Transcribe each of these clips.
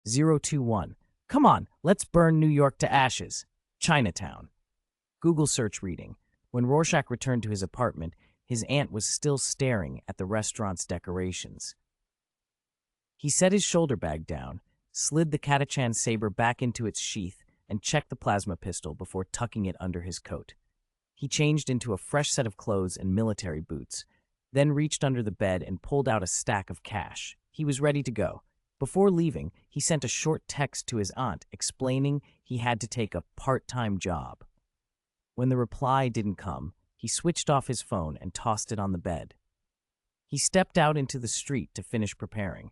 021. Come on, let's burn New York to ashes. Chinatown. Google search reading. When Rorschach returned to his apartment, his aunt was still staring at the restaurant's decorations. He set his shoulder bag down, slid the Katachan saber back into its sheath, and checked the plasma pistol before tucking it under his coat. He changed into a fresh set of clothes and military boots, then reached under the bed and pulled out a stack of cash. He was ready to go. Before leaving, he sent a short text to his aunt explaining he had to take a part-time job. When the reply didn't come, he switched off his phone and tossed it on the bed. He stepped out into the street to finish preparing.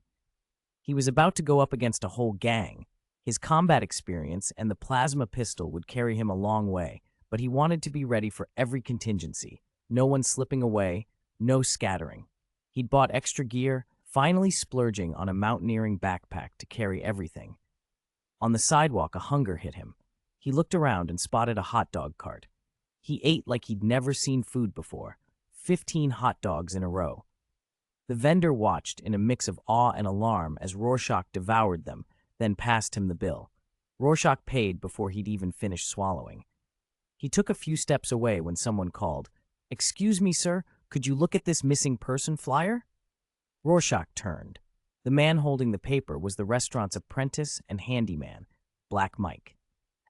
He was about to go up against a whole gang. His combat experience and the plasma pistol would carry him a long way, but he wanted to be ready for every contingency. No one slipping away, no scattering. He'd bought extra gear, finally splurging on a mountaineering backpack to carry everything. On the sidewalk, a hunger hit him. He looked around and spotted a hot dog cart. He ate like he'd never seen food before, 15 hot dogs in a row. The vendor watched in a mix of awe and alarm as Rorschach devoured them, then passed him the bill. Rorschach paid before he'd even finished swallowing. He took a few steps away when someone called, "Excuse me, sir, could you look at this missing person flyer?" Rorschach turned. The man holding the paper was the restaurant's apprentice and handyman, Black Mike.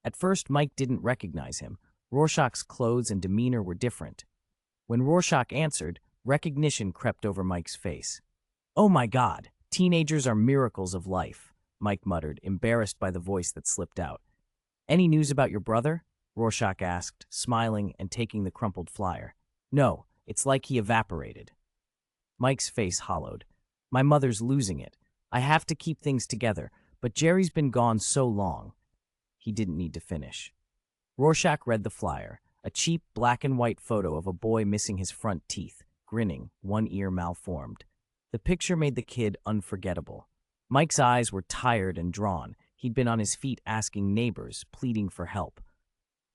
At first, Mike didn't recognize him. Rorschach's clothes and demeanor were different. When Rorschach answered, recognition crept over Mike's face. "Oh my God, teenagers are miracles of life," Mike muttered, embarrassed by the voice that slipped out. "Any news about your brother?" Rorschach asked, smiling and taking the crumpled flyer. "No, it's like he evaporated." Mike's face hollowed. "My mother's losing it. I have to keep things together, but Jerry's been gone so long." He didn't need to finish. Rorschach read the flyer, a cheap black and white photo of a boy missing his front teeth, grinning, one ear malformed. The picture made the kid unforgettable. Mike's eyes were tired and drawn. He'd been on his feet asking neighbors, pleading for help.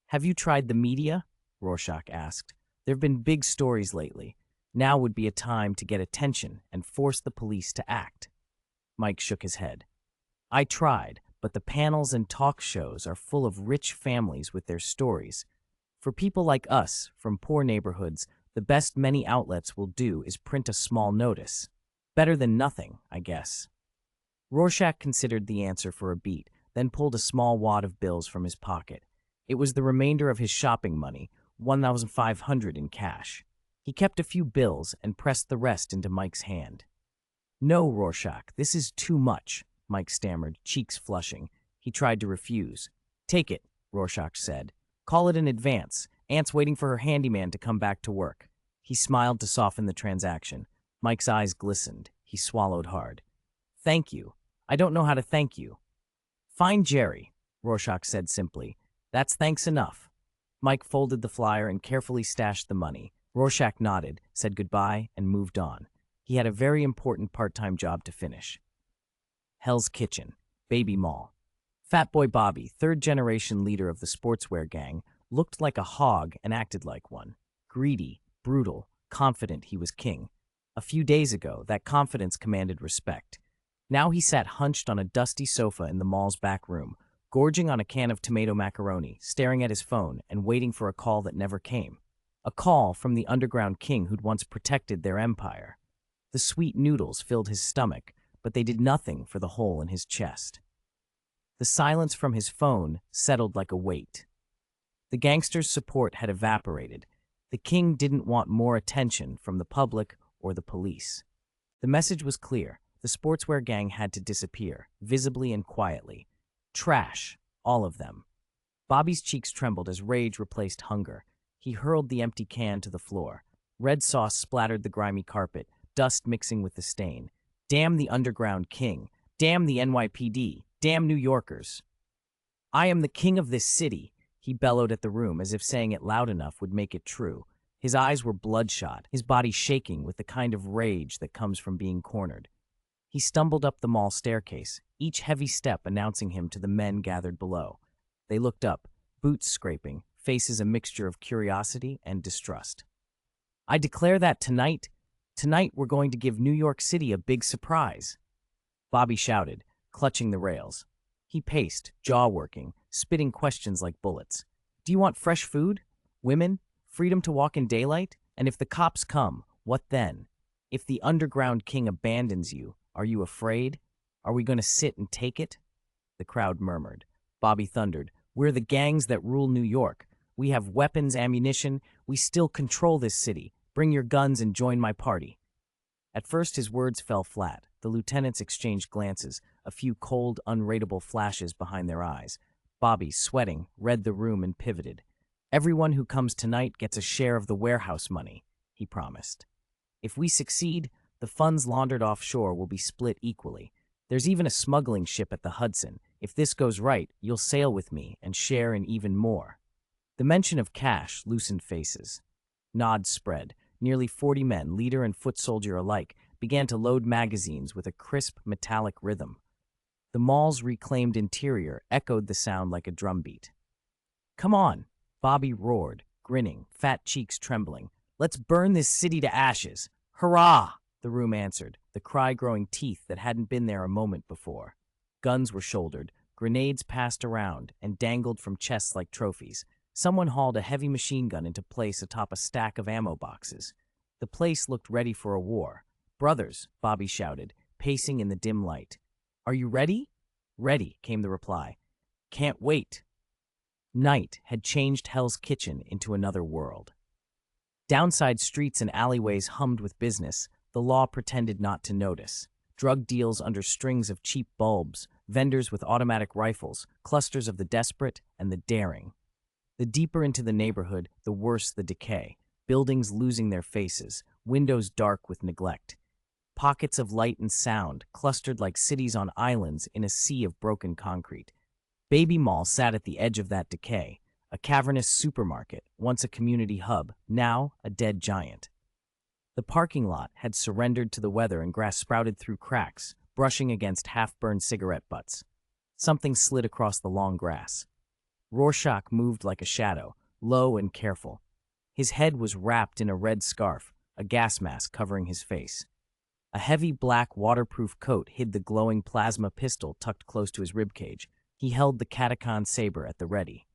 "Have you tried the media?" Rorschach asked. "There have been big stories lately. Now would be a time to get attention and force the police to act." Mike shook his head. "I tried, but the panels and talk shows are full of rich families with their stories. For people like us, from poor neighborhoods, the best many outlets will do is print a small notice. Better than nothing, I guess." Rorschach considered the answer for a beat, then pulled a small wad of bills from his pocket. It was the remainder of his shopping money, $1,500 in cash. He kept a few bills and pressed the rest into Mike's hand. "No, Rorschach, this is too much," Mike stammered, cheeks flushing. He tried to refuse. "Take it," Rorschach said. "Call it an advance. Aunt's waiting for her handyman to come back to work." He smiled to soften the transaction. Mike's eyes glistened. He swallowed hard. "Thank you. I don't know how to thank you." "Find Jerry," Rorschach said simply. "That's thanks enough." Mike folded the flyer and carefully stashed the money. Rorschach nodded, said goodbye, and moved on. He had a very important part-time job to finish. Hell's Kitchen, Baby Mall. Fat Boy Bobby, third-generation leader of the sportswear gang, looked like a hog and acted like one. Greedy, brutal, confident he was king. A few days ago, that confidence commanded respect. Now he sat hunched on a dusty sofa in the mall's back room, gorging on a can of tomato macaroni, staring at his phone and waiting for a call that never came. A call from the underground king who'd once protected their empire. The sweet noodles filled his stomach, but they did nothing for the hole in his chest. The silence from his phone settled like a weight. The gangster's support had evaporated. The king didn't want more attention from the public or the police. The message was clear. The sportswear gang had to disappear, visibly and quietly. Trash, all of them. Bobby's cheeks trembled as rage replaced hunger. He hurled the empty can to the floor. Red sauce splattered the grimy carpet, dust mixing with the stain. Damn the underground king. Damn the NYPD. Damn New Yorkers. "I am the king of this city," he bellowed at the room as if saying it loud enough would make it true. His eyes were bloodshot, his body shaking with the kind of rage that comes from being cornered. He stumbled up the mall staircase, each heavy step announcing him to the men gathered below. They looked up, boots scraping, faces a mixture of curiosity and distrust. "I declare that tonight we're going to give New York City a big surprise," Bobby shouted, clutching the rails. He paced, jaw working, spitting questions like bullets. Do you want fresh food? Women? Freedom to walk in daylight? And if the cops come, what then? If the underground king abandons you, are you afraid? Are we going to sit and take it? The crowd murmured. Bobby thundered, we're the gangs that rule New York. We have weapons, ammunition. We still control this city. Bring your guns and join my party. At first, his words fell flat. The lieutenants exchanged glances, a few cold, unrateable flashes behind their eyes. Bobby, sweating, read the room and pivoted. Everyone who comes tonight gets a share of the warehouse money, he promised. If we succeed, the funds laundered offshore will be split equally. There's even a smuggling ship at the Hudson. If this goes right, you'll sail with me and share in even more. The mention of cash loosened faces. Nods spread. Nearly 40 men, leader and foot soldier alike, began to load magazines with a crisp, metallic rhythm. The mall's reclaimed interior echoed the sound like a drumbeat. Come on, Bobby roared, grinning, fat cheeks trembling. Let's burn this city to ashes. Hurrah! The room answered, the cry growing teeth that hadn't been there a moment before. Guns were shouldered, grenades passed around and dangled from chests like trophies. Someone hauled a heavy machine gun into place atop a stack of ammo boxes. The place looked ready for a war. Brothers, Bobby shouted, pacing in the dim light. Are you ready? Ready, came the reply. Can't wait. Night had changed Hell's Kitchen into another world. Downside streets and alleyways hummed with business. The law pretended not to notice. Drug deals under strings of cheap bulbs, vendors with automatic rifles, clusters of the desperate and the daring. The deeper into the neighborhood, the worse the decay. Buildings losing their faces, windows dark with neglect. Pockets of light and sound, clustered like cities on islands in a sea of broken concrete. Baby Mall sat at the edge of that decay, a cavernous supermarket, once a community hub, now a dead giant. The parking lot had surrendered to the weather and grass sprouted through cracks, brushing against half-burned cigarette butts. Something slid across the long grass. Rorschach moved like a shadow, low and careful. His head was wrapped in a red scarf, a gas mask covering his face. A heavy black waterproof coat hid the glowing plasma pistol tucked close to his ribcage. He held the catacon saber at the ready.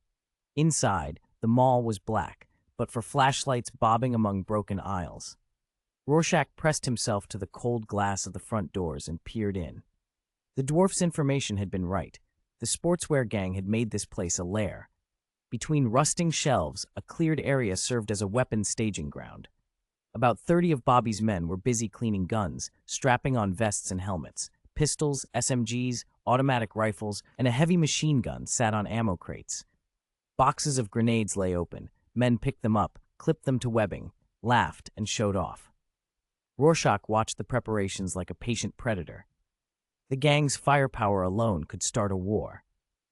Inside, the mall was black, but for flashlights bobbing among broken aisles. Rorschach pressed himself to the cold glass of the front doors and peered in. The dwarf's information had been right. The sportswear gang had made this place a lair. Between rusting shelves, a cleared area served as a weapons staging ground. About 30 of Bobby's men were busy cleaning guns, strapping on vests and helmets. Pistols, SMGs, automatic rifles, and a heavy machine gun sat on ammo crates. Boxes of grenades lay open. Men picked them up, clipped them to webbing, laughed, and showed off. Rorschach watched the preparations like a patient predator. The gang's firepower alone could start a war.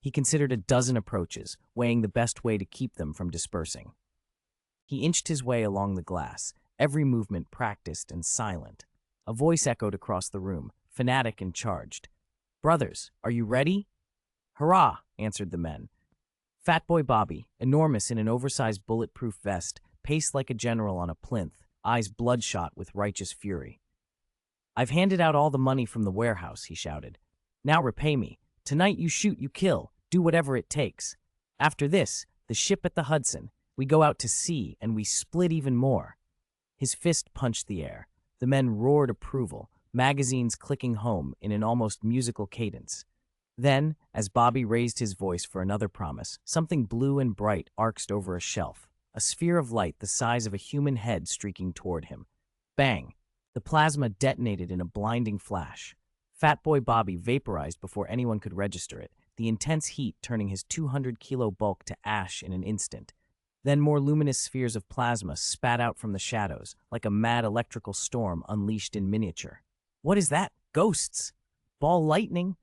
He considered a dozen approaches, weighing the best way to keep them from dispersing. He inched his way along the glass, every movement practiced and silent. A voice echoed across the room, fanatic and charged. Brothers, are you ready? Hurrah, answered the men. Fat Boy Bobby, enormous in an oversized bulletproof vest, paced like a general on a plinth, eyes bloodshot with righteous fury. I've handed out all the money from the warehouse, he shouted. Now repay me. Tonight you shoot, you kill, do whatever it takes. After this, the ship at the Hudson, we go out to sea and we split even more. His fist punched the air. The men roared approval, magazines clicking home in an almost musical cadence. Then, as Bobby raised his voice for another promise, something blue and bright arced over a shelf, a sphere of light the size of a human head streaking toward him. Bang! The plasma detonated in a blinding flash. Fat Boy Bobby vaporized before anyone could register it, the intense heat turning his 200-kilo bulk to ash in an instant. Then more luminous spheres of plasma spat out from the shadows, like a mad electrical storm unleashed in miniature. What is that? Ghosts! Ball lightning?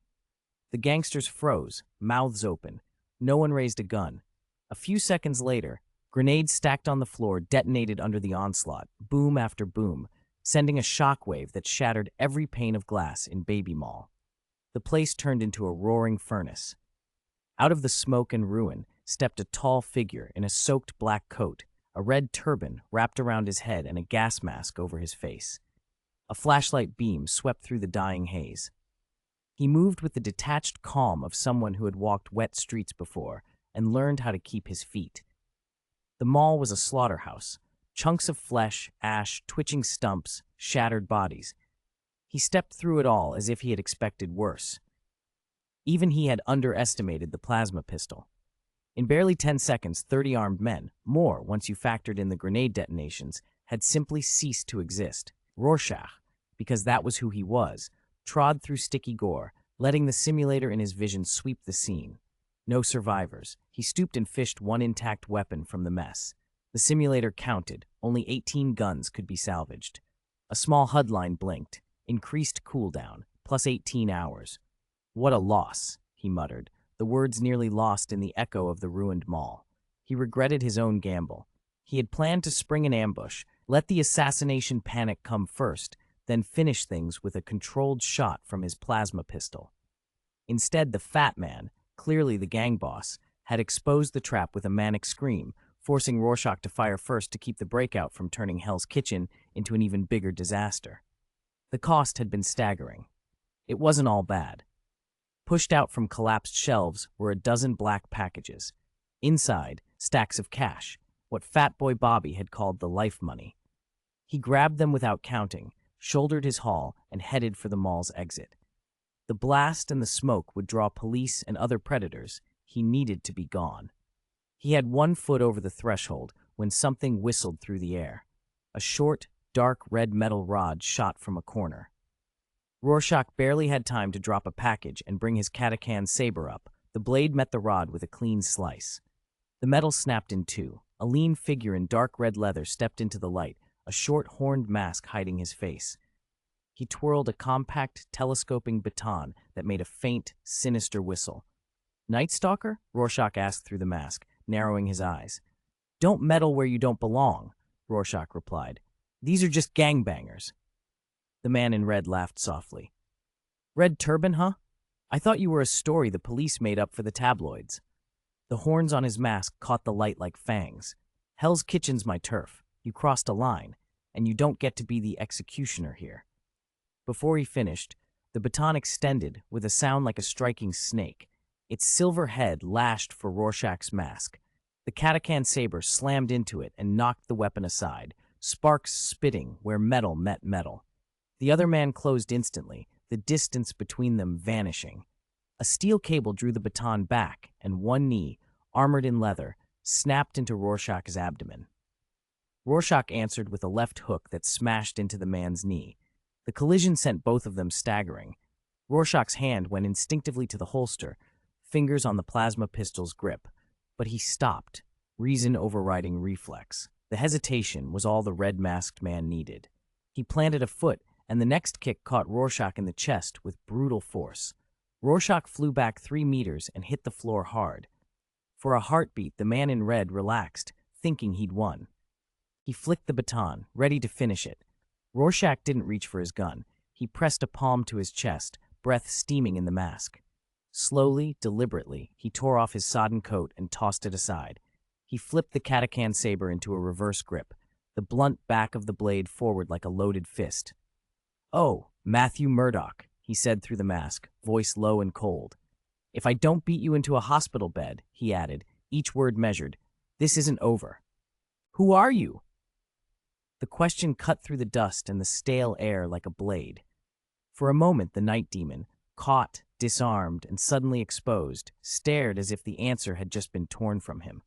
The gangsters froze, mouths open. No one raised a gun. A few seconds later, grenades stacked on the floor detonated under the onslaught, boom after boom, sending a shockwave that shattered every pane of glass in Baby Mall. The place turned into a roaring furnace. Out of the smoke and ruin stepped a tall figure in a soaked black coat, a red turban wrapped around his head and a gas mask over his face. A flashlight beam swept through the dying haze. He moved with the detached calm of someone who had walked wet streets before and learned how to keep his feet. The mall was a slaughterhouse. Chunks of flesh, ash, twitching stumps, shattered bodies. He stepped through it all as if he had expected worse. Even he had underestimated the plasma pistol. In barely 10 seconds, 30 armed men, more once you factored in the grenade detonations, had simply ceased to exist. Rorschach, because that was who he was, trod through sticky gore, letting the simulator in his vision sweep the scene. No survivors. He stooped and fished one intact weapon from the mess. The simulator counted. Only 18 guns could be salvaged. A small HUD line blinked. Increased cooldown, plus 18 hours. What a loss, he muttered, the words nearly lost in the echo of the ruined mall. He regretted his own gamble. He had planned to spring an ambush, let the assassination panic come first, then finish things with a controlled shot from his plasma pistol. Instead, the fat man, clearly the gang boss, had exposed the trap with a manic scream, forcing Rorschach to fire first to keep the breakout from turning Hell's Kitchen into an even bigger disaster. The cost had been staggering. It wasn't all bad. Pushed out from collapsed shelves were a dozen black packages. Inside, stacks of cash, what Fatboy Bobby had called the life money. He grabbed them without counting, shouldered his haul, and headed for the mall's exit. The blast and the smoke would draw police and other predators. He needed to be gone. He had 1 foot over the threshold when something whistled through the air. A short, dark red metal rod shot from a corner. Rorschach barely had time to drop a package and bring his Catacan saber up. The blade met the rod with a clean slice. The metal snapped in two. A lean figure in dark red leather stepped into the light, a short horned mask hiding his face. He twirled a compact, telescoping baton that made a faint, sinister whistle. "Night Stalker?" Rorschach asked through the mask, narrowing his eyes. "Don't meddle where you don't belong," Rorschach replied. "These are just gangbangers." The man in red laughed softly. "Red turban, huh? I thought you were a story the police made up for the tabloids." The horns on his mask caught the light like fangs. "Hell's Kitchen's my turf. You crossed a line, and you don't get to be the executioner here." Before he finished, the baton extended with a sound like a striking snake. Its silver head lashed for Rorschach's mask. The Catacan saber slammed into it and knocked the weapon aside, sparks spitting where metal met metal. The other man closed instantly, the distance between them vanishing. A steel cable drew the baton back, and one knee, armored in leather, snapped into Rorschach's abdomen. Rorschach answered with a left hook that smashed into the man's knee. The collision sent both of them staggering. Rorschach's hand went instinctively to the holster, fingers on the plasma pistol's grip. But he stopped, reason overriding reflex. The hesitation was all the red-masked man needed. He planted a foot, and the next kick caught Rorschach in the chest with brutal force. Rorschach flew back 3 meters and hit the floor hard. For a heartbeat, the man in red relaxed, thinking he'd won. He flicked the baton, ready to finish it. Rorschach didn't reach for his gun. He pressed a palm to his chest, breath steaming in the mask. Slowly, deliberately, he tore off his sodden coat and tossed it aside. He flipped the Catacan saber into a reverse grip, the blunt back of the blade forward like a loaded fist. "Oh, Matthew Murdoch," he said through the mask, voice low and cold. "If I don't beat you into a hospital bed," he added, each word measured, "this isn't over." "Who are you?" The question cut through the dust and the stale air like a blade. For a moment, the night demon, caught, disarmed, and suddenly exposed, stared as if the answer had just been torn from him.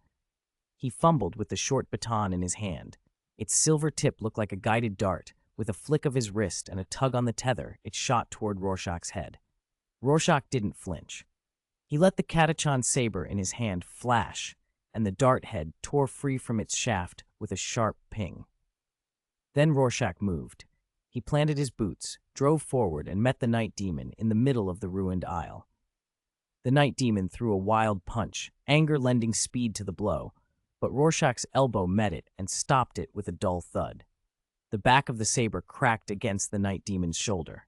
He fumbled with the short baton in his hand. Its silver tip looked like a guided dart. With a flick of his wrist and a tug on the tether, it shot toward Rorschach's head. Rorschach didn't flinch. He let the Catacan saber in his hand flash, and the dart head tore free from its shaft with a sharp ping. Then Rorschach moved. He planted his boots, drove forward, and met the night demon in the middle of the ruined aisle. The night demon threw a wild punch, anger lending speed to the blow, but Rorschach's elbow met it and stopped it with a dull thud. The back of the saber cracked against the night demon's shoulder.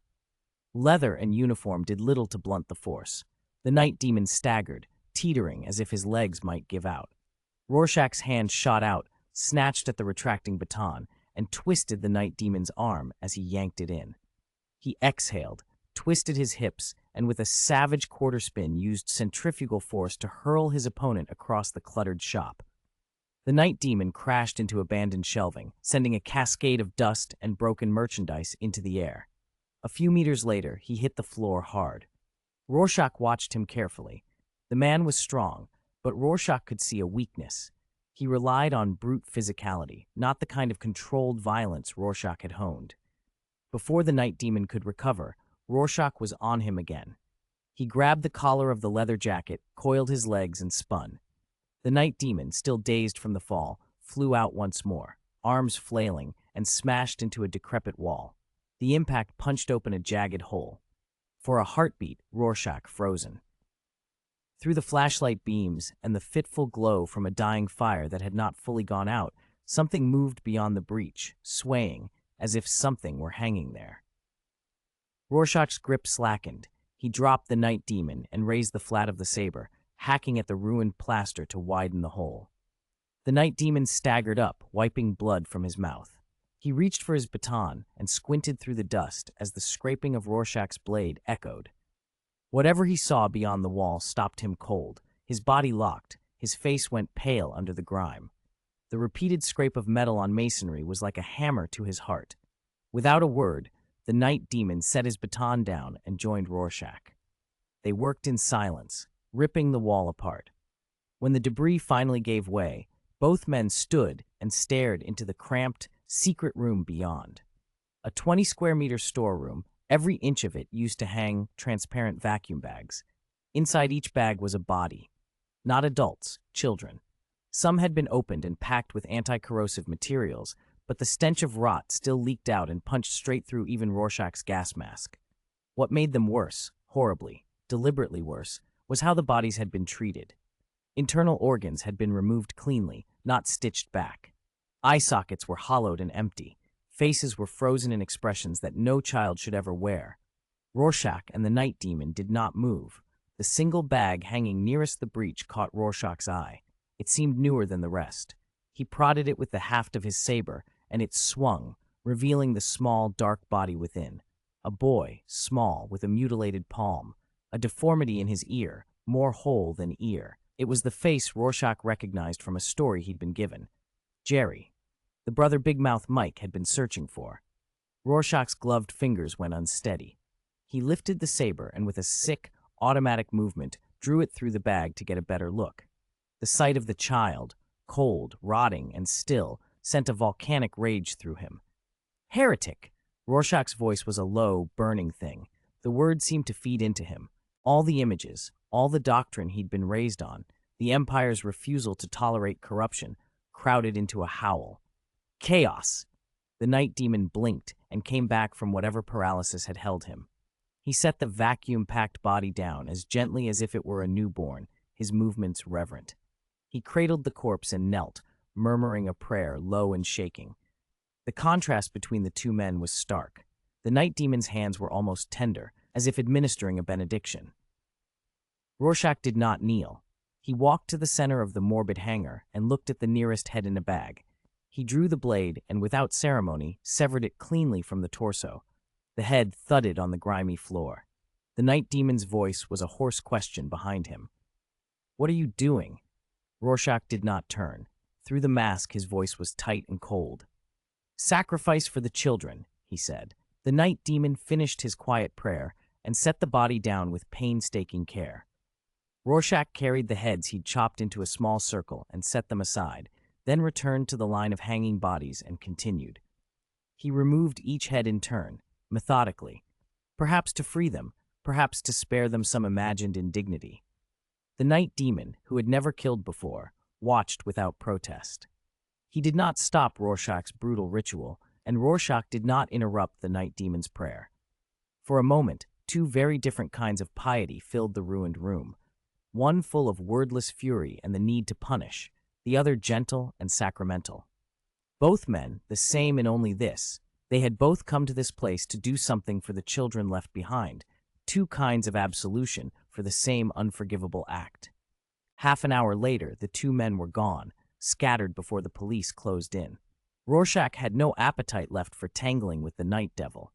Leather and uniform did little to blunt the force. The night demon staggered, teetering as if his legs might give out. Rorschach's hand shot out, snatched at the retracting baton, and twisted the night demon's arm as he yanked it in. He exhaled, twisted his hips, and with a savage quarter spin used centrifugal force to hurl his opponent across the cluttered shop. The night demon crashed into abandoned shelving, sending a cascade of dust and broken merchandise into the air. A few meters later, he hit the floor hard. Rorschach watched him carefully. The man was strong, but Rorschach could see a weakness. He relied on brute physicality, not the kind of controlled violence Rorschach had honed. Before the night demon could recover, Rorschach was on him again. He grabbed the collar of the leather jacket, coiled his legs, and spun. The night demon, still dazed from the fall, flew out once more, arms flailing, and smashed into a decrepit wall. The impact punched open a jagged hole. For a heartbeat, Rorschach frozen. Through the flashlight beams and the fitful glow from a dying fire that had not fully gone out, something moved beyond the breach, swaying, as if something were hanging there. Rorschach's grip slackened. He dropped the night demon and raised the flat of the saber, hacking at the ruined plaster to widen the hole. The night demon staggered up, wiping blood from his mouth. He reached for his baton and squinted through the dust as the scraping of Rorschach's blade echoed. Whatever he saw beyond the wall stopped him cold. His body locked, his face went pale under the grime. The repeated scrape of metal on masonry was like a hammer to his heart. Without a word, the night demon set his baton down and joined Rorschach. They worked in silence, ripping the wall apart. When the debris finally gave way, both men stood and stared into the cramped, secret room beyond. A 20-square-meter storeroom, every inch of it used to hang transparent vacuum bags. Inside each bag was a body. Not adults, children. Some had been opened and packed with anti-corrosive materials, but the stench of rot still leaked out and punched straight through even Rorschach's gas mask. What made them worse, horribly, deliberately worse, was how the bodies had been treated. Internal organs had been removed cleanly, not stitched back. Eye sockets were hollowed and empty. Faces were frozen in expressions that no child should ever wear. Rorschach and the night demon did not move. The single bag hanging nearest the breach caught Rorschach's eye. It seemed newer than the rest. He prodded it with the haft of his saber, and it swung, revealing the small, dark body within. A boy, small, with a mutilated palm, a deformity in his ear, more hole than ear. It was the face Rorschach recognized from a story he'd been given. Jerry, the brother Big Mouth Mike had been searching for. Rorschach's gloved fingers went unsteady. He lifted the saber and with a sick, automatic movement, drew it through the bag to get a better look. The sight of the child, cold, rotting, and still, sent a volcanic rage through him. Heretic! Rorschach's voice was a low, burning thing. The words seemed to feed into him. All the images, all the doctrine he'd been raised on, the Empire's refusal to tolerate corruption, crowded into a howl. Chaos! The night demon blinked and came back from whatever paralysis had held him. He set the vacuum-packed body down as gently as if it were a newborn, his movements reverent. He cradled the corpse and knelt, murmuring a prayer, low and shaking. The contrast between the two men was stark. The night demon's hands were almost tender, as if administering a benediction. Rorschach did not kneel. He walked to the center of the morbid hangar and looked at the nearest head in a bag. He drew the blade and, without ceremony, severed it cleanly from the torso. The head thudded on the grimy floor. The night demon's voice was a hoarse question behind him. "What are you doing?" Rorschach did not turn. Through the mask, his voice was tight and cold. "Sacrifice for the children," he said. The night demon finished his quiet prayer and set the body down with painstaking care. Rorschach carried the heads he'd chopped into a small circle and set them aside, then returned to the line of hanging bodies and continued. He removed each head in turn, methodically, perhaps to free them, perhaps to spare them some imagined indignity. The night demon, who had never killed before, watched without protest. He did not stop Rorschach's brutal ritual, and Rorschach did not interrupt the night demon's prayer. For a moment, two very different kinds of piety filled the ruined room, one full of wordless fury and the need to punish, the other gentle and sacramental. Both men, the same in only this: they had both come to this place to do something for the children left behind, two kinds of absolution for the same unforgivable act. Half an hour later, the two men were gone, scattered before the police closed in. Rorschach had no appetite left for tangling with the night devil.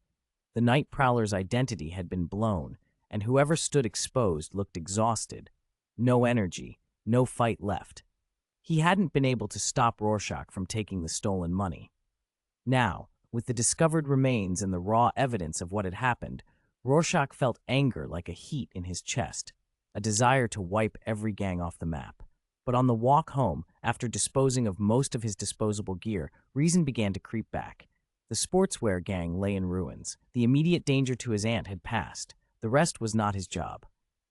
The night prowler's identity had been blown, and whoever stood exposed looked exhausted. No energy, no fight left. He hadn't been able to stop Rorschach from taking the stolen money. Now, with the discovered remains and the raw evidence of what had happened, Rorschach felt anger like a heat in his chest, a desire to wipe every gang off the map. But on the walk home, after disposing of most of his disposable gear, reason began to creep back. The sportswear gang lay in ruins. The immediate danger to his aunt had passed. The rest was not his job.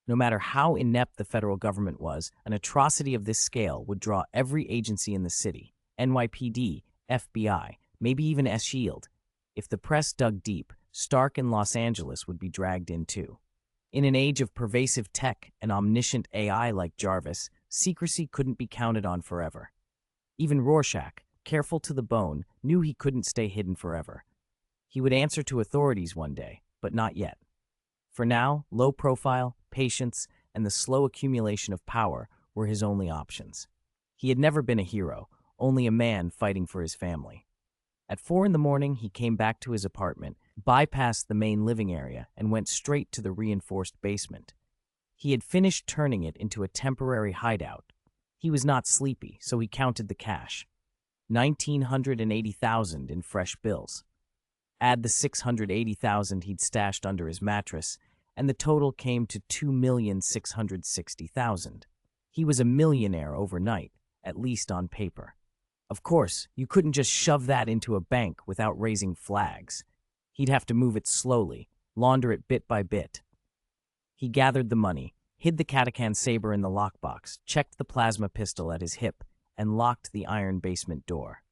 No matter how inept the federal government was, an atrocity of this scale would draw every agency in the city, NYPD, FBI, maybe even S.H.I.E.L.D. If the press dug deep, Stark and Los Angeles would be dragged in too. In an age of pervasive tech and omniscient AI like Jarvis, secrecy couldn't be counted on forever. Even Rorschach, careful to the bone, knew he couldn't stay hidden forever. He would answer to authorities one day, but not yet. For now, low profile, patience, and the slow accumulation of power were his only options. He had never been a hero, only a man fighting for his family. At 4 a.m, he came back to his apartment, bypassed the main living area, and went straight to the reinforced basement. He had finished turning it into a temporary hideout. He was not sleepy, so he counted the cash. 1,980,000 in fresh bills. Add the 680,000 he'd stashed under his mattress, and the total came to 2,660,000. He was a millionaire overnight, at least on paper. Of course, you couldn't just shove that into a bank without raising flags. He'd have to move it slowly, launder it bit by bit. He gathered the money, hid the Katakan saber in the lockbox, checked the plasma pistol at his hip, and locked the iron basement door.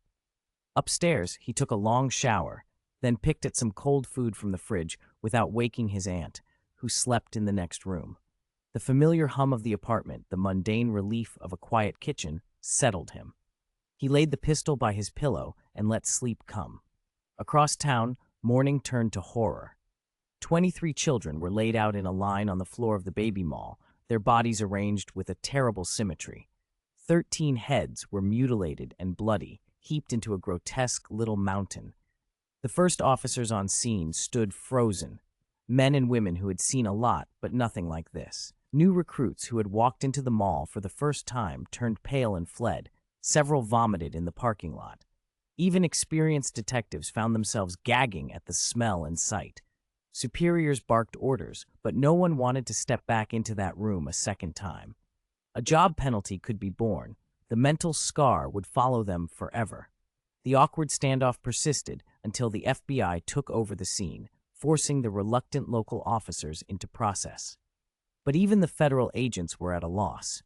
Upstairs, he took a long shower, then picked at some cold food from the fridge without waking his aunt, who slept in the next room. The familiar hum of the apartment, the mundane relief of a quiet kitchen, settled him. He laid the pistol by his pillow and let sleep come. Across town, morning turned to horror. 23 children were laid out in a line on the floor of the baby mall, their bodies arranged with a terrible symmetry. 13 heads were mutilated and bloody, heaped into a grotesque little mountain. The first officers on scene stood frozen, men and women who had seen a lot but nothing like this. New recruits who had walked into the mall for the first time turned pale and fled. Several vomited in the parking lot. Even experienced detectives found themselves gagging at the smell and sight. Superiors barked orders, but no one wanted to step back into that room a second time. A job penalty could be borne. The mental scar would follow them forever. The awkward standoff persisted until the FBI took over the scene, forcing the reluctant local officers into process. But even the federal agents were at a loss.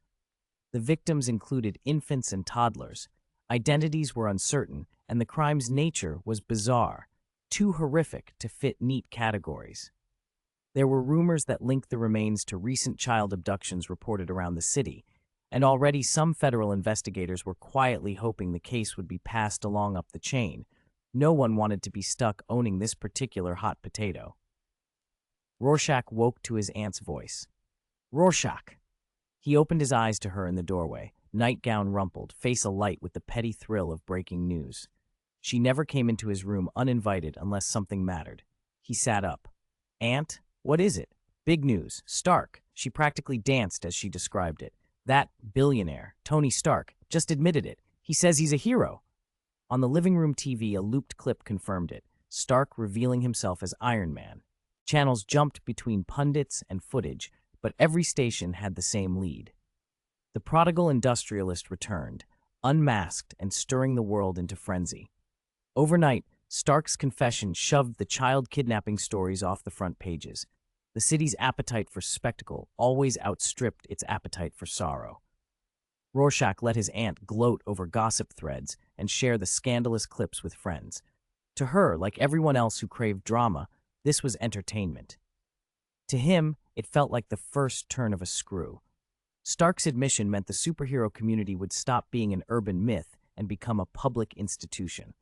The victims included infants and toddlers. Identities were uncertain, and the crime's nature was bizarre, too horrific to fit neat categories. There were rumors that linked the remains to recent child abductions reported around the city, and already some federal investigators were quietly hoping the case would be passed along up the chain. No one wanted to be stuck owning this particular hot potato. Rorschach woke to his aunt's voice. "Rorschach!" He opened his eyes to her in the doorway, nightgown rumpled, face alight with the petty thrill of breaking news. She never came into his room uninvited unless something mattered. He sat up. "Aunt, what is it?" "Big news. Stark." She practically danced as she described it. "That billionaire, Tony Stark, just admitted it. He says he's a hero." On the living room TV, a looped clip confirmed it, Stark revealing himself as Iron Man. Channels jumped between pundits and footage, but every station had the same lead. The prodigal industrialist returned, unmasked and stirring the world into frenzy. Overnight, Stark's confession shoved the child kidnapping stories off the front pages. The city's appetite for spectacle always outstripped its appetite for sorrow. Rorschach let his aunt gloat over gossip threads and share the scandalous clips with friends. To her, like everyone else who craved drama, this was entertainment. To him, it felt like the first turn of a screw. Stark's admission meant the superhero community would stop being an urban myth and become a public institution.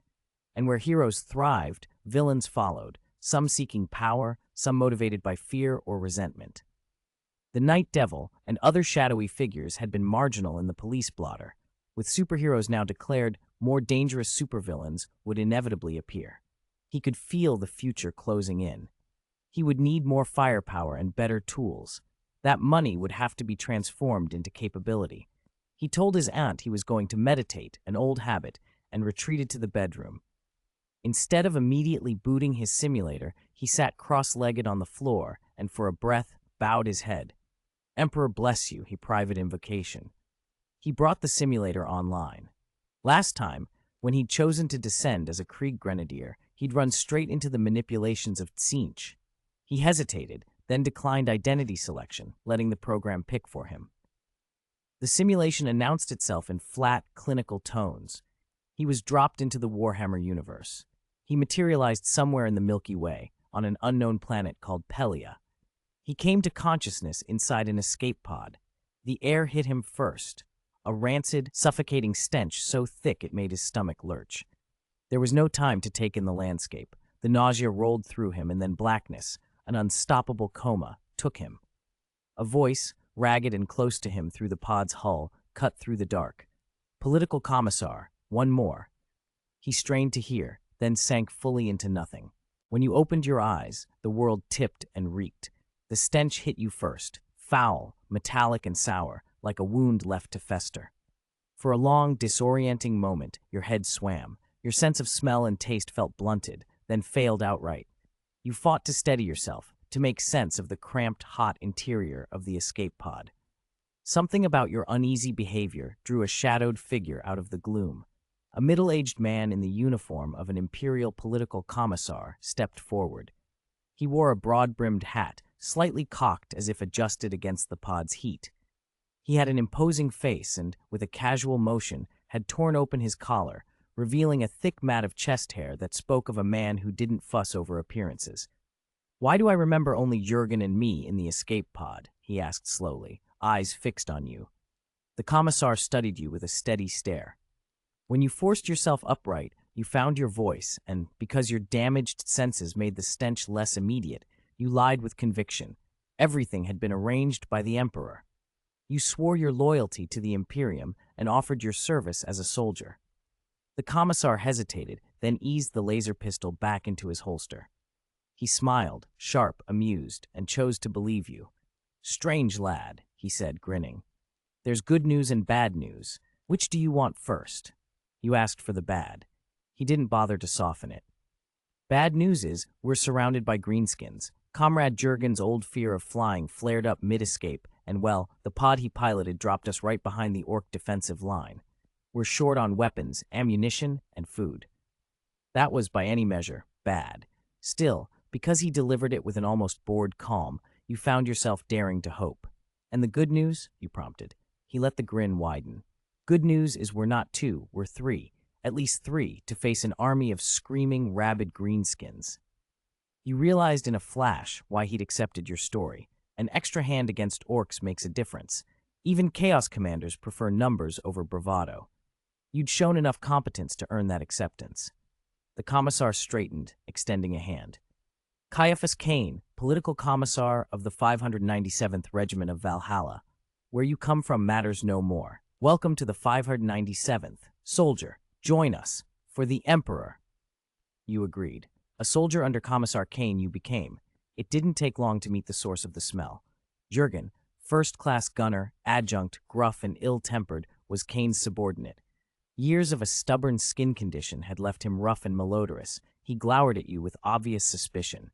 And where heroes thrived, villains followed, some seeking power, some motivated by fear or resentment. The Night Devil and other shadowy figures had been marginal in the police blotter. With superheroes now declared, more dangerous supervillains would inevitably appear. He could feel the future closing in. He would need more firepower and better tools. That money would have to be transformed into capability. He told his aunt he was going to meditate, an old habit, and retreated to the bedroom. Instead of immediately booting his simulator, he sat cross-legged on the floor and for a breath bowed his head. "Emperor bless you," he private invocation. He brought the simulator online. Last time, when he'd chosen to descend as a Krieg grenadier, he'd run straight into the manipulations of Tzeentch. He hesitated, then declined identity selection, letting the program pick for him. The simulation announced itself in flat, clinical tones. He was dropped into the Warhammer universe. He materialized somewhere in the Milky Way, on an unknown planet called Pelia. He came to consciousness inside an escape pod. The air hit him first, a rancid, suffocating stench so thick it made his stomach lurch. There was no time to take in the landscape. The nausea rolled through him, and then blackness, an unstoppable coma, took him. A voice, ragged and close to him through the pod's hull, cut through the dark. "Political Commissar, one more." He strained to hear, then sank fully into nothing. When you opened your eyes, the world tipped and reeked. The stench hit you first, foul, metallic and sour, like a wound left to fester. For a long, disorienting moment, your head swam. Your sense of smell and taste felt blunted, then failed outright. You fought to steady yourself, to make sense of the cramped, hot interior of the escape pod. Something about your uneasy behavior drew a shadowed figure out of the gloom. A middle-aged man in the uniform of an imperial political commissar stepped forward. He wore a broad-brimmed hat, slightly cocked as if adjusted against the pod's heat. He had an imposing face and, with a casual motion, had torn open his collar, revealing a thick mat of chest hair that spoke of a man who didn't fuss over appearances. "Why do I remember only Jurgen and me in the escape pod?" he asked slowly, eyes fixed on you. The commissar studied you with a steady stare. When you forced yourself upright, you found your voice, and because your damaged senses made the stench less immediate, you lied with conviction. Everything had been arranged by the Emperor. You swore your loyalty to the Imperium and offered your service as a soldier. The commissar hesitated, then eased the laser pistol back into his holster. He smiled, sharp, amused, and chose to believe you. "Strange lad," he said, grinning. "There's good news and bad news. Which do you want first?" You asked for the bad. He didn't bother to soften it. "Bad news is, we're surrounded by greenskins. Comrade Jurgen's old fear of flying flared up mid-escape, and well, the pod he piloted dropped us right behind the Orc defensive line. We're short on weapons, ammunition, and food." That was, by any measure, bad. Still, because he delivered it with an almost bored calm, you found yourself daring to hope. "And the good news?" you prompted. He let the grin widen. "Good news is we're not two, we're three. At least three, to face an army of screaming, rabid greenskins." You realized in a flash why he'd accepted your story. An extra hand against orcs makes a difference. Even Chaos Commanders prefer numbers over bravado. You'd shown enough competence to earn that acceptance. The commissar straightened, extending a hand. "Caiaphas Kane, political commissar of the 597th Regiment of Valhalla. Where you come from matters no more. Welcome to the 597th. Soldier, join us. For the Emperor." You agreed. A soldier under Commissar Kane you became. It didn't take long to meet the source of the smell. Jurgen, first-class gunner, adjunct, gruff and ill-tempered, was Kane's subordinate. Years of a stubborn skin condition had left him rough and malodorous. He glowered at you with obvious suspicion.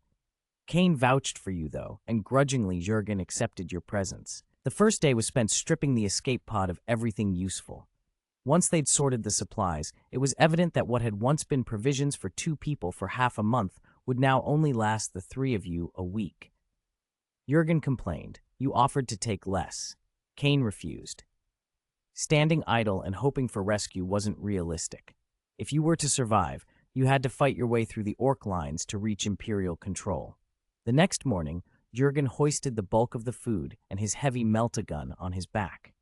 Kane vouched for you, though, and grudgingly Jurgen accepted your presence. The first day was spent stripping the escape pod of everything useful. Once they'd sorted the supplies, it was evident that what had once been provisions for 2 people for half a month would now only last the 3 of you a week. Jurgen complained. You offered to take less. Kane refused. Standing idle and hoping for rescue wasn't realistic. If you were to survive, you had to fight your way through the orc lines to reach Imperial control. The next morning, Jurgen hoisted the bulk of the food and his heavy melt-a-gun on his back.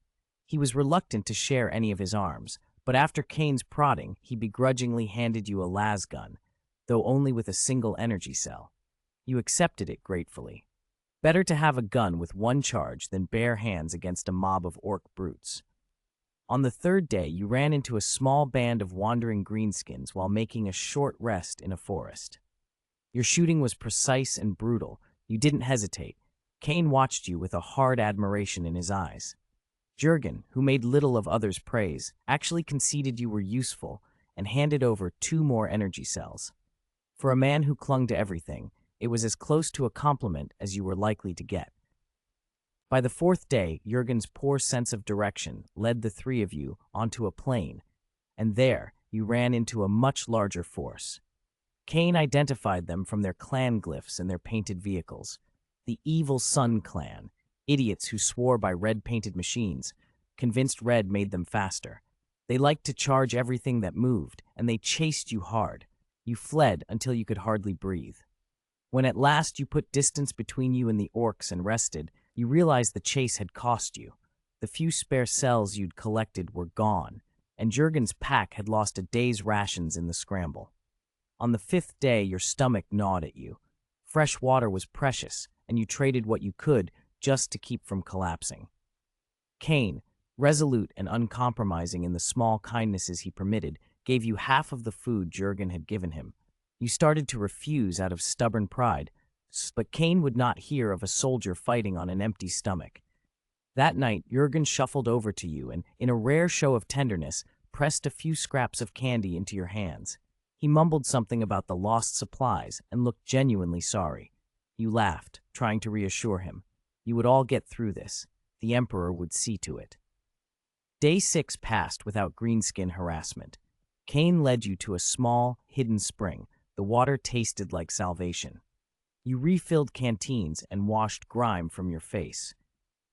He was reluctant to share any of his arms, but after Kane's prodding, he begrudgingly handed you a las gun, though only with a single energy cell. You accepted it gratefully. Better to have a gun with 1 charge than bare hands against a mob of orc brutes. On the 3rd day, you ran into a small band of wandering greenskins while making a short rest in a forest. Your shooting was precise and brutal, You didn't hesitate. Kane watched you with a hard admiration in his eyes. Jurgen, who made little of others' praise, actually conceded you were useful and handed over 2 more energy cells. For a man who clung to everything, it was as close to a compliment as you were likely to get. By the 4th day, Jurgen's poor sense of direction led the 3 of you onto a plain, and there you ran into a much larger force. Kane identified them from their clan glyphs and their painted vehicles. The Evil Sun Clan, idiots who swore by red-painted machines, convinced red made them faster. They liked to charge everything that moved, and they chased you hard. You fled until you could hardly breathe. When at last you put distance between you and the orcs and rested, you realized the chase had cost you. The few spare cells you'd collected were gone, and Jurgen's pack had lost a day's rations in the scramble. On the 5th day, your stomach gnawed at you. Fresh water was precious, and you traded what you could just to keep from collapsing. Kane, resolute and uncompromising in the small kindnesses he permitted, gave you half of the food Jurgen had given him. You started to refuse out of stubborn pride, but Kane would not hear of a soldier fighting on an empty stomach. That night, Jurgen shuffled over to you and, in a rare show of tenderness, pressed a few scraps of candy into your hands. He mumbled something about the lost supplies and looked genuinely sorry. You laughed, trying to reassure him. You would all get through this. The Emperor would see to it. Day 6 passed without greenskin harassment. Kane led you to a small, hidden spring. The water tasted like salvation. You refilled canteens and washed grime from your face.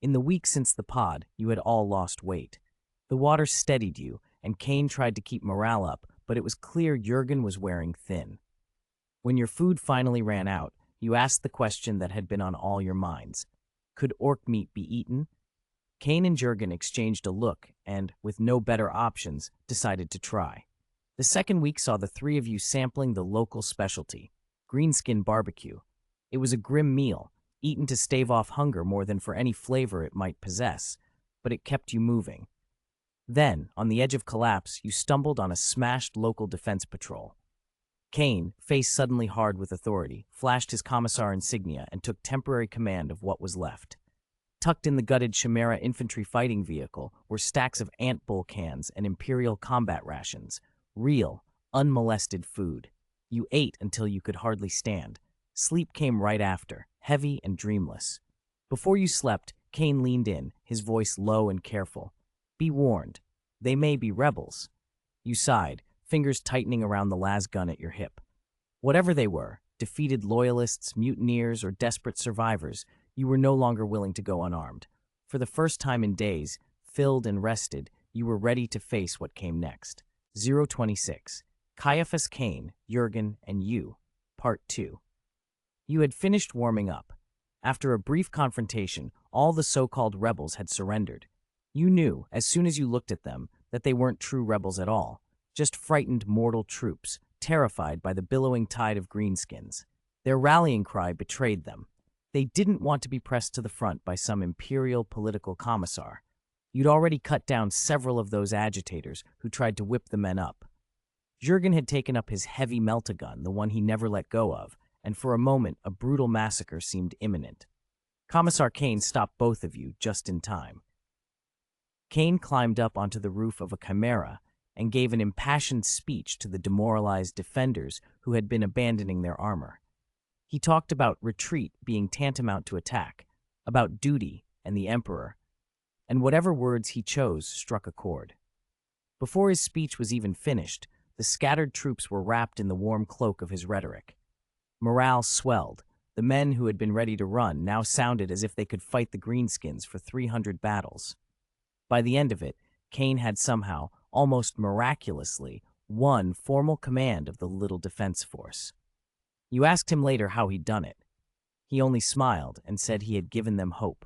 In the week since the pod, you had all lost weight. The water steadied you, and Kane tried to keep morale up, but it was clear Jurgen was wearing thin. When your food finally ran out, you asked the question that had been on all your minds. Could orc meat be eaten? Kane and Jurgen exchanged a look and, with no better options, decided to try. The 2nd week saw the 3 of you sampling the local specialty, greenskin barbecue. It was a grim meal, eaten to stave off hunger more than for any flavor it might possess, but it kept you moving. Then, on the edge of collapse, you stumbled on a smashed local defense patrol. Kane, face suddenly hard with authority, flashed his commissar insignia and took temporary command of what was left. Tucked in the gutted Chimera infantry fighting vehicle were stacks of Ant Bull cans and Imperial combat rations, real, unmolested food. You ate until you could hardly stand. Sleep came right after, heavy and dreamless. Before you slept, Kane leaned in, his voice low and careful. Be warned, they may be rebels. You sighed, fingers tightening around the las gun at your hip. Whatever they were, defeated loyalists, mutineers, or desperate survivors, you were no longer willing to go unarmed. For the first time in days, filled and rested, you were ready to face what came next. 026. Caiaphas Kane, Jurgen, and you. Part 2. You had finished warming up. After a brief confrontation, all the so-called rebels had surrendered. You knew, as soon as you looked at them, that they weren't true rebels at all, just frightened mortal troops, terrified by the billowing tide of greenskins. Their rallying cry betrayed them. They didn't want to be pressed to the front by some imperial political commissar. You'd already cut down several of those agitators who tried to whip the men up. Jurgen had taken up his heavy melt-a-gun, the one he never let go of, and for a moment a brutal massacre seemed imminent. Commissar Kane stopped both of you just in time. Kane climbed up onto the roof of a chimera and gave an impassioned speech to the demoralized defenders who had been abandoning their armor. He talked about retreat being tantamount to attack, about duty and the Emperor, and whatever words he chose struck a chord. Before his speech was even finished, the scattered troops were wrapped in the warm cloak of his rhetoric. Morale swelled. The men who had been ready to run now sounded as if they could fight the greenskins for 300 battles. By the end of it, Kane had somehow, almost miraculously, won formal command of the little defense force. You asked him later how he'd done it. He only smiled and said he had given them hope.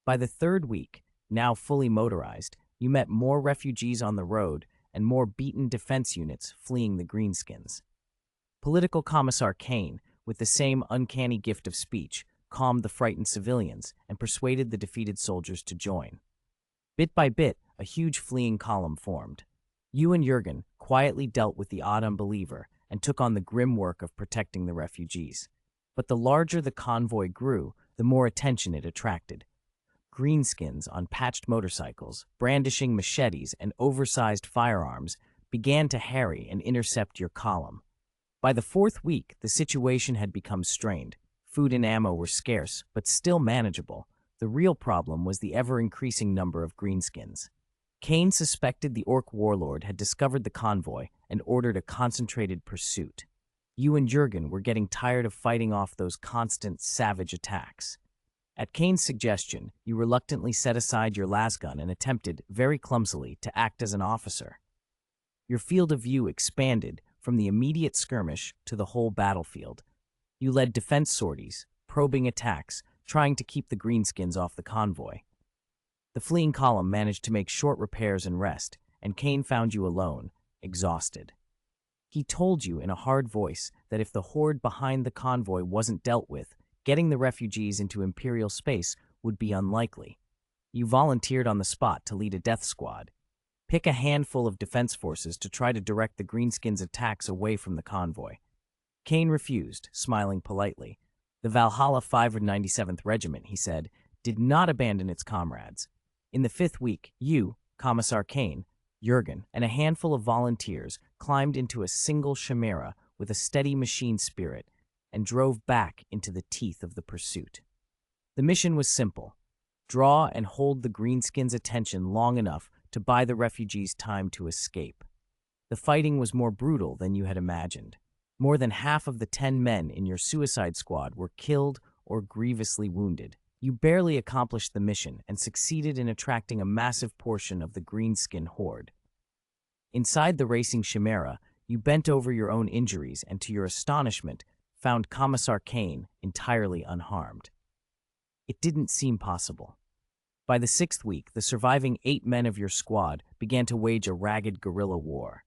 By the 3rd week, now fully motorized, you met more refugees on the road and more beaten defense units fleeing the greenskins. Political Commissar Kane, with the same uncanny gift of speech, calmed the frightened civilians and persuaded the defeated soldiers to join. Bit by bit, a huge fleeing column formed. You and Jurgen quietly dealt with the odd unbeliever and took on the grim work of protecting the refugees. But the larger the convoy grew, the more attention it attracted. Greenskins on patched motorcycles, brandishing machetes and oversized firearms, began to harry and intercept your column. By the fourth week, the situation had become strained. Food and ammo were scarce, but still manageable. The real problem was the ever-increasing number of greenskins. Kane suspected the Orc warlord had discovered the convoy and ordered a concentrated pursuit. You and Jurgen were getting tired of fighting off those constant, savage attacks. At Kane's suggestion, you reluctantly set aside your lasgun and attempted, very clumsily, to act as an officer. Your field of view expanded from the immediate skirmish to the whole battlefield. You led defense sorties, probing attacks, trying to keep the greenskins off the convoy. The fleeing column managed to make short repairs and rest, and Kane found you alone, exhausted. He told you in a hard voice that if the horde behind the convoy wasn't dealt with, getting the refugees into Imperial space would be unlikely. You volunteered on the spot to lead a death squad. Pick a handful of defense forces to try to direct the greenskins' attacks away from the convoy. Kane refused, smiling politely. The Valhalla 597th Regiment, he said, did not abandon its comrades. In the fifth week, you, Commissar Kane, Jurgen, and a handful of volunteers climbed into a single chimera with a steady machine spirit and drove back into the teeth of the pursuit. The mission was simple: draw and hold the greenskins' attention long enough to buy the refugees time to escape. The fighting was more brutal than you had imagined. More than half of the 10 men in your suicide squad were killed or grievously wounded. You barely accomplished the mission and succeeded in attracting a massive portion of the greenskin horde. Inside the racing chimera, you bent over your own injuries and, to your astonishment, found Commissar Kane entirely unharmed. It didn't seem possible. By the 6th week, the surviving 8 men of your squad began to wage a ragged guerrilla war.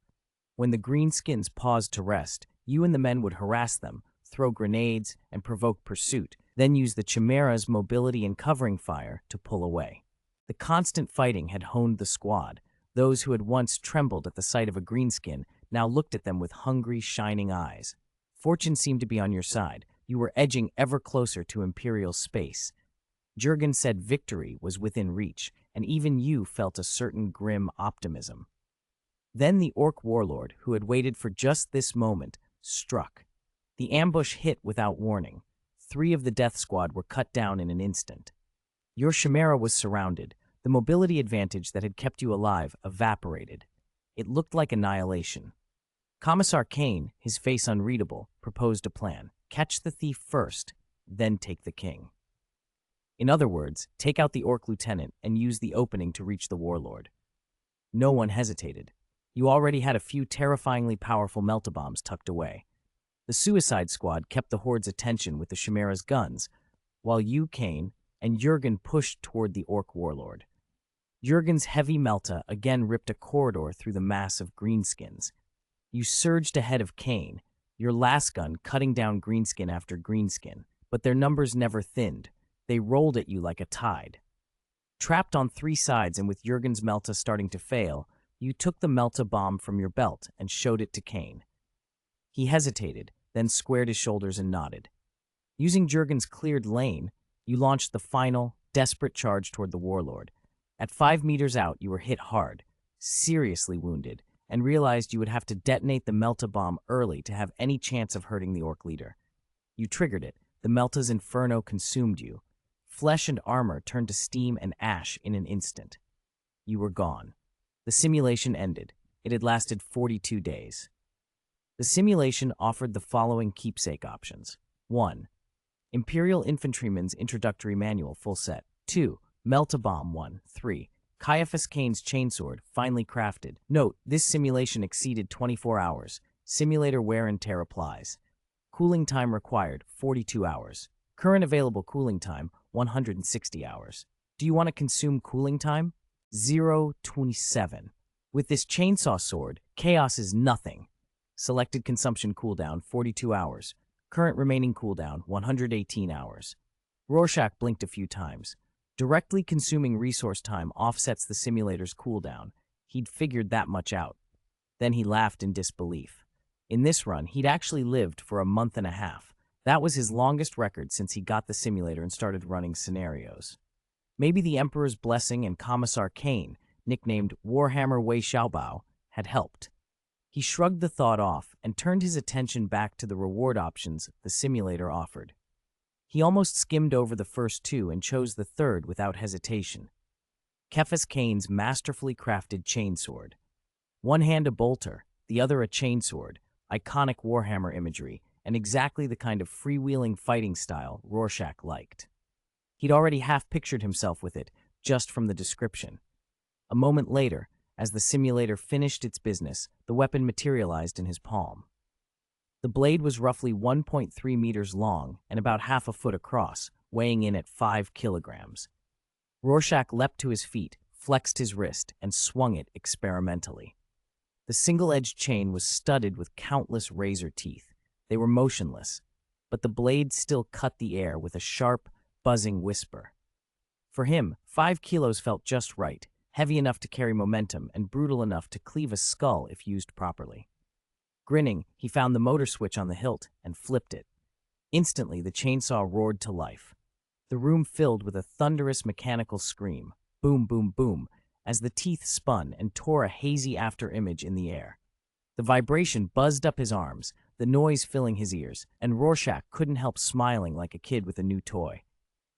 When the greenskins paused to rest, you and the men would harass them, throw grenades, and provoke pursuit, then use the chimera's mobility and covering fire to pull away. The constant fighting had honed the squad. Those who had once trembled at the sight of a greenskin now looked at them with hungry, shining eyes. Fortune seemed to be on your side. You were edging ever closer to Imperial space. Jurgen said victory was within reach, and even you felt a certain grim optimism. Then the Orc warlord, who had waited for just this moment, struck. The ambush hit without warning. 3 of the death squad were cut down in an instant. Your chimera was surrounded. The mobility advantage that had kept you alive evaporated. It looked like annihilation. Commissar Kane, his face unreadable, proposed a plan. Catch the thief first, then take the king. In other words, take out the Orc lieutenant and use the opening to reach the warlord. No one hesitated. You already had a few terrifyingly powerful meltabombs tucked away. The Suicide Squad kept the horde's attention with the Chimera's guns, while you, Kane, and Jurgen pushed toward the Orc warlord. Jurgen's heavy melta again ripped a corridor through the mass of greenskins. You surged ahead of Kane, your lasgun cutting down greenskin after greenskin, but their numbers never thinned. They rolled at you like a tide. Trapped on 3 sides and with Jurgen's melta starting to fail, you took the melta bomb from your belt and showed it to Kane. He hesitated, then squared his shoulders and nodded. Using Jurgen's cleared lane, you launched the final, desperate charge toward the warlord. At 5 meters out, you were hit hard, seriously wounded, and realized you would have to detonate the melta bomb early to have any chance of hurting the Orc leader. You triggered it. The melta's inferno consumed you. Flesh and armor turned to steam and ash in an instant. You were gone. The simulation ended. It had lasted 42 days. The simulation offered the following keepsake options. 1. Imperial Infantryman's Introductory Manual full set. 2. Melta-Bomb 1. 3. Caiaphas Kane's Chainsword, finely crafted. Note, this simulation exceeded 24 hours. Simulator wear and tear applies. Cooling time required, 42 hours. Current available cooling time, 160 hours. Do you want to consume cooling time? 0.27. With this chainsaw sword, chaos is nothing. Selected consumption cooldown, 42 hours. Current remaining cooldown, 118 hours. Rorschach blinked a few times. Directly consuming resource time offsets the simulator's cooldown. He'd figured that much out. Then he laughed in disbelief. In this run, he'd actually lived for a month and a half. That was his longest record since he got the simulator and started running scenarios. Maybe the Emperor's blessing and Commissar Kane, nicknamed Warhammer Wei Xiaobao, had helped. He shrugged the thought off and turned his attention back to the reward options the simulator offered. He almost skimmed over the first two and chose the third without hesitation. Kefas Kane's masterfully crafted chainsword. One hand a bolter, the other a chainsword, iconic Warhammer imagery, and exactly the kind of freewheeling fighting style Rorschach liked. He'd already half-pictured himself with it, just from the description. A moment later, as the simulator finished its business, the weapon materialized in his palm. The blade was roughly 1.3 meters long and about half a foot across, weighing in at 5 kilograms. Rorschach leapt to his feet, flexed his wrist, and swung it experimentally. The single-edged chain was studded with countless razor teeth. They were motionless, but the blade still cut the air with a sharp, buzzing whisper. For him, 5 kilos felt just right, heavy enough to carry momentum and brutal enough to cleave a skull if used properly. Grinning, he found the motor switch on the hilt and flipped it. Instantly, the chainsaw roared to life. The room filled with a thunderous mechanical scream, boom, boom, boom, as the teeth spun and tore a hazy after-image in the air. The vibration buzzed up his arms, the noise filling his ears, and Rorschach couldn't help smiling like a kid with a new toy.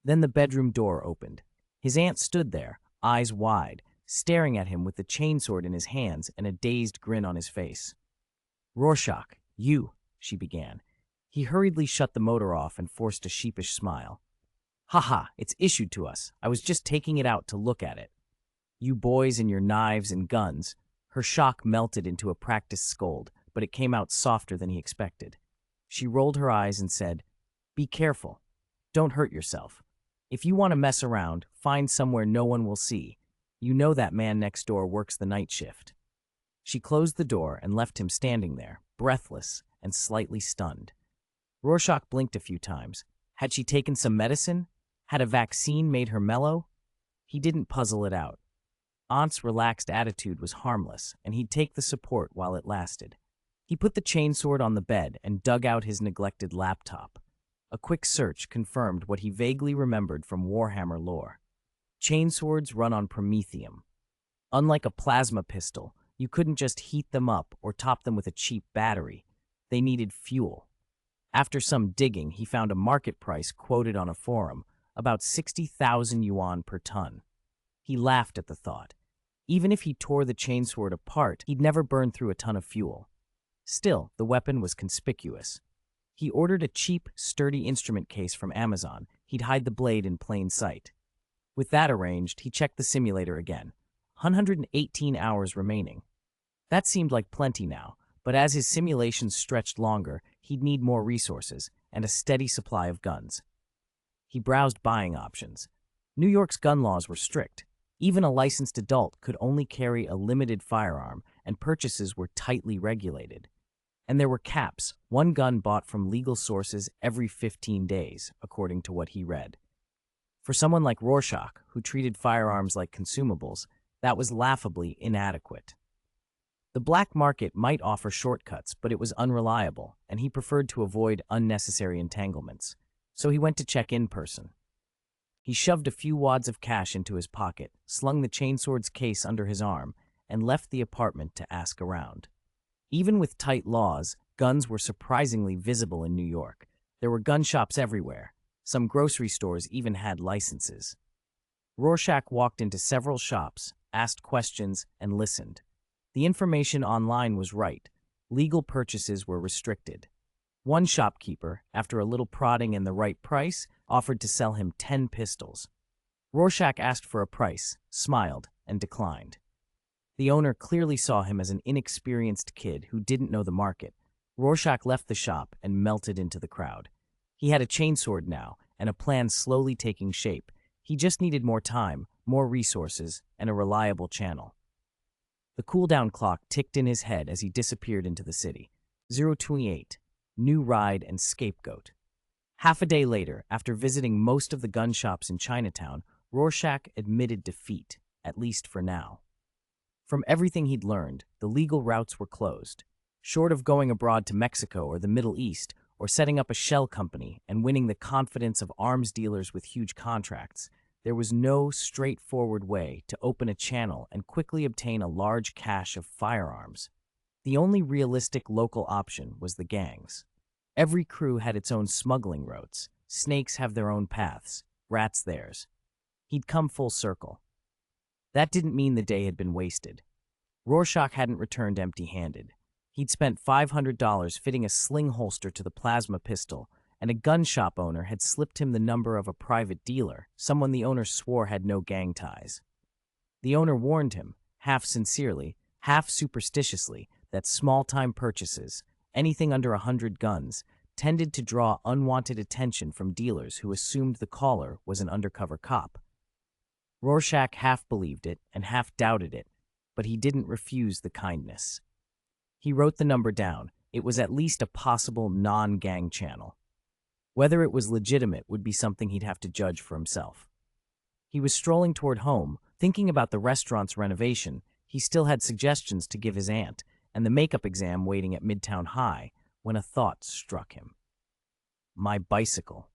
Then the bedroom door opened. His aunt stood there, eyes wide, staring at him with the chainsword in his hands and a dazed grin on his face. "Rorschach, you," she began. He hurriedly shut the motor off and forced a sheepish smile. "Haha, it's issued to us. I was just taking it out to look at it. You boys and your knives and guns." Her shock melted into a practiced scold, but it came out softer than he expected. She rolled her eyes and said, "Be careful. Don't hurt yourself. If you want to mess around, find somewhere no one will see. You know that man next door works the night shift." She closed the door and left him standing there, breathless and slightly stunned. Rorschach blinked a few times. Had she taken some medicine? Had a vaccine made her mellow? He didn't puzzle it out. Aunt's relaxed attitude was harmless, and he'd take the support while it lasted. He put the chainsword on the bed and dug out his neglected laptop. A quick search confirmed what he vaguely remembered from Warhammer lore. Chainswords run on promethium. Unlike a plasma pistol, you couldn't just heat them up or top them with a cheap battery. They needed fuel. After some digging, he found a market price quoted on a forum, about 60,000 yuan per ton. He laughed at the thought. Even if he tore the chainsword apart, he'd never burn through a ton of fuel. Still, the weapon was conspicuous. He ordered a cheap, sturdy instrument case from Amazon. He'd hide the blade in plain sight. With that arranged, he checked the simulator again. 118 hours remaining. That seemed like plenty now, but as his simulations stretched longer, he'd need more resources and a steady supply of guns. He browsed buying options. New York's gun laws were strict. Even a licensed adult could only carry a limited firearm, and purchases were tightly regulated. And there were caps, one gun bought from legal sources every 15 days, according to what he read. For someone like Rorschach, who treated firearms like consumables, that was laughably inadequate. The black market might offer shortcuts, but it was unreliable, and he preferred to avoid unnecessary entanglements. So he went to check in person. He shoved a few wads of cash into his pocket, slung the chainsword's case under his arm, and left the apartment to ask around. Even with tight laws, guns were surprisingly visible in New York. There were gun shops everywhere. Some grocery stores even had licenses. Rorschach walked into several shops, asked questions, and listened. The information online was right. Legal purchases were restricted. One shopkeeper, after a little prodding and the right price, offered to sell him 10 pistols. Rorschach asked for a price, smiled, and declined. The owner clearly saw him as an inexperienced kid who didn't know the market. Rorschach left the shop and melted into the crowd. He had a chainsword now, and a plan slowly taking shape. He just needed more time, more resources, and a reliable channel. The cooldown clock ticked in his head as he disappeared into the city. 028. New ride and scapegoat. Half a day later, after visiting most of the gun shops in Chinatown, Rorschach admitted defeat, at least for now. From everything he'd learned, the legal routes were closed. Short of going abroad to Mexico or the Middle East, or setting up a shell company and winning the confidence of arms dealers with huge contracts. There was no straightforward way to open a channel and quickly obtain a large cache of firearms. The only realistic local option was the gangs. Every crew had its own smuggling routes. Snakes have their own paths, rats theirs. He'd come full circle. That didn't mean the day had been wasted. Rorschach hadn't returned empty-handed. He'd spent $500 fitting a sling holster to the plasma pistol, and a gun shop owner had slipped him the number of a private dealer, someone the owner swore had no gang ties. The owner warned him, half sincerely, half superstitiously, that small-time purchases, anything under 100 guns, tended to draw unwanted attention from dealers who assumed the caller was an undercover cop. Rorschach half believed it and half doubted it, but he didn't refuse the kindness. He wrote the number down. It was at least a possible non-gang channel. Whether it was legitimate would be something he'd have to judge for himself. He was strolling toward home, thinking about the restaurant's renovation. He still had suggestions to give his aunt, and the makeup exam waiting at Midtown High, when a thought struck him. My bicycle.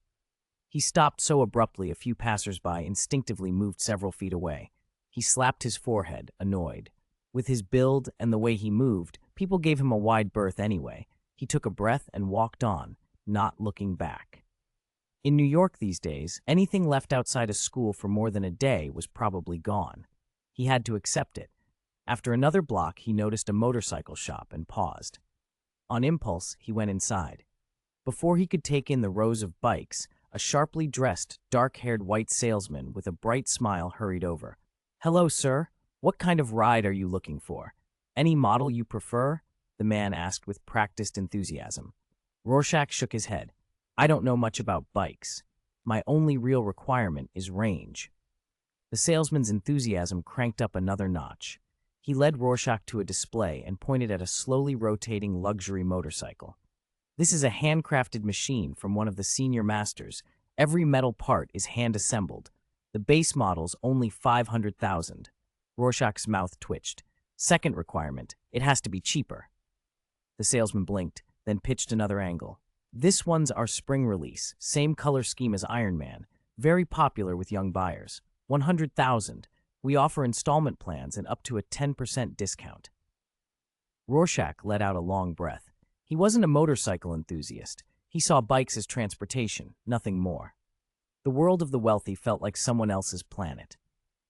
He stopped so abruptly a few passers-by instinctively moved several feet away. He slapped his forehead, annoyed. With his build and the way he moved, people gave him a wide berth anyway. He took a breath and walked on, not looking back. In New York these days, anything left outside a school for more than a day was probably gone. He had to accept it. After another block, he noticed a motorcycle shop and paused. On impulse, he went inside. Before he could take in the rows of bikes, a sharply dressed, dark-haired white salesman with a bright smile hurried over. "Hello, sir. What kind of ride are you looking for? Any model you prefer?" the man asked with practiced enthusiasm. Rorschach shook his head. "I don't know much about bikes. My only real requirement is range." The salesman's enthusiasm cranked up another notch. He led Rorschach to a display and pointed at a slowly rotating luxury motorcycle. "This is a handcrafted machine from one of the senior masters. Every metal part is hand-assembled. The base model's only 500,000. Rorschach's mouth twitched. "Second requirement, it has to be cheaper." The salesman blinked, then pitched another angle. "This one's our spring release, same color scheme as Iron Man, very popular with young buyers. 100,000. We offer installment plans and up to a 10% discount." Rorschach let out a long breath. He wasn't a motorcycle enthusiast. He saw bikes as transportation, nothing more. The world of the wealthy felt like someone else's planet.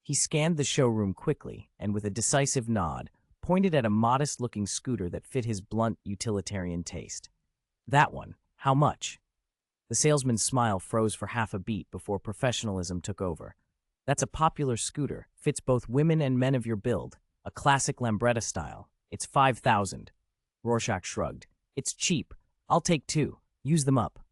He scanned the showroom quickly and, with a decisive nod, pointed at a modest-looking scooter that fit his blunt, utilitarian taste. "That one. How much?" The salesman's smile froze for half a beat before professionalism took over. "That's a popular scooter. Fits both women and men of your build. A classic Lambretta style. It's 5,000. Rorschach shrugged. "It's cheap. I'll take two. Use them up."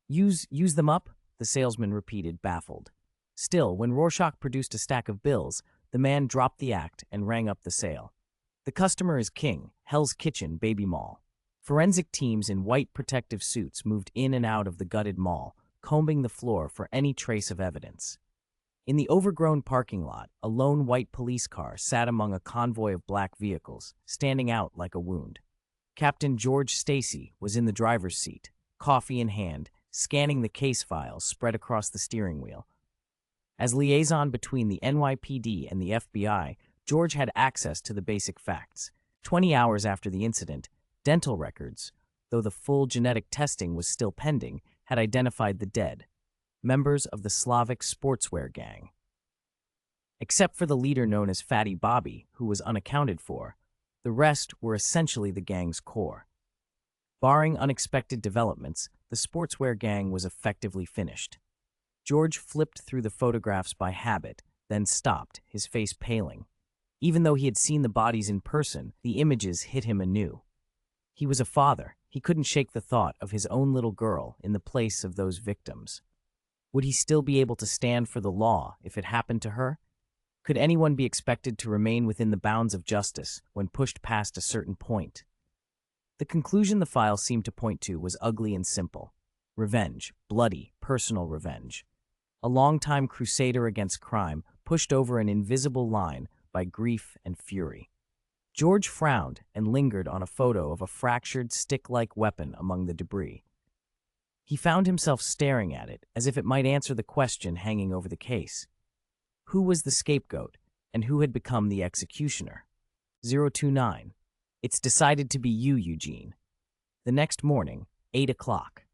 Use them up?" the salesman repeated, baffled. Still, when Rorschach produced a stack of bills, the man dropped the act and rang up the sale. "The customer is king. Hell's Kitchen, Baby Mall." Forensic teams in white protective suits moved in and out of the gutted mall, combing the floor for any trace of evidence. In the overgrown parking lot, a lone white police car sat among a convoy of black vehicles, standing out like a wound. Captain George Stacy was in the driver's seat, coffee in hand, scanning the case files spread across the steering wheel. As liaison between the NYPD and the FBI, George had access to the basic facts. 20 hours after the incident, dental records, though the full genetic testing was still pending, had identified the dead, members of the Slavic sportswear gang. Except for the leader known as Fatty Bobby, who was unaccounted for, the rest were essentially the gang's core. Barring unexpected developments, the sportswear gang was effectively finished. George flipped through the photographs by habit, then stopped, his face paling. Even though he had seen the bodies in person, the images hit him anew. He was a father. He couldn't shake the thought of his own little girl in the place of those victims. Would he still be able to stand for the law if it happened to her? Could anyone be expected to remain within the bounds of justice when pushed past a certain point? The conclusion the file seemed to point to was ugly and simple. Revenge, bloody, personal revenge. A longtime crusader against crime pushed over an invisible line by grief and fury. George frowned and lingered on a photo of a fractured, stick-like weapon among the debris. He found himself staring at it, as if it might answer the question hanging over the case. Who was the scapegoat, and who had become the executioner? 029. It's decided to be you, Eugene. The next morning, 8 o'clock.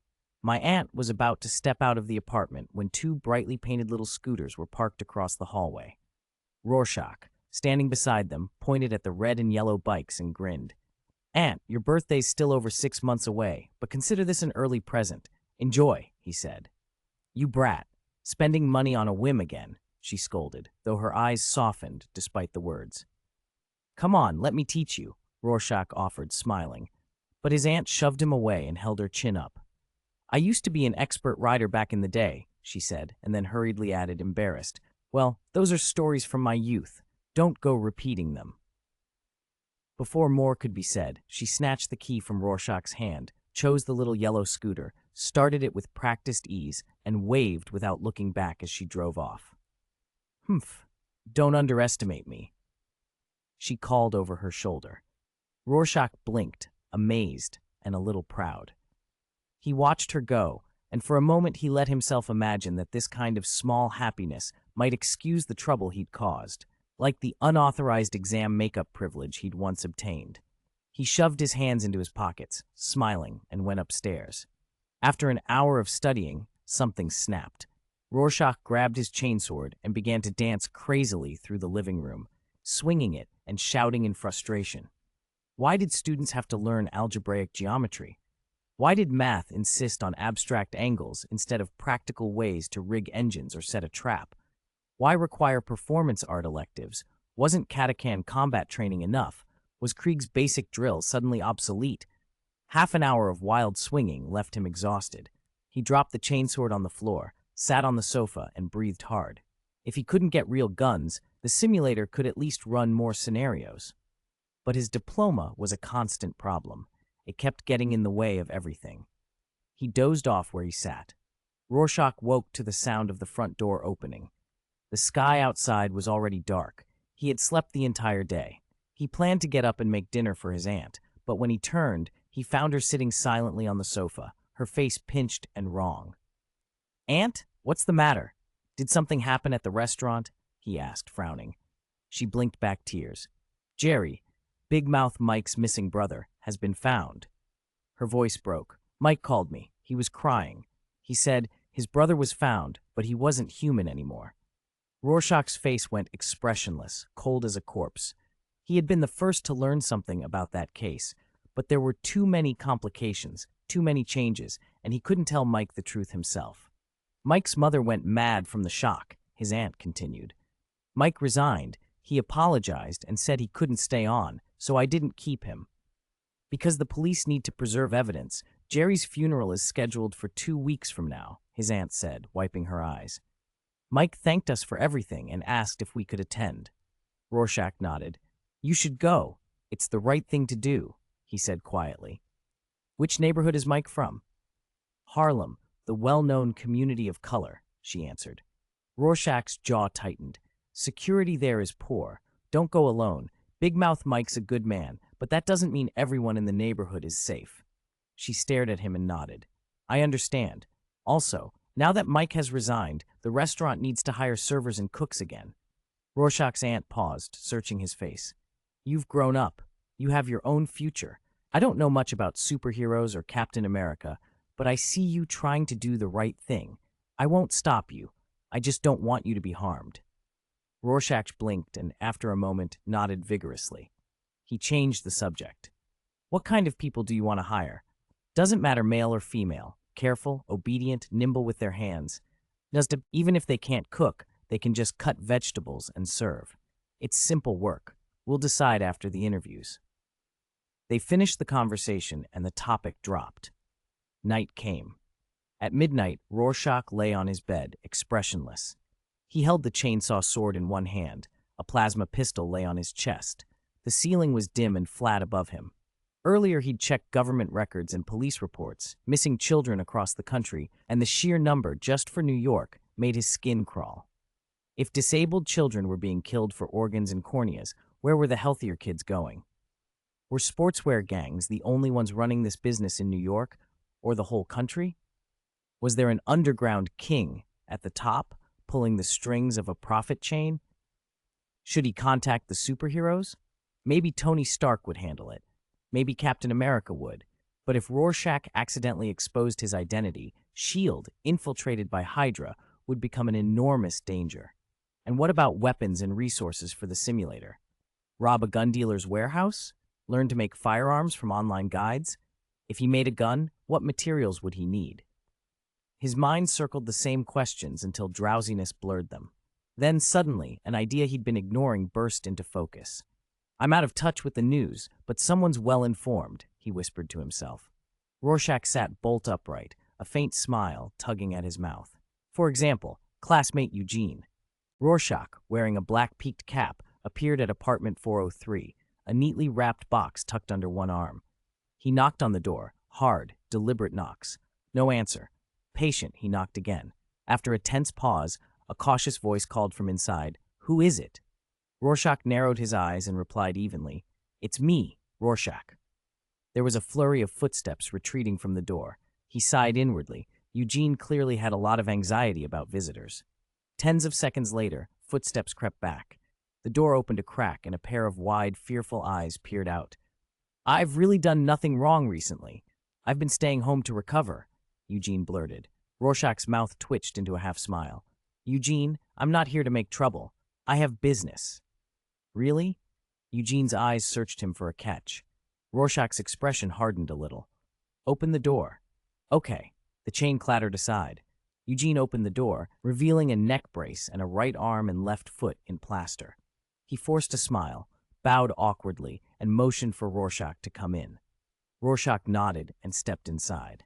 My aunt was about to step out of the apartment when two brightly painted little scooters were parked across the hallway. Rorschach, standing beside them, pointed at the red and yellow bikes and grinned. Aunt, your birthday's still over 6 months away, but consider this an early present. Enjoy, he said. You brat. Spending money on a whim again, she scolded, though her eyes softened despite the words. Come on, let me teach you, Rorschach offered, smiling. But his aunt shoved him away and held her chin up. I used to be an expert rider back in the day, she said, and then hurriedly added, embarrassed. Well, those are stories from my youth. Don't go repeating them. Before more could be said, she snatched the key from Rorschach's hand, chose the little yellow scooter, started it with practiced ease, and waved without looking back as she drove off. Humph, don't underestimate me, she called over her shoulder. Rorschach blinked, amazed and a little proud. He watched her go, and for a moment he let himself imagine that this kind of small happiness might excuse the trouble he'd caused, like the unauthorized exam makeup privilege he'd once obtained. He shoved his hands into his pockets, smiling, and went upstairs. After an hour of studying, something snapped. Rorschach grabbed his chainsword and began to dance crazily through the living room, swinging it and shouting in frustration. Why did students have to learn algebraic geometry? Why did math insist on abstract angles instead of practical ways to rig engines or set a trap? Why require performance art electives? Wasn't Katakan combat training enough? Was Krieg's basic drill suddenly obsolete? Half an hour of wild swinging left him exhausted. He dropped the chainsword on the floor, sat on the sofa, and breathed hard. If he couldn't get real guns, the simulator could at least run more scenarios. But his diploma was a constant problem. It kept getting in the way of everything. He dozed off where he sat. Rorschach woke to the sound of the front door opening. The sky outside was already dark. He had slept the entire day. He planned to get up and make dinner for his aunt, but when he turned, he found her sitting silently on the sofa, her face pinched and wrong. Aunt, what's the matter? Did something happen at the restaurant? He asked, frowning. She blinked back tears. Jerry, Big Mouth Mike's missing brother, has been found. Her voice broke. Mike called me. He was crying. He said his brother was found, but he wasn't human anymore. Rorschach's face went expressionless, cold as a corpse. He had been the first to learn something about that case, but there were too many complications, too many changes, and he couldn't tell Mike the truth himself. Mike's mother went mad from the shock, his aunt continued. Mike resigned. He apologized and said he couldn't stay on, so I didn't keep him. Because the police need to preserve evidence, Jerry's funeral is scheduled for 2 weeks from now, his aunt said, wiping her eyes. Mike thanked us for everything and asked if we could attend. Rorschach nodded. You should go. It's the right thing to do, he said quietly. Which neighborhood is Mike from? Harlem, the well-known community of color, she answered. Rorschach's jaw tightened. Security there is poor. Don't go alone. Big Mouth Mike's a good man, but that doesn't mean everyone in the neighborhood is safe. She stared at him and nodded. I understand. Also, now that Mike has resigned, the restaurant needs to hire servers and cooks again. Rorschach's aunt paused, searching his face. You've grown up. You have your own future. I don't know much about superheroes or Captain America, but I see you trying to do the right thing. I won't stop you. I just don't want you to be harmed. Rorschach blinked and, after a moment, nodded vigorously. He changed the subject. What kind of people do you want to hire? Doesn't matter male or female. Careful, obedient, nimble with their hands. Even if they can't cook, they can just cut vegetables and serve. It's simple work. We'll decide after the interviews. They finished the conversation and the topic dropped. Night came. At midnight, Rorschach lay on his bed, expressionless. He held the chainsaw sword in one hand. A plasma pistol lay on his chest. The ceiling was dim and flat above him. Earlier, he'd checked government records and police reports, missing children across the country, and the sheer number just for New York made his skin crawl. If disabled children were being killed for organs and corneas, where were the healthier kids going? Were sportswear gangs the only ones running this business in New York, or the whole country? Was there an underground king at the top, pulling the strings of a profit chain? Should he contact the superheroes? Maybe Tony Stark would handle it. Maybe Captain America would. But if Rorschach accidentally exposed his identity, S.H.I.E.L.D., infiltrated by Hydra, would become an enormous danger. And what about weapons and resources for the simulator? Rob a gun dealer's warehouse? Learn to make firearms from online guides? If he made a gun, what materials would he need? His mind circled the same questions until drowsiness blurred them. Then suddenly, an idea he'd been ignoring burst into focus. I'm out of touch with the news, but someone's well-informed, he whispered to himself. Rorschach sat bolt upright, a faint smile tugging at his mouth. For example, classmate Eugene. Rorschach, wearing a black-peaked cap, appeared at apartment 403, a neatly wrapped box tucked under one arm. He knocked on the door, hard, deliberate knocks. No answer. Patient, he knocked again. After a tense pause, a cautious voice called from inside, "Who is it?" Rorschach narrowed his eyes and replied evenly, "It's me, Rorschach." There was a flurry of footsteps retreating from the door. He sighed inwardly. Eugene clearly had a lot of anxiety about visitors. Tens of seconds later, footsteps crept back. The door opened a crack and a pair of wide, fearful eyes peered out. "I've really done nothing wrong recently. I've been staying home to recover," Eugene blurted. Rorschach's mouth twitched into a half-smile. "Eugene, I'm not here to make trouble. I have business." "Really?" Eugene's eyes searched him for a catch. Rorschach's expression hardened a little. "Open the door." "Okay." The chain clattered aside. Eugene opened the door, revealing a neck brace and a right arm and left foot in plaster. He forced a smile, bowed awkwardly, and motioned for Rorschach to come in. Rorschach nodded and stepped inside.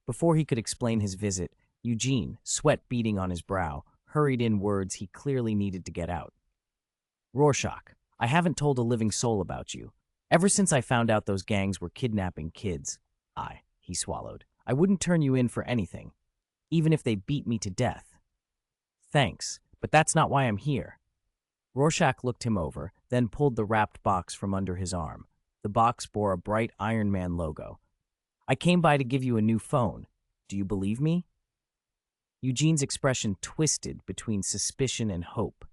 Before he could explain his visit, Eugene, sweat beading on his brow, hurried in words he clearly needed to get out. "Rorschach, I haven't told a living soul about you. Ever since I found out those gangs were kidnapping kids, he swallowed, I wouldn't turn you in for anything, even if they beat me to death." "Thanks, but that's not why I'm here." Rorschach looked him over, then pulled the wrapped box from under his arm. The box bore a bright Iron Man logo. "I came by to give you a new phone. Do you believe me?" Eugene's expression twisted between suspicion and hope.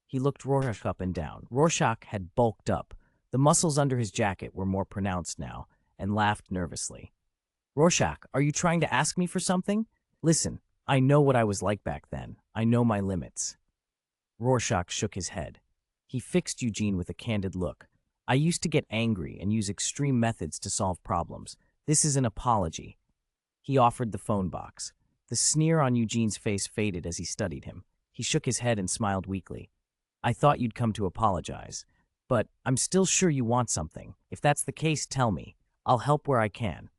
He looked Rorschach up and down. Rorschach had bulked up. The muscles under his jacket were more pronounced now, and laughed nervously. "Rorschach, are you trying to ask me for something? Listen, I know what I was like back then. I know my limits." Rorschach shook his head. He fixed Eugene with a candid look. "I used to get angry and use extreme methods to solve problems. This is an apology." He offered the phone box. The sneer on Eugene's face faded as he studied him. He shook his head and smiled weakly. "I thought you'd come to apologize. But I'm still sure you want something. If that's the case, tell me. I'll help where I can."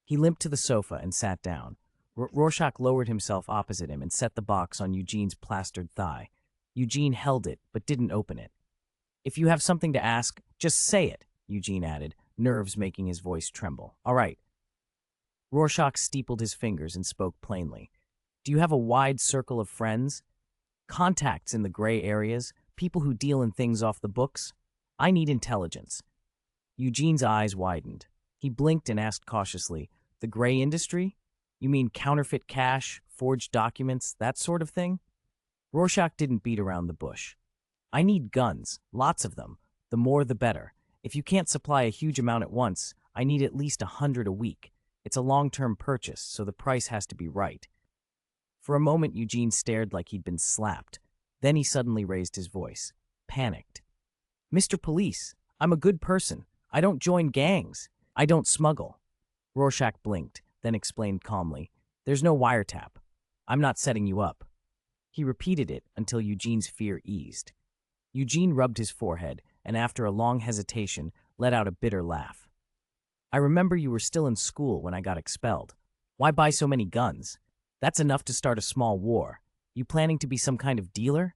He limped to the sofa and sat down. Rorschach lowered himself opposite him and set the box on Eugene's plastered thigh. Eugene held it, but didn't open it. "If you have something to ask, just say it," Eugene added, nerves making his voice tremble. "All right." Rorschach steepled his fingers and spoke plainly. "Do you have a wide circle of friends? Contacts in the gray areas? People who deal in things off the books? I need intelligence." Eugene's eyes widened. He blinked and asked cautiously, "The gray industry? You mean counterfeit cash, forged documents, that sort of thing?" Rorschach didn't beat around the bush. "I need guns, lots of them. The more the better. If you can't supply a huge amount at once, I need at least 100 a week. It's a long-term purchase, so the price has to be right." For a moment, Eugene stared like he'd been slapped. Then he suddenly raised his voice, panicked. "Mr. Police, I'm a good person. I don't join gangs. I don't smuggle." Rorschach blinked, then explained calmly, "There's no wiretap. I'm not setting you up." He repeated it until Eugene's fear eased. Eugene rubbed his forehead, and after a long hesitation, let out a bitter laugh. "I remember you were still in school when I got expelled. Why buy so many guns? That's enough to start a small war. You planning to be some kind of dealer?"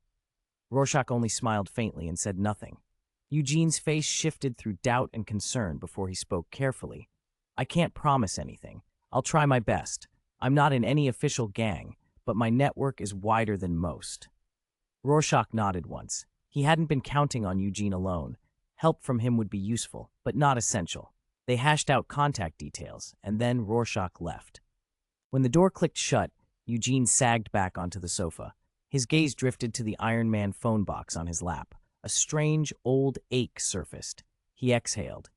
Rorschach only smiled faintly and said nothing. Eugene's face shifted through doubt and concern before he spoke carefully. "I can't promise anything. I'll try my best. I'm not in any official gang, but my network is wider than most." Rorschach nodded once. He hadn't been counting on Eugene alone. Help from him would be useful, but not essential. They hashed out contact details, and then Rorschach left. When the door clicked shut, Eugene sagged back onto the sofa. His gaze drifted to the Iron Man phone box on his lap. A strange, old ache surfaced. He exhaled.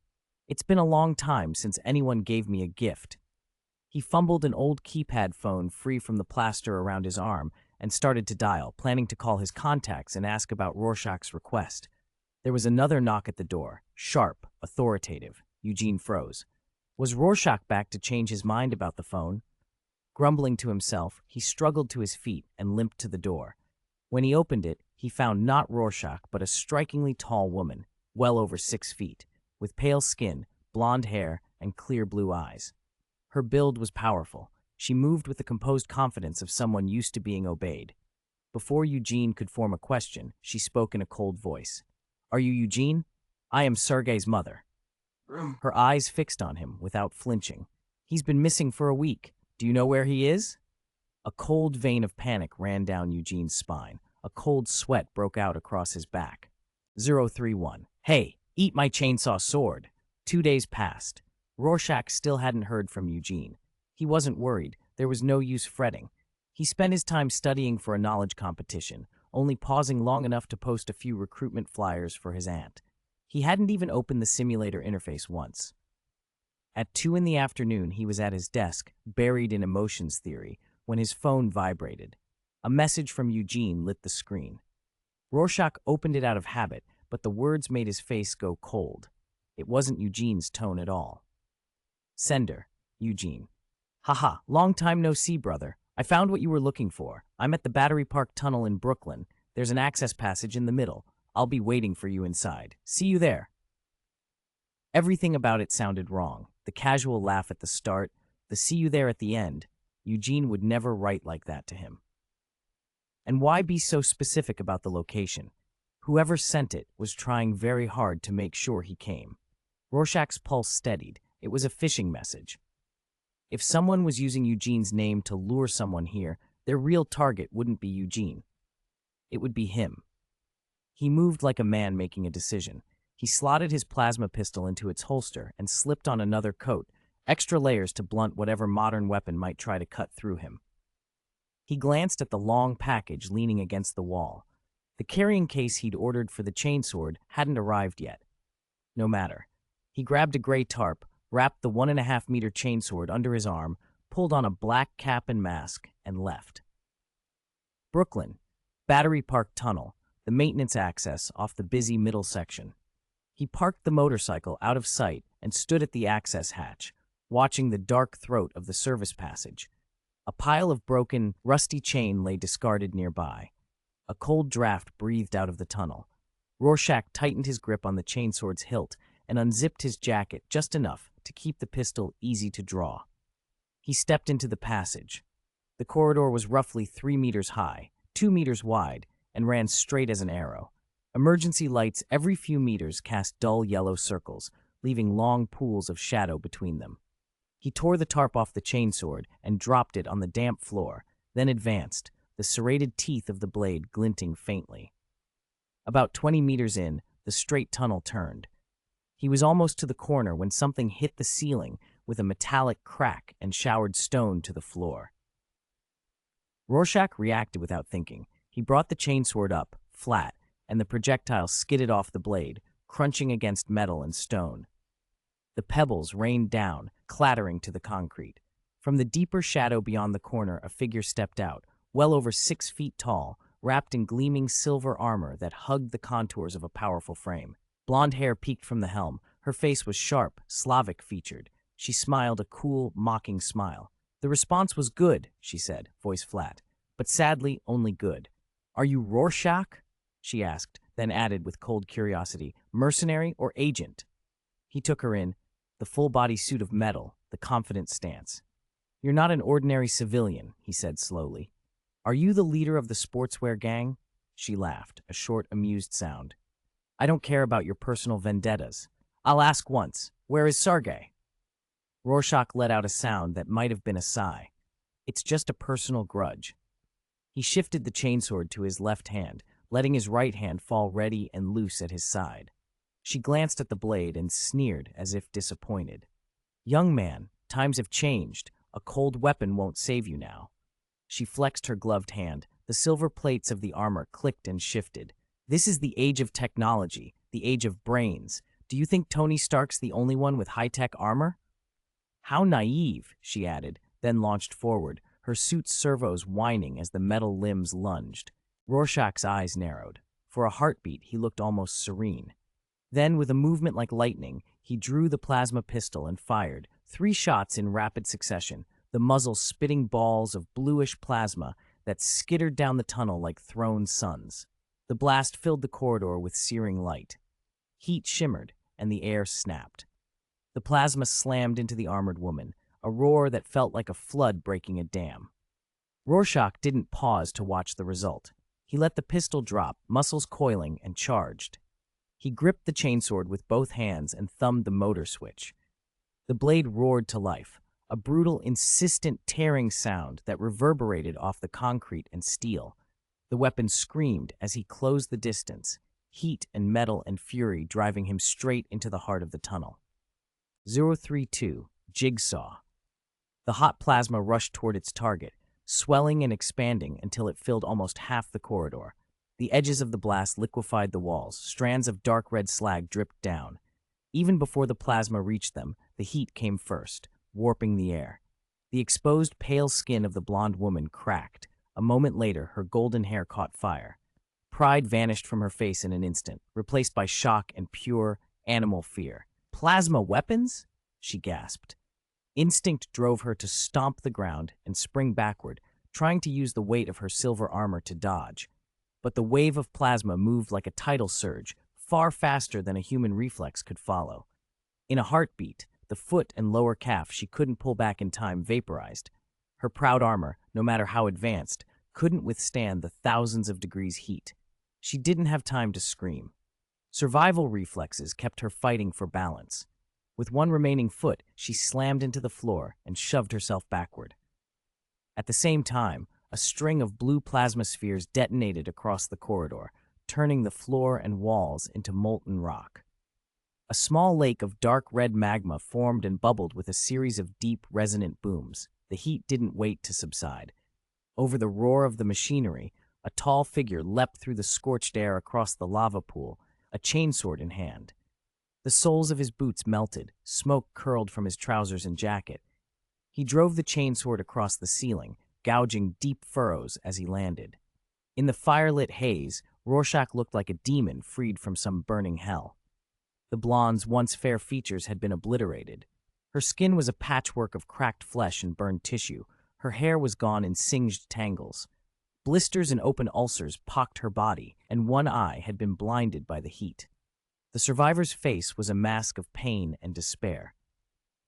It's been a long time since anyone gave me a gift. He fumbled an old keypad phone free from the plaster around his arm and started to dial, planning to call his contacts and ask about Rorschach's request. There was another knock at the door, sharp, authoritative. Eugene froze. Was Rorschach back to change his mind about the phone? Grumbling to himself, he struggled to his feet and limped to the door. When he opened it, he found not Rorschach, but a strikingly tall woman, well over 6 feet, with pale skin, blonde hair, and clear blue eyes. Her build was powerful. She moved with the composed confidence of someone used to being obeyed. Before Eugene could form a question, she spoke in a cold voice. "Are you Eugene? I am Sergei's mother." Her eyes fixed on him without flinching. "He's been missing for a week. Do you know where he is?" A cold vein of panic ran down Eugene's spine. A cold sweat broke out across his back. 031. Hey, eat my chainsaw sword. 2 days passed. Rorschach still hadn't heard from Eugene. He wasn't worried. There was no use fretting. He spent his time studying for a knowledge competition, only pausing long enough to post a few recruitment flyers for his aunt. He hadn't even opened the simulator interface once. At 2 in the afternoon, he was at his desk, buried in emotions theory, when his phone vibrated. A message from Eugene lit the screen. Rorschach opened it out of habit, but the words made his face go cold. It wasn't Eugene's tone at all. Sender, Eugene. Haha, long time no see, brother. I found what you were looking for. I'm at the Battery Park Tunnel in Brooklyn. There's an access passage in the middle. I'll be waiting for you inside. See you there. Everything about it sounded wrong. The casual laugh at the start, the see you there at the end. Eugene would never write like that to him. And why be so specific about the location? Whoever sent it was trying very hard to make sure he came. Rorschach's pulse steadied. It was a phishing message. If someone was using Eugene's name to lure someone here, their real target wouldn't be Eugene. It would be him. He moved like a man making a decision. He slotted his plasma pistol into its holster and slipped on another coat, extra layers to blunt whatever modern weapon might try to cut through him. He glanced at the long package leaning against the wall. The carrying case he'd ordered for the chainsword hadn't arrived yet. No matter. He grabbed a gray tarp, wrapped the 1.5-meter chainsword under his arm, pulled on a black cap and mask, and left. Brooklyn, Battery Park Tunnel, the maintenance access off the busy middle section. He parked the motorcycle out of sight and stood at the access hatch, watching the dark throat of the service passage. A pile of broken, rusty chain lay discarded nearby. A cold draft breathed out of the tunnel. Rorschach tightened his grip on the chainsword's hilt and unzipped his jacket just enough to keep the pistol easy to draw. He stepped into the passage. The corridor was roughly 3 meters high, 2 meters wide, and ran straight as an arrow. Emergency lights every few meters cast dull yellow circles, leaving long pools of shadow between them. He tore the tarp off the chainsword and dropped it on the damp floor, then advanced, the serrated teeth of the blade glinting faintly. About 20 meters in, the straight tunnel turned. He was almost to the corner when something hit the ceiling with a metallic crack and showered stone to the floor. Rorschach reacted without thinking. He brought the chainsword up, flat, and the projectile skidded off the blade, crunching against metal and stone. The pebbles rained down, clattering to the concrete. From the deeper shadow beyond the corner, a figure stepped out, well over 6 feet tall, wrapped in gleaming silver armor that hugged the contours of a powerful frame. Blonde hair peeked from the helm. Her face was sharp, Slavic-featured. She smiled a cool, mocking smile. "The response was good," she said, voice flat, "but sadly only good." "Are you Rorschach?" she asked, then added with cold curiosity, "Mercenary or agent?" He took her in, the full-body suit of metal, the confident stance. "You're not an ordinary civilian," he said slowly. "Are you the leader of the sportswear gang?" She laughed, a short, amused sound. "I don't care about your personal vendettas. I'll ask once, where is Sergei?" Rorschach let out a sound that might have been a sigh. "It's just a personal grudge." He shifted the chainsword to his left hand, letting his right hand fall ready and loose at his side. She glanced at the blade and sneered as if disappointed. "Young man, times have changed. A cold weapon won't save you now. She flexed her gloved hand. The silver plates of the armor clicked and shifted. This is the age of technology, the age of brains. Do you think Tony Stark's the only one with high-tech armor? How naive, she added, then launched forward, her suit's servos whining as the metal limbs lunged. Rorschach's eyes narrowed. For a heartbeat, he looked almost serene. Then, with a movement like lightning, he drew the plasma pistol and fired, 3 shots in rapid succession, the muzzle spitting balls of bluish plasma that skittered down the tunnel like thrown suns. The blast filled the corridor with searing light. Heat shimmered, and the air snapped. The plasma slammed into the armored woman, a roar that felt like a flood breaking a dam. Rorschach didn't pause to watch the result. He let the pistol drop, muscles coiling, and charged. He gripped the chainsword with both hands and thumbed the motor switch. The blade roared to life, a brutal, insistent tearing sound that reverberated off the concrete and steel. The weapon screamed as he closed the distance, heat and metal and fury driving him straight into the heart of the tunnel. 032, Jigsaw. The hot plasma rushed toward its target, swelling and expanding until it filled almost half the corridor. The edges of the blast liquefied the walls, strands of dark red slag dripped down. Even before the plasma reached them, the heat came first, warping the air. The exposed pale skin of the blonde woman cracked. A moment later, her golden hair caught fire. Pride vanished from her face in an instant, replaced by shock and pure, animal fear. "Plasma weapons?" she gasped. Instinct drove her to stomp the ground and spring backward, trying to use the weight of her silver armor to dodge. But the wave of plasma moved like a tidal surge, far faster than a human reflex could follow. In a heartbeat, the foot and lower calf she couldn't pull back in time vaporized. Her proud armor, no matter how advanced, couldn't withstand the thousands of degrees heat. She didn't have time to scream. Survival reflexes kept her fighting for balance. With one remaining foot, she slammed into the floor and shoved herself backward. At the same time, a string of blue plasma spheres detonated across the corridor, turning the floor and walls into molten rock. A small lake of dark red magma formed and bubbled with a series of deep, resonant booms. The heat didn't wait to subside. Over the roar of the machinery, a tall figure leapt through the scorched air across the lava pool, a chainsword in hand. The soles of his boots melted, smoke curled from his trousers and jacket. He drove the chainsword across the ceiling, gouging deep furrows as he landed. In the firelit haze, Rorschach looked like a demon freed from some burning hell. The blonde's once fair features had been obliterated. Her skin was a patchwork of cracked flesh and burned tissue. Her hair was gone in singed tangles. Blisters and open ulcers pocked her body, and one eye had been blinded by the heat. The survivor's face was a mask of pain and despair.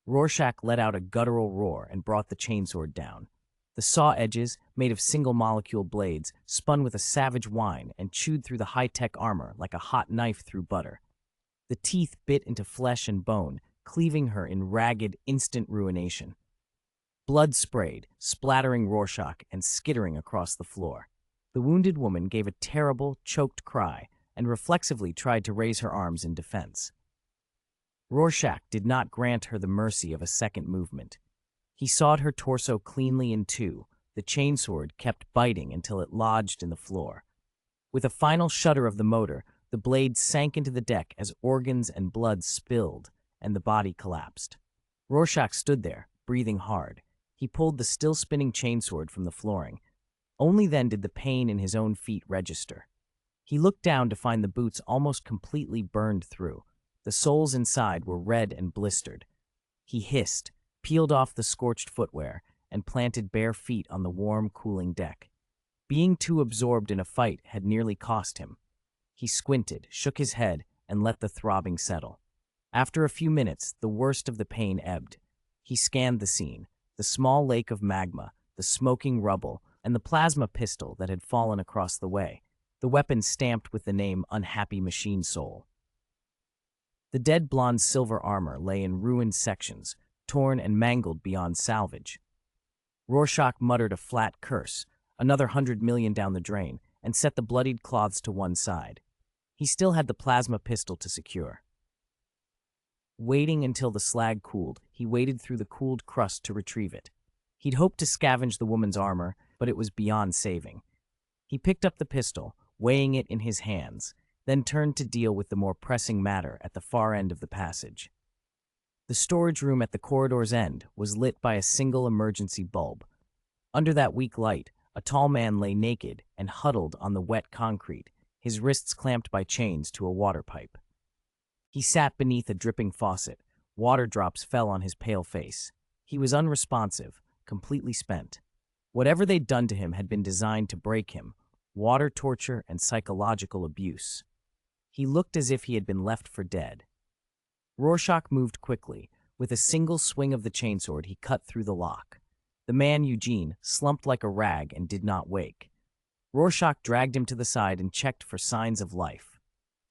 Rorschach let out a guttural roar and brought the chainsword down. The saw edges, made of single-molecule blades, spun with a savage whine and chewed through the high-tech armor like a hot knife through butter. The teeth bit into flesh and bone, cleaving her in ragged, instant ruination. Blood sprayed, splattering Rorschach and skittering across the floor. The wounded woman gave a terrible, choked cry and reflexively tried to raise her arms in defense. Rorschach did not grant her the mercy of a second movement. He sawed her torso cleanly in two. The chainsword kept biting until it lodged in the floor. With a final shudder of the motor, the blade sank into the deck as organs and blood spilled, and the body collapsed. Rorschach stood there, breathing hard. He pulled the still-spinning chainsword from the flooring. Only then did the pain in his own feet register. He looked down to find the boots almost completely burned through. The soles inside were red and blistered. He hissed, peeled off the scorched footwear, and planted bare feet on the warm, cooling deck. Being too absorbed in a fight had nearly cost him. He squinted, shook his head, and let the throbbing settle. After a few minutes, the worst of the pain ebbed. He scanned the scene, the small lake of magma, the smoking rubble, and the plasma pistol that had fallen across the way, the weapon stamped with the name Unhappy Machine Soul. The dead blonde's silver armor lay in ruined sections, torn and mangled beyond salvage. Rorschach muttered a flat curse, another 100 million down the drain, and set the bloodied cloths to one side. He still had the plasma pistol to secure. Waiting until the slag cooled, he waded through the cooled crust to retrieve it. He'd hoped to scavenge the woman's armor, but it was beyond saving. He picked up the pistol, weighing it in his hands, then turned to deal with the more pressing matter at the far end of the passage. The storage room at the corridor's end was lit by a single emergency bulb. Under that weak light, a tall man lay naked and huddled on the wet concrete, his wrists clamped by chains to a water pipe. He sat beneath a dripping faucet. Water drops fell on his pale face. He was unresponsive, completely spent. Whatever they'd done to him had been designed to break him: water torture and psychological abuse. He looked as if he had been left for dead. Rorschach moved quickly. With a single swing of the chainsword, he cut through the lock. The man, Eugene, slumped like a rag and did not wake. Rorschach dragged him to the side and checked for signs of life.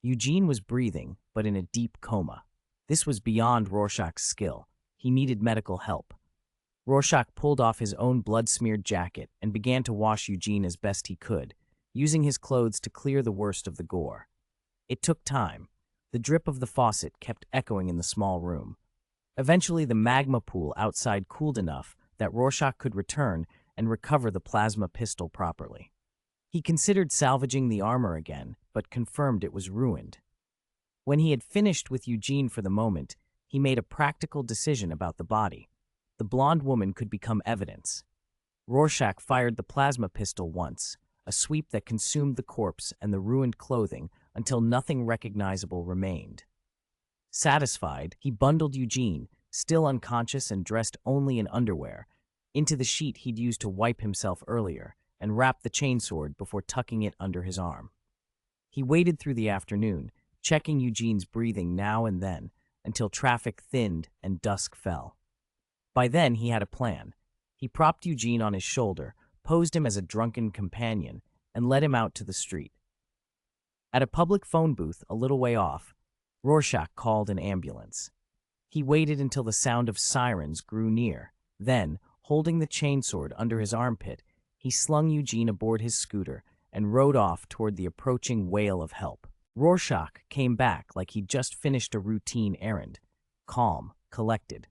Eugene was breathing, but in a deep coma. This was beyond Rorschach's skill. He needed medical help. Rorschach pulled off his own blood-smeared jacket and began to wash Eugene as best he could, using his clothes to clear the worst of the gore. It took time. The drip of the faucet kept echoing in the small room. Eventually, the magma pool outside cooled enough that Rorschach could return and recover the plasma pistol properly. He considered salvaging the armor again, but confirmed it was ruined. When he had finished with Eugene for the moment, he made a practical decision about the body. The blonde woman could become evidence. Rorschach fired the plasma pistol once, a sweep that consumed the corpse and the ruined clothing until nothing recognizable remained. Satisfied, he bundled Eugene, still unconscious and dressed only in underwear, into the sheet he'd used to wipe himself earlier, and wrapped the chainsword before tucking it under his arm. He waited through the afternoon, checking Eugene's breathing now and then, until traffic thinned and dusk fell. By then, he had a plan. He propped Eugene on his shoulder, posed him as a drunken companion, and led him out to the street. At a public phone booth a little way off, Rorschach called an ambulance. He waited until the sound of sirens grew near. Then, holding the chainsword under his armpit, he slung Eugene aboard his scooter and rode off toward the approaching wail of help. Rorschach came back like he'd just finished a routine errand, calm, collected.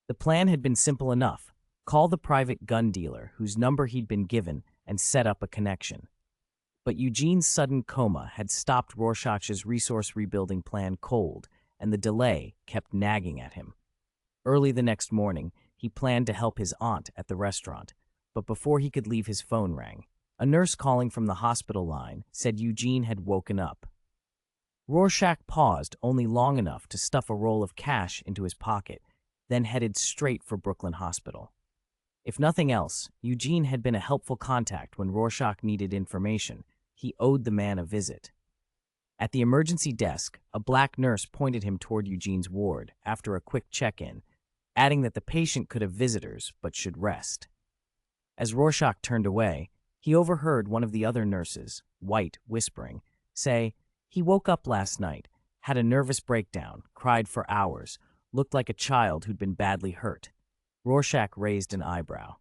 The plan had been simple enough: call the private gun dealer whose number he'd been given and set up a connection. But Eugene's sudden coma had stopped Rorschach's resource rebuilding plan cold, and the delay kept nagging at him. Early the next morning, he planned to help his aunt at the restaurant, but before he could leave, his phone rang. A nurse calling from the hospital line said Eugene had woken up. Rorschach paused only long enough to stuff a roll of cash into his pocket, then headed straight for Brooklyn Hospital. If nothing else, Eugene had been a helpful contact when Rorschach needed information. He owed the man a visit. At the emergency desk, a black nurse pointed him toward Eugene's ward after a quick check-in, adding that the patient could have visitors but should rest. As Rorschach turned away, he overheard one of the other nurses, White, whispering, say, "He woke up last night, had a nervous breakdown, cried for hours, looked like a child who'd been badly hurt." Rorschach raised an eyebrow.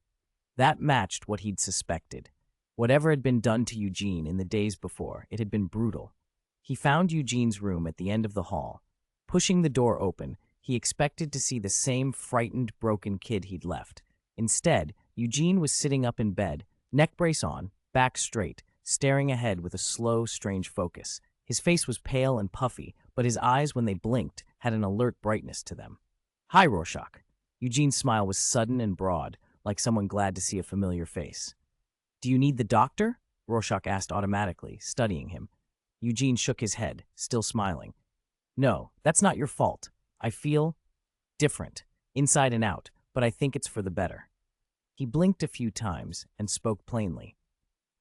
That matched what he'd suspected. Whatever had been done to Eugene in the days before, it had been brutal. He found Eugene's room at the end of the hall. Pushing the door open, he expected to see the same frightened, broken kid he'd left. Instead, Eugene was sitting up in bed, neck brace on, back straight, staring ahead with a slow, strange focus. His face was pale and puffy, but his eyes, when they blinked, had an alert brightness to them. "Hi, Rorschach." Eugene's smile was sudden and broad, like someone glad to see a familiar face. "Do you need the doctor?" Rorschach asked automatically, studying him. Eugene shook his head, still smiling. "No, that's not your fault. I feel different, inside and out, but I think it's for the better." He blinked a few times and spoke plainly.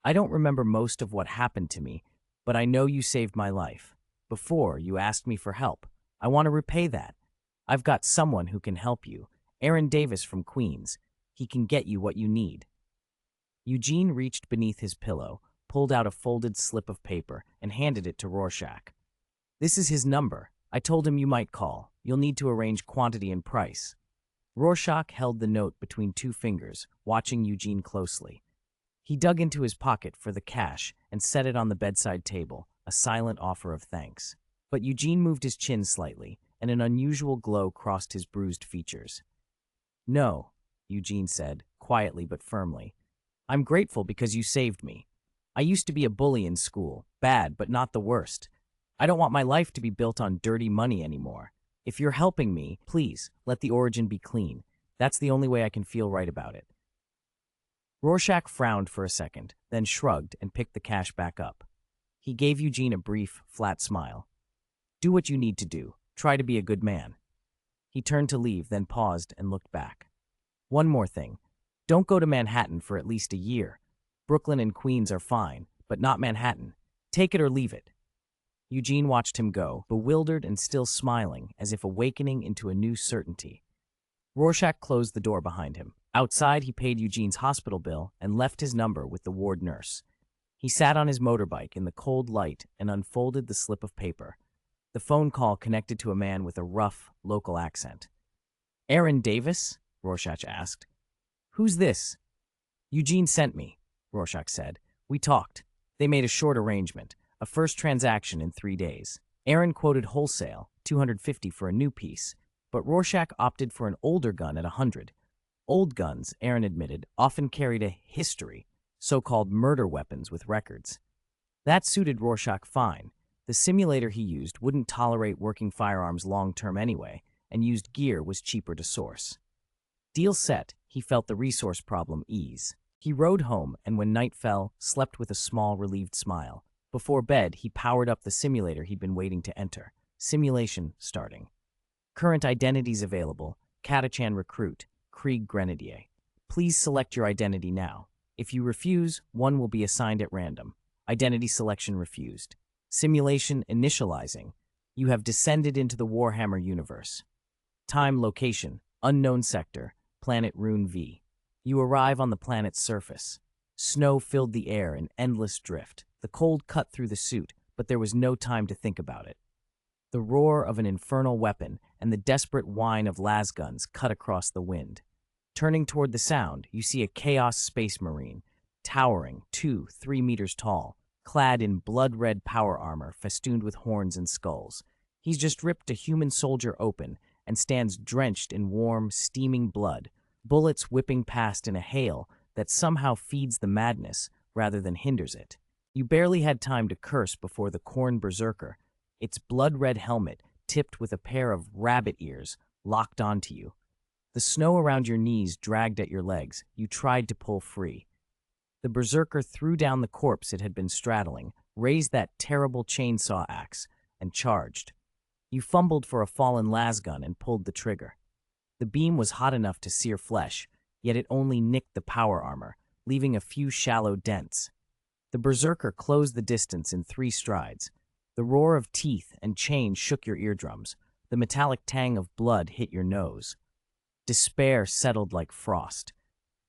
"I don't remember most of what happened to me, but I know you saved my life. Before, you asked me for help. I want to repay that. I've got someone who can help you, Aaron Davis from Queens. He can get you what you need." Eugene reached beneath his pillow, pulled out a folded slip of paper, and handed it to Rorschach. "This is his number. I told him you might call. You'll need to arrange quantity and price." Rorschach held the note between two fingers, watching Eugene closely. He dug into his pocket for the cash and set it on the bedside table, a silent offer of thanks. But Eugene moved his chin slightly, and an unusual glow crossed his bruised features. "No," Eugene said, quietly. quietly but firmly. I'm grateful because you saved me. I used to be a bully in school, bad but not the worst. I don't want my life to be built on dirty money anymore. If you're helping me, please, let the origin be clean. That's the only way I can feel right about it. Rorschach frowned for a second, then shrugged and picked the cash back up. He gave Eugene a brief, flat smile. Do what you need to do. Try to be a good man. He turned to leave, then paused and looked back. One more thing. Don't go to Manhattan for at least a year. Brooklyn and Queens are fine, but not Manhattan. Take it or leave it. Eugene watched him go, bewildered and still smiling, as if awakening into a new certainty. Rorschach closed the door behind him. Outside, he paid Eugene's hospital bill and left his number with the ward nurse. He sat on his motorbike in the cold light and unfolded the slip of paper. The phone call connected to a man with a rough, local accent. Aaron Davis? Rorschach asked. Who's this? Eugene sent me, Rorschach said. We talked. They made a short arrangement, a first transaction in 3 days. Aaron quoted wholesale, $250 for a new piece, but Rorschach opted for an older gun at $100. Old guns, Aaron admitted, often carried a history, so-called murder weapons with records. That suited Rorschach fine. The simulator he used wouldn't tolerate working firearms long-term anyway, and used gear was cheaper to source. Deal set, he felt the resource problem ease. He rode home and when night fell, slept with a small, relieved smile. Before bed, he powered up the simulator he'd been waiting to enter. Simulation starting. Current identities available. Katachan Recruit, Krieg Grenadier. Please select your identity now. If you refuse, one will be assigned at random. Identity selection refused. Simulation initializing. You have descended into the Warhammer universe. Time, location, unknown sector, planet Rune V. You arrive on the planet's surface. Snow filled the air in endless drift. The cold cut through the suit, but there was no time to think about it. The roar of an infernal weapon and the desperate whine of lasguns cut across the wind. Turning toward the sound, you see a Chaos Space Marine, towering 2-3 meters tall, clad in blood-red power armor festooned with horns and skulls. He's just ripped a human soldier open and stands drenched in warm, steaming blood, bullets whipping past in a hail that somehow feeds the madness rather than hinders it. You barely had time to curse before the Khorne Berserker, its blood-red helmet tipped with a pair of rabbit ears, locked onto you. The snow around your knees dragged at your legs. You tried to pull free. The Berserker threw down the corpse it had been straddling, raised that terrible chainsaw axe, and charged. You fumbled for a fallen lasgun and pulled the trigger. The beam was hot enough to sear flesh, yet it only nicked the power armor, leaving a few shallow dents. The Berserker closed the distance in 3 strides. The roar of teeth and chain shook your eardrums. The metallic tang of blood hit your nose. Despair settled like frost.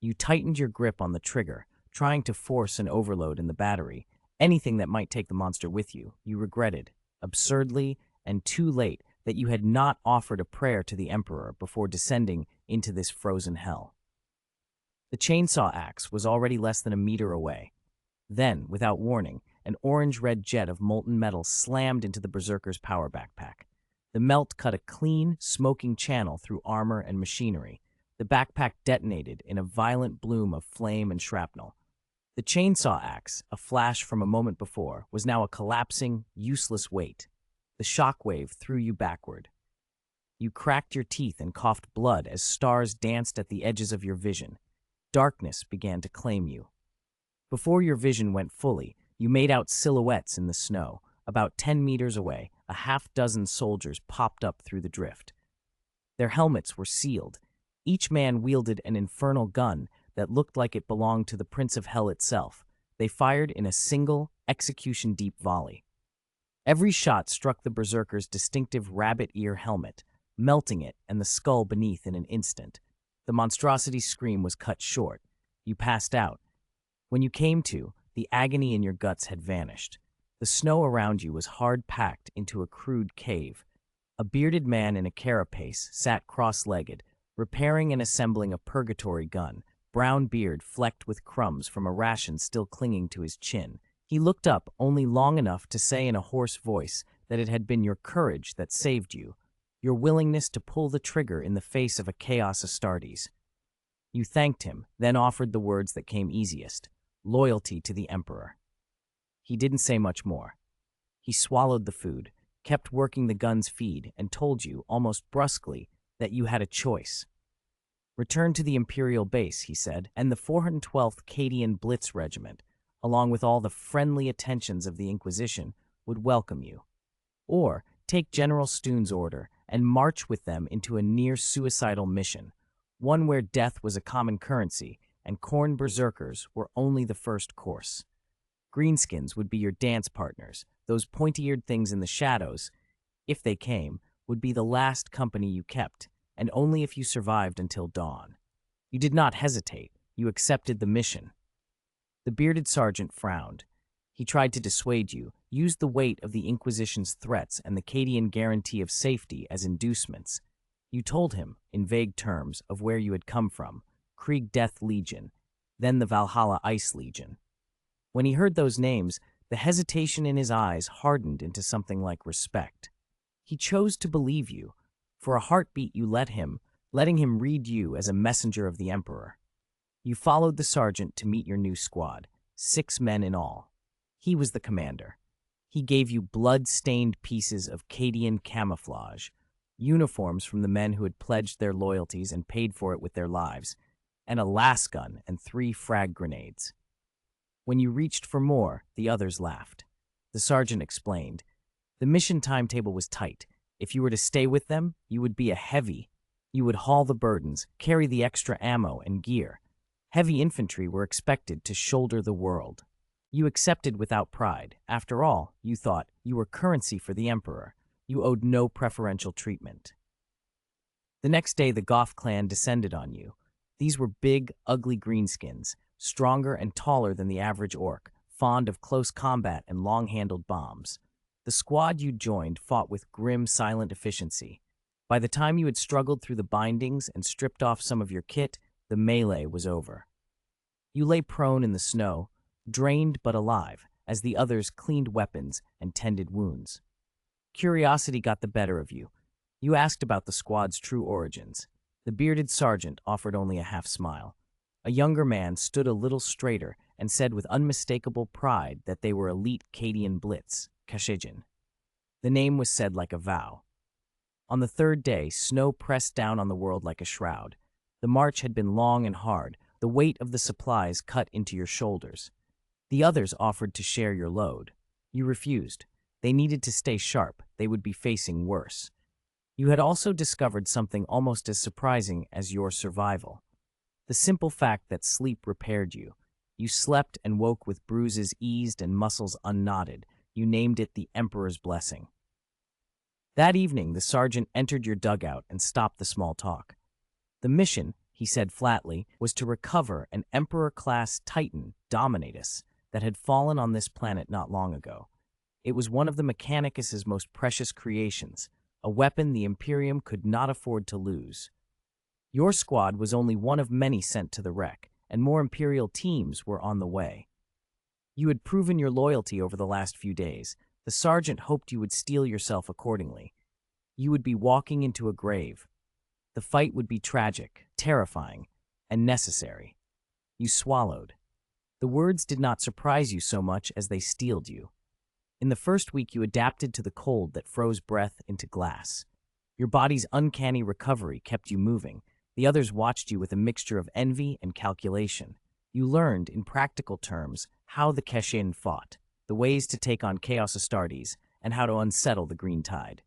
You tightened your grip on the trigger, trying to force an overload in the battery. Anything that might take the monster with you, you regretted, absurdly and too late, that you had not offered a prayer to the Emperor before descending into this frozen hell. The chainsaw axe was already less than a meter away. Then, without warning, an orange-red jet of molten metal slammed into the Berserker's power backpack. The melt cut a clean, smoking channel through armor and machinery. The backpack detonated in a violent bloom of flame and shrapnel. The chainsaw axe, a flash from a moment before, was now a collapsing, useless weight. The shockwave threw you backward. You cracked your teeth and coughed blood as stars danced at the edges of your vision. Darkness began to claim you. Before your vision went fully, you made out silhouettes in the snow. About 10 meters away, a half-dozen soldiers popped up through the drift. Their helmets were sealed. Each man wielded an infernal gun that looked like it belonged to the Prince of Hell itself. They fired in a single, execution-deep volley. Every shot struck the Berserker's distinctive rabbit ear helmet, melting it and the skull beneath in an instant. The monstrosity's scream was cut short. You passed out. When you came to, the agony in your guts had vanished. The snow around you was hard-packed into a crude cave. A bearded man in a carapace sat cross-legged, repairing and assembling a purgatory gun, brown beard flecked with crumbs from a ration still clinging to his chin. He looked up only long enough to say in a hoarse voice that it had been your courage that saved you, your willingness to pull the trigger in the face of a Chaos Astartes. You thanked him, then offered the words that came easiest: loyalty to the Emperor. He didn't say much more. He swallowed the food, kept working the gun's feed, and told you, almost brusquely, that you had a choice. Return to the Imperial base, he said, and the 412th Cadian Blitz Regiment, along with all the friendly attentions of the Inquisition, would welcome you. Or take General Stoon's order and march with them into a near-suicidal mission, one where death was a common currency and corn berserkers were only the first course. Greenskins would be your dance partners. Those pointy-eared things in the shadows, if they came, would be the last company you kept, and only if you survived until dawn. You did not hesitate. You accepted the mission. The bearded sergeant frowned. He tried to dissuade you, used the weight of the Inquisition's threats and the Cadian guarantee of safety as inducements. You told him, in vague terms, of where you had come from: Krieg Death Legion, then the Valhalla Ice Legion. When he heard those names, the hesitation in his eyes hardened into something like respect. He chose to believe you. For a heartbeat you letting him read you as a messenger of the Emperor. You followed the sergeant to meet your new squad, 6 men in all. He was the commander. He gave you blood-stained pieces of Cadian camouflage, uniforms from the men who had pledged their loyalties and paid for it with their lives, and a lasgun and 3 frag grenades. When you reached for more, the others laughed. The sergeant explained. The mission timetable was tight. If you were to stay with them, you would be a heavy. You would haul the burdens, carry the extra ammo and gear. Heavy infantry were expected to shoulder the world. You accepted without pride. After all, you thought, you were currency for the Emperor. You owed no preferential treatment. The next day, the Goth clan descended on you. These were big, ugly greenskins, stronger and taller than the average orc, fond of close combat and long-handled bombs. The squad you joined fought with grim, silent efficiency. By the time you had struggled through the bindings and stripped off some of your kit, the melee was over. You lay prone in the snow, drained but alive, as the others cleaned weapons and tended wounds. Curiosity got the better of you. You asked about the squad's true origins. The bearded sergeant offered only a half smile. A younger man stood a little straighter and said with unmistakable pride that they were elite Cadian Blitz, Kashijin. The name was said like a vow. On the 3rd day, snow pressed down on the world like a shroud. The march had been long and hard, the weight of the supplies cut into your shoulders. The others offered to share your load. You refused. They needed to stay sharp. They would be facing worse. You had also discovered something almost as surprising as your survival. The simple fact that sleep repaired you. You slept and woke with bruises eased and muscles unknotted. You named it the Emperor's Blessing. That evening, the sergeant entered your dugout and stopped the small talk. The mission, he said flatly, was to recover an Emperor-class Titan, Dominatus, that had fallen on this planet not long ago. It was one of the Mechanicus's most precious creations, a weapon the Imperium could not afford to lose. Your squad was only one of many sent to the wreck, and more Imperial teams were on the way. You had proven your loyalty over the last few days. The sergeant hoped you would steel yourself accordingly. You would be walking into a grave. The fight would be tragic, terrifying, and necessary. You swallowed. The words did not surprise you so much as they steeled you. In the first week, you adapted to the cold that froze breath into glass. Your body's uncanny recovery kept you moving. The others watched you with a mixture of envy and calculation. You learned, in practical terms, how the Keshin fought, the ways to take on Chaos Astartes, and how to unsettle the Green Tide.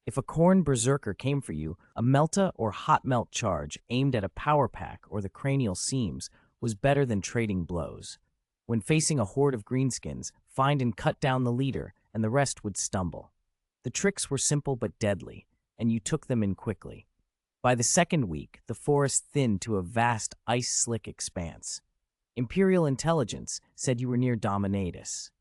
If a Khorne berserker came for you, a Melta or hot melt charge aimed at a power pack or the cranial seams was better than trading blows. When facing a horde of greenskins, find and cut down the leader, and the rest would stumble. The tricks were simple but deadly, and you took them in quickly. By the 2nd week, the forest thinned to a vast ice-slick expanse. Imperial intelligence said you were near Dominatus.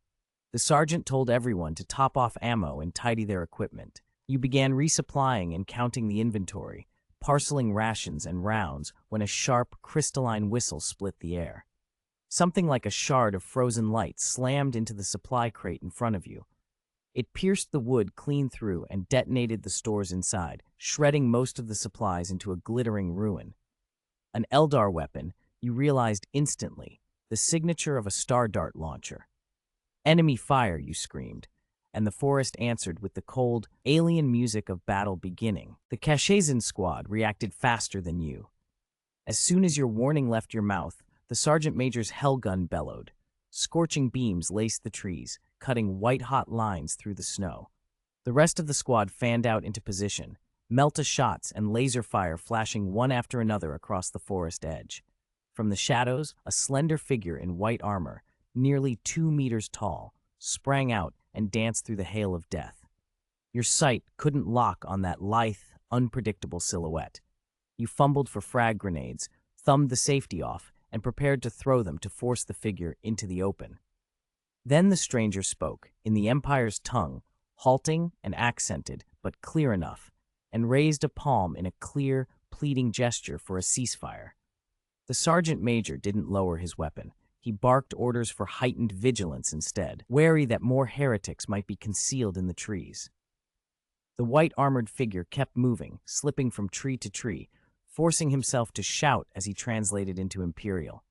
The sergeant told everyone to top off ammo and tidy their equipment. You began resupplying and counting the inventory, parceling rations and rounds when a sharp, crystalline whistle split the air. Something like a shard of frozen light slammed into the supply crate in front of you. It pierced the wood clean through and detonated the stores inside, shredding most of the supplies into a glittering ruin. An Eldar weapon, you realized instantly, the signature of a star dart launcher. Enemy fire, you screamed, and the forest answered with the cold, alien music of battle beginning. The Kashazin squad reacted faster than you. As soon as your warning left your mouth, the sergeant major's hellgun bellowed. Scorching beams laced the trees, cutting white-hot lines through the snow. The rest of the squad fanned out into position, melta shots and laser fire flashing one after another across the forest edge. From the shadows, a slender figure in white armor, nearly 2 meters tall, sprang out and danced through the hail of death. Your sight couldn't lock on that lithe, unpredictable silhouette. You fumbled for frag grenades, thumbed the safety off, and prepared to throw them to force the figure into the open. Then the stranger spoke, in the Empire's tongue, halting and accented, but clear enough, and raised a palm in a clear, pleading gesture for a ceasefire. The sergeant major didn't lower his weapon. He barked orders for heightened vigilance instead, wary that more heretics might be concealed in the trees. The white-armored figure kept moving, slipping from tree to tree, forcing himself to shout as he translated into Imperial.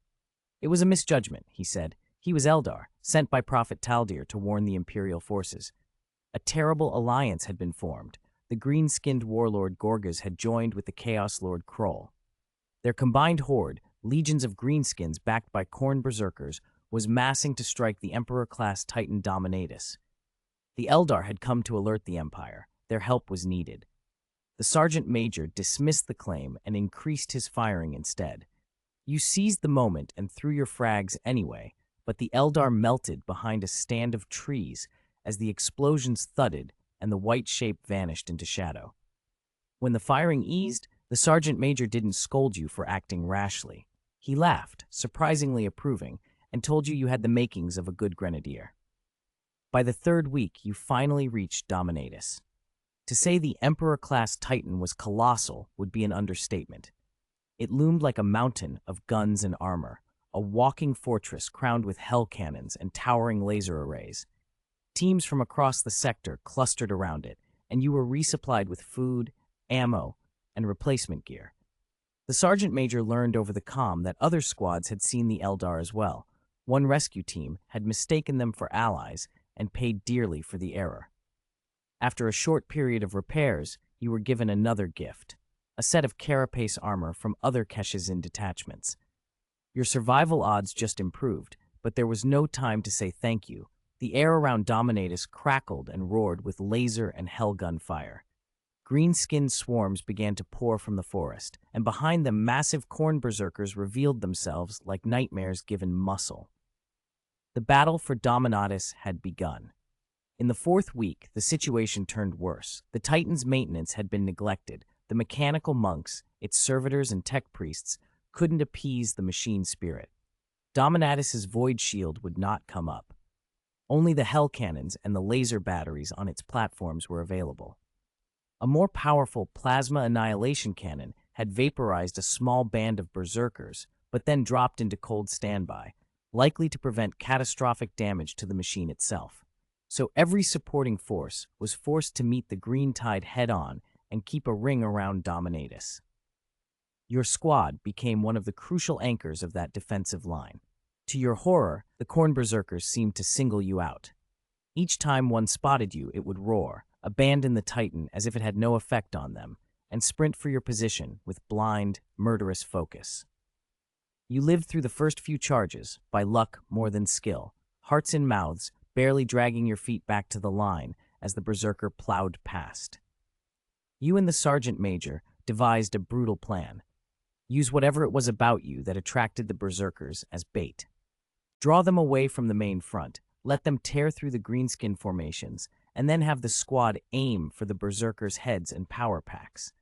It was a misjudgment, he said. He was Eldar, sent by Prophet Taldir to warn the Imperial forces. A terrible alliance had been formed. The green-skinned warlord Gorgas had joined with the Chaos Lord Kroll. Their combined horde, legions of greenskins backed by Khorne berserkers, was massing to strike the Emperor-class Titan Dominatus. The Eldar had come to alert the Empire. Their help was needed. The sergeant major dismissed the claim and increased his firing instead. You seized the moment and threw your frags anyway, but the Eldar melted behind a stand of trees as the explosions thudded and the white shape vanished into shadow. When the firing eased, the sergeant major didn't scold you for acting rashly. He laughed, surprisingly approving, and told you had the makings of a good grenadier. By the third week, you finally reached Dominatus. To say the Emperor-class Titan was colossal would be an understatement. It loomed like a mountain of guns and armor, a walking fortress crowned with hell cannons and towering laser arrays. Teams from across the sector clustered around it, and you were resupplied with food, ammo, and replacement gear. The sergeant major learned over the comm that other squads had seen the Eldar as well. One rescue team had mistaken them for allies and paid dearly for the error. After a short period of repairs, you were given another gift, a set of carapace armor from other Keshizin detachments. Your survival odds just improved, but there was no time to say thank you. The air around Dominatus crackled and roared with laser and hellgun fire. Green-skinned swarms began to pour from the forest, and behind them massive Khorne berserkers revealed themselves like nightmares given muscle. The battle for Dominatus had begun. In the fourth week, the situation turned worse. The Titan's maintenance had been neglected. The mechanical monks, its servitors and tech priests, couldn't appease the machine spirit. Dominatus's void shield would not come up. Only the hell cannons and the laser batteries on its platforms were available. A more powerful plasma annihilation cannon had vaporized a small band of berserkers, but then dropped into cold standby, likely to prevent catastrophic damage to the machine itself. So every supporting force was forced to meet the green tide head-on and keep a ring around Dominatus. Your squad became one of the crucial anchors of that defensive line. To your horror, the Khorne berserkers seemed to single you out. Each time one spotted you, it would roar, abandon the Titan as if it had no effect on them, and sprint for your position with blind, murderous focus. You lived through the first few charges, by luck more than skill, hearts in mouths, barely dragging your feet back to the line as the berserker plowed past. You and the sergeant major devised a brutal plan. Use whatever it was about you that attracted the berserkers as bait. Draw them away from the main front, let them tear through the greenskin formations, and then have the squad aim for the berserkers' heads and power packs.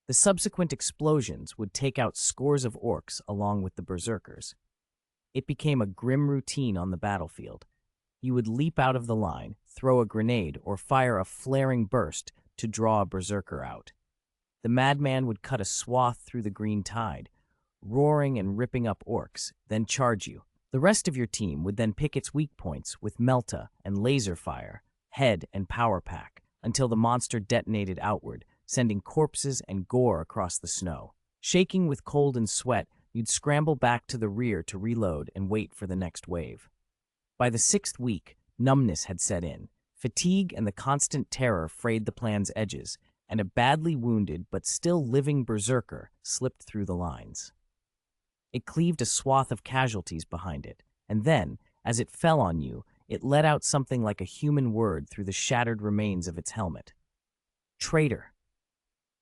The subsequent explosions would take out scores of orcs along with the berserkers. It became a grim routine on the battlefield. You would leap out of the line, throw a grenade, or fire a flaring burst to draw a berserker out. The madman would cut a swath through the green tide, roaring and ripping up orcs, then charge you. The rest of your team would then pick its weak points with melta and laser fire, head and power pack, until the monster detonated outward, sending corpses and gore across the snow. Shaking with cold and sweat, you'd scramble back to the rear to reload and wait for the next wave. By the 6th week, numbness had set in. Fatigue and the constant terror frayed the plan's edges, and a badly wounded but still living berserker slipped through the lines. It cleaved a swath of casualties behind it, and then, as it fell on you, it let out something like a human word through the shattered remains of its helmet. "Traitor,"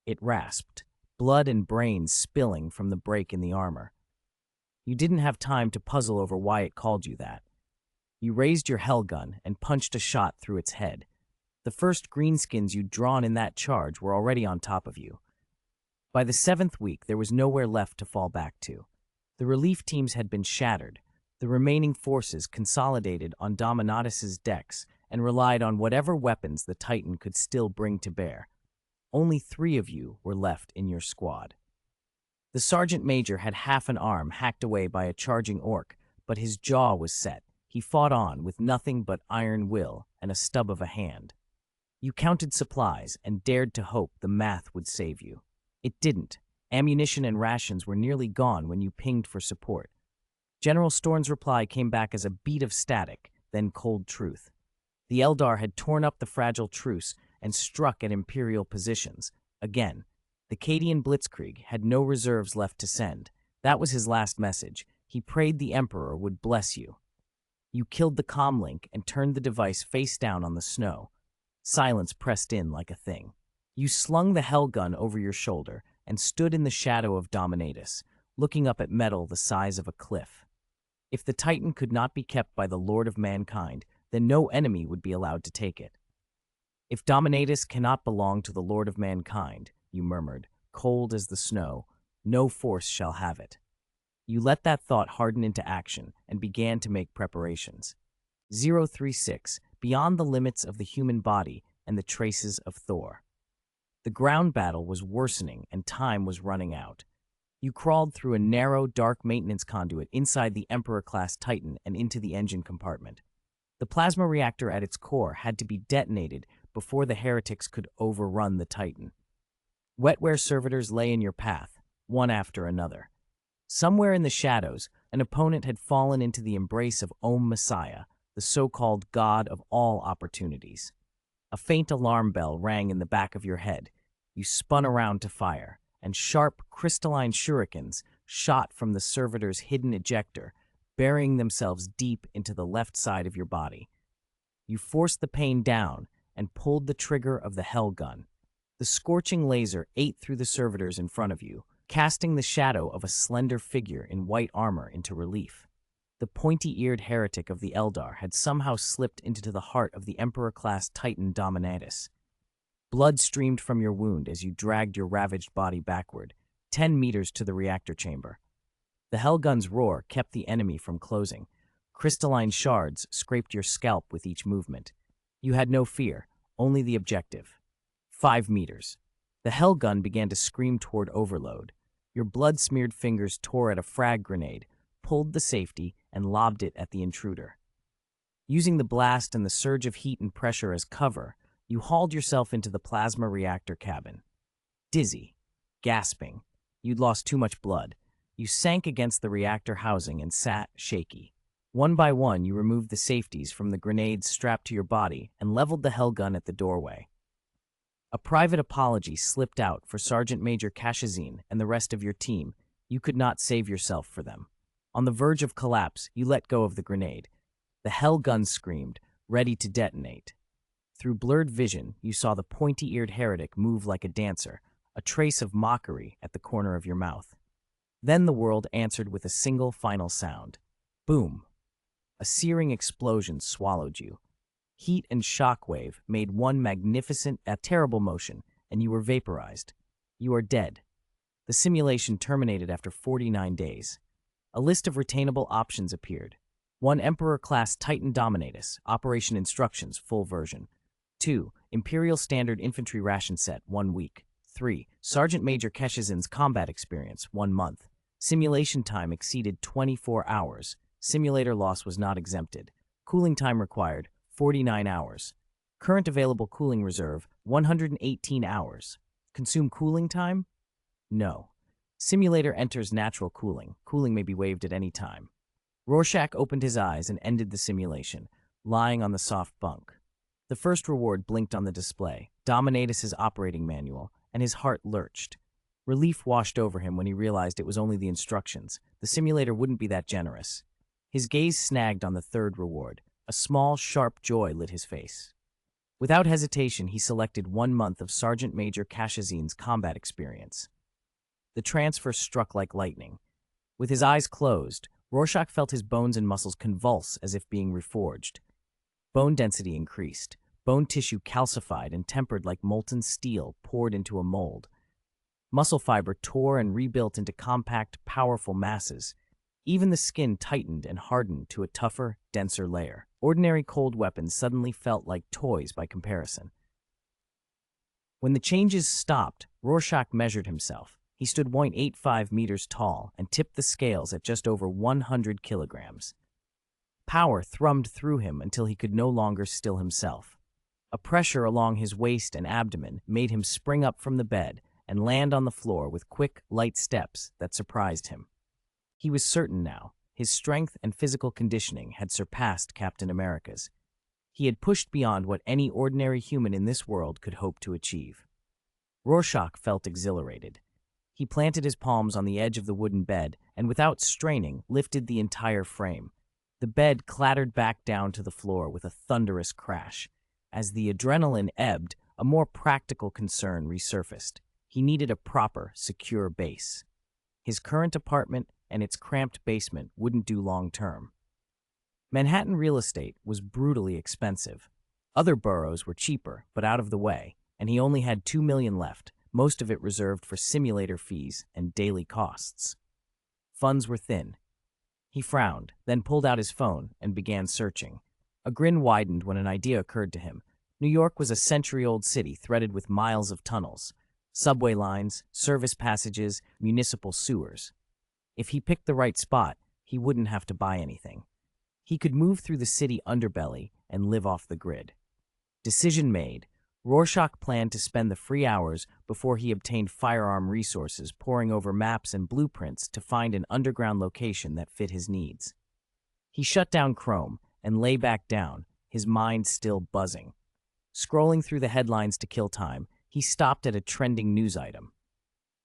it rasped, blood and brains spilling from the break in the armor. You didn't have time to puzzle over why it called you that. You raised your hell gun and punched a shot through its head. The first greenskins you'd drawn in that charge were already on top of you. By the 7th week, there was nowhere left to fall back to. The relief teams had been shattered. The remaining forces consolidated on Dominatus's decks and relied on whatever weapons the Titan could still bring to bear. Only 3 of you were left in your squad. The sergeant major had half an arm hacked away by a charging orc, but his jaw was set. He fought on with nothing but iron will and a stub of a hand. You counted supplies and dared to hope the math would save you. It didn't. Ammunition and rations were nearly gone when you pinged for support. General Storn's reply came back as a beat of static, then cold truth. The Eldar had torn up the fragile truce and struck at Imperial positions. Again, the Cadian Blitzkrieg had no reserves left to send. That was his last message. He prayed the Emperor would bless you. You killed the comlink and turned the device face down on the snow. Silence pressed in like a thing. You slung the hell gun over your shoulder and stood in the shadow of Dominatus, looking up at metal the size of a cliff. If the Titan could not be kept by the Lord of Mankind, then no enemy would be allowed to take it. If Dominatus cannot belong to the Lord of Mankind, you murmured, cold as the snow, no force shall have it. You let that thought harden into action and began to make preparations. 036, beyond the limits of the human body and the traces of Thor. The ground battle was worsening and time was running out. You crawled through a narrow, dark maintenance conduit inside the Emperor-class Titan and into the engine compartment. The plasma reactor at its core had to be detonated before the heretics could overrun the Titan. Wetware servitors lay in your path, one after another. Somewhere in the shadows, an opponent had fallen into the embrace of Om Messiah, the so-called god of all opportunities. A faint alarm bell rang in the back of your head. You spun around to fire, and sharp, crystalline shurikens shot from the servitor's hidden ejector, burying themselves deep into the left side of your body. You forced the pain down and pulled the trigger of the hell gun. The scorching laser ate through the servitors in front of you, casting the shadow of a slender figure in white armor into relief. The pointy-eared heretic of the Eldar had somehow slipped into the heart of the Emperor-class Titan Dominatus. Blood streamed from your wound as you dragged your ravaged body backward, 10 meters to the reactor chamber. The Hellgun's roar kept the enemy from closing. Crystalline shards scraped your scalp with each movement. You had no fear, only the objective. 5 meters. The Hellgun began to scream toward overload. Your blood-smeared fingers tore at a frag grenade, pulled the safety, and lobbed it at the intruder. Using the blast and the surge of heat and pressure as cover, you hauled yourself into the plasma reactor cabin. Dizzy, gasping, you'd lost too much blood. You sank against the reactor housing and sat shaky. One by one, you removed the safeties from the grenades strapped to your body and leveled the Hellgun at the doorway. A private apology slipped out for Sergeant Major Kashazin and the rest of your team. You could not save yourself for them. On the verge of collapse, you let go of the grenade. The Hellgun screamed, ready to detonate. Through blurred vision, you saw the pointy-eared heretic move like a dancer, a trace of mockery at the corner of your mouth. Then the world answered with a single final sound. Boom! A searing explosion swallowed you. Heat and shockwave made one magnificent, terrible motion, and you were vaporized. You are dead. The simulation terminated after 49 days. A list of retainable options appeared. 1. Emperor-class Titan Dominatus, Operation Instructions, full version. 2. Imperial Standard Infantry Ration Set, 1 week. 3. Sergeant Major Keshazin's Combat Experience, 1 month. Simulation time exceeded 24 hours. Simulator loss was not exempted. Cooling time required, 49 hours. Current available cooling reserve, 118 hours. Consume cooling time? No. Simulator enters natural cooling. Cooling may be waived at any time. Rorschach opened his eyes and ended the simulation, lying on the soft bunk. The first reward blinked on the display, Dominatus's operating manual, and his heart lurched. Relief washed over him when he realized it was only the instructions. The simulator wouldn't be that generous. His gaze snagged on the third reward. A small, sharp joy lit his face. Without hesitation, he selected 1 month of Sergeant Major Kashazin's combat experience. The transfer struck like lightning. With his eyes closed, Rorschach felt his bones and muscles convulse as if being reforged. Bone density increased, bone tissue calcified and tempered like molten steel poured into a mold. Muscle fiber tore and rebuilt into compact, powerful masses. Even the skin tightened and hardened to a tougher, denser layer. Ordinary cold weapons suddenly felt like toys by comparison. When the changes stopped, Rorschach measured himself. He stood 0.85 meters tall and tipped the scales at just over 100 kilograms. Power thrummed through him until he could no longer still himself. A pressure along his waist and abdomen made him spring up from the bed and land on the floor with quick, light steps that surprised him. He was certain now. His strength and physical conditioning had surpassed Captain America's. He had pushed beyond what any ordinary human in this world could hope to achieve. Rorschach felt exhilarated. He planted his palms on the edge of the wooden bed and, without straining, lifted the entire frame. The bed clattered back down to the floor with a thunderous crash. As the adrenaline ebbed, a more practical concern resurfaced. He needed a proper, secure base. His current apartment and its cramped basement wouldn't do long-term. Manhattan real estate was brutally expensive. Other boroughs were cheaper, but out of the way, and he only had $2 million left, most of it reserved for simulator fees and daily costs. Funds were thin. He frowned, then pulled out his phone and began searching. A grin widened when an idea occurred to him. New York was a century-old city threaded with miles of tunnels, subway lines, service passages, municipal sewers. If he picked the right spot, he wouldn't have to buy anything. He could move through the city underbelly and live off the grid. Decision made, Rorschach planned to spend the free hours before he obtained firearm resources poring over maps and blueprints to find an underground location that fit his needs. He shut down Chrome and lay back down, his mind still buzzing. Scrolling through the headlines to kill time, he stopped at a trending news item.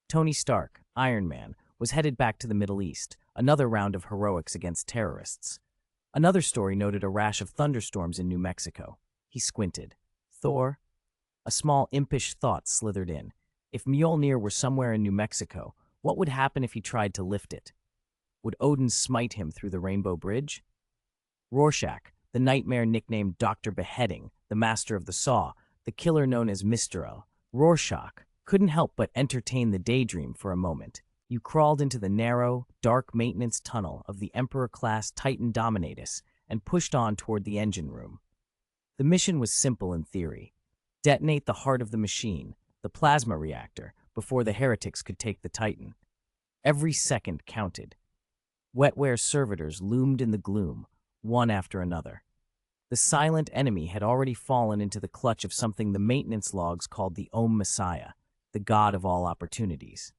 Tony Stark, Iron Man, was headed back to the Middle East, another round of heroics against terrorists. Another story noted a rash of thunderstorms in New Mexico. He squinted. Thor? A small impish thought slithered in. If Mjolnir were somewhere in New Mexico, what would happen if he tried to lift it? Would Odin smite him through the Rainbow Bridge? Rorschach, the nightmare nicknamed Dr. Beheading, the master of the saw, the killer known as Mr. Rorschach, couldn't help but entertain the daydream for a moment. You crawled into the narrow, dark maintenance tunnel of the Emperor-class Titan Dominatus and pushed on toward the engine room. The mission was simple in theory. Detonate the heart of the machine, the plasma reactor, before the heretics could take the Titan. Every second counted. Wetware servitors loomed in the gloom, one after another. The silent enemy had already fallen into the clutch of something the maintenance logs called the Om Messiah, the god of all opportunities.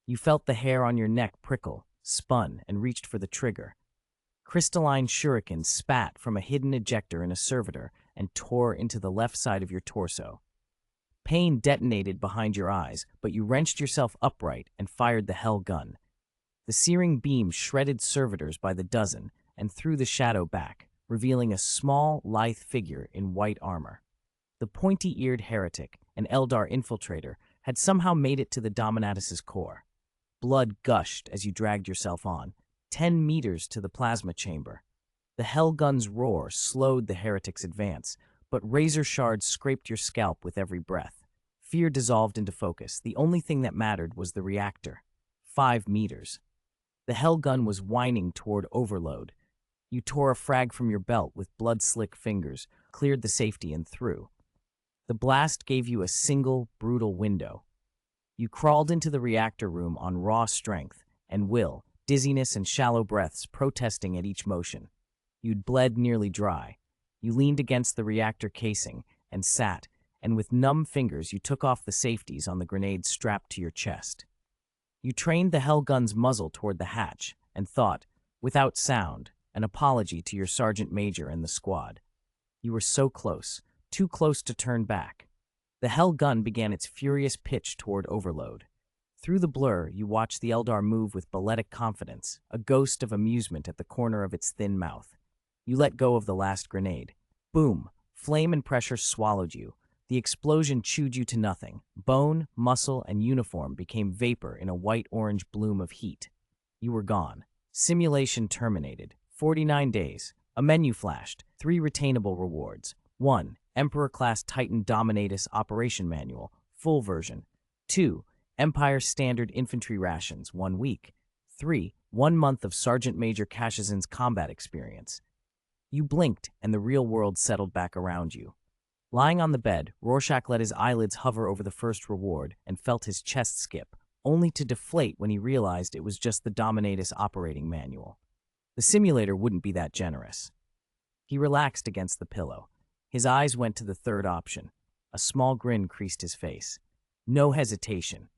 You felt the hair on your neck prickle, spun, and reached for the trigger. Crystalline shurikens spat from a hidden ejector in a servitor and tore into the left side of your torso. Pain detonated behind your eyes, but you wrenched yourself upright and fired the hell gun. The searing beam shredded servitors by the dozen and threw the shadow back, revealing a small, lithe figure in white armor. The pointy-eared heretic, an Eldar infiltrator, had somehow made it to the Dominatus's core. Blood gushed as you dragged yourself on, 10 meters to the plasma chamber. The Hellgun's roar slowed the heretic's advance, but razor shards scraped your scalp with every breath. Fear dissolved into focus. The only thing that mattered was the reactor. 5 meters. The Hellgun was whining toward overload. You tore a frag from your belt with blood-slick fingers, cleared the safety, and threw. The blast gave you a single, brutal window. You crawled into the reactor room on raw strength and will, dizziness and shallow breaths protesting at each motion. You'd bled nearly dry. You leaned against the reactor casing and sat, and with numb fingers you took off the safeties on the grenade strapped to your chest. You trained the Hellgun's muzzle toward the hatch and thought, without sound, an apology to your sergeant major and the squad. You were so close, too close to turn back. The Hellgun began its furious pitch toward overload. Through the blur, you watched the Eldar move with balletic confidence, a ghost of amusement at the corner of its thin mouth. You let go of the last grenade. Boom! Flame and pressure swallowed you. The explosion chewed you to nothing. Bone, muscle, and uniform became vapor in a white-orange bloom of heat. You were gone. Simulation terminated. 49 days. A menu flashed. 3 retainable rewards. 1. Emperor-class Titan Dominatus Operation Manual, full version. 2. Empire Standard Infantry Rations, 1 week. 3. 1 month of Sergeant Major Cashizin's combat experience. You blinked, and the real world settled back around you. Lying on the bed, Rorschach let his eyelids hover over the first reward and felt his chest skip, only to deflate when he realized it was just the Dominatus operating manual. The simulator wouldn't be that generous. He relaxed against the pillow. His eyes went to the third option. A small grin creased his face. No hesitation.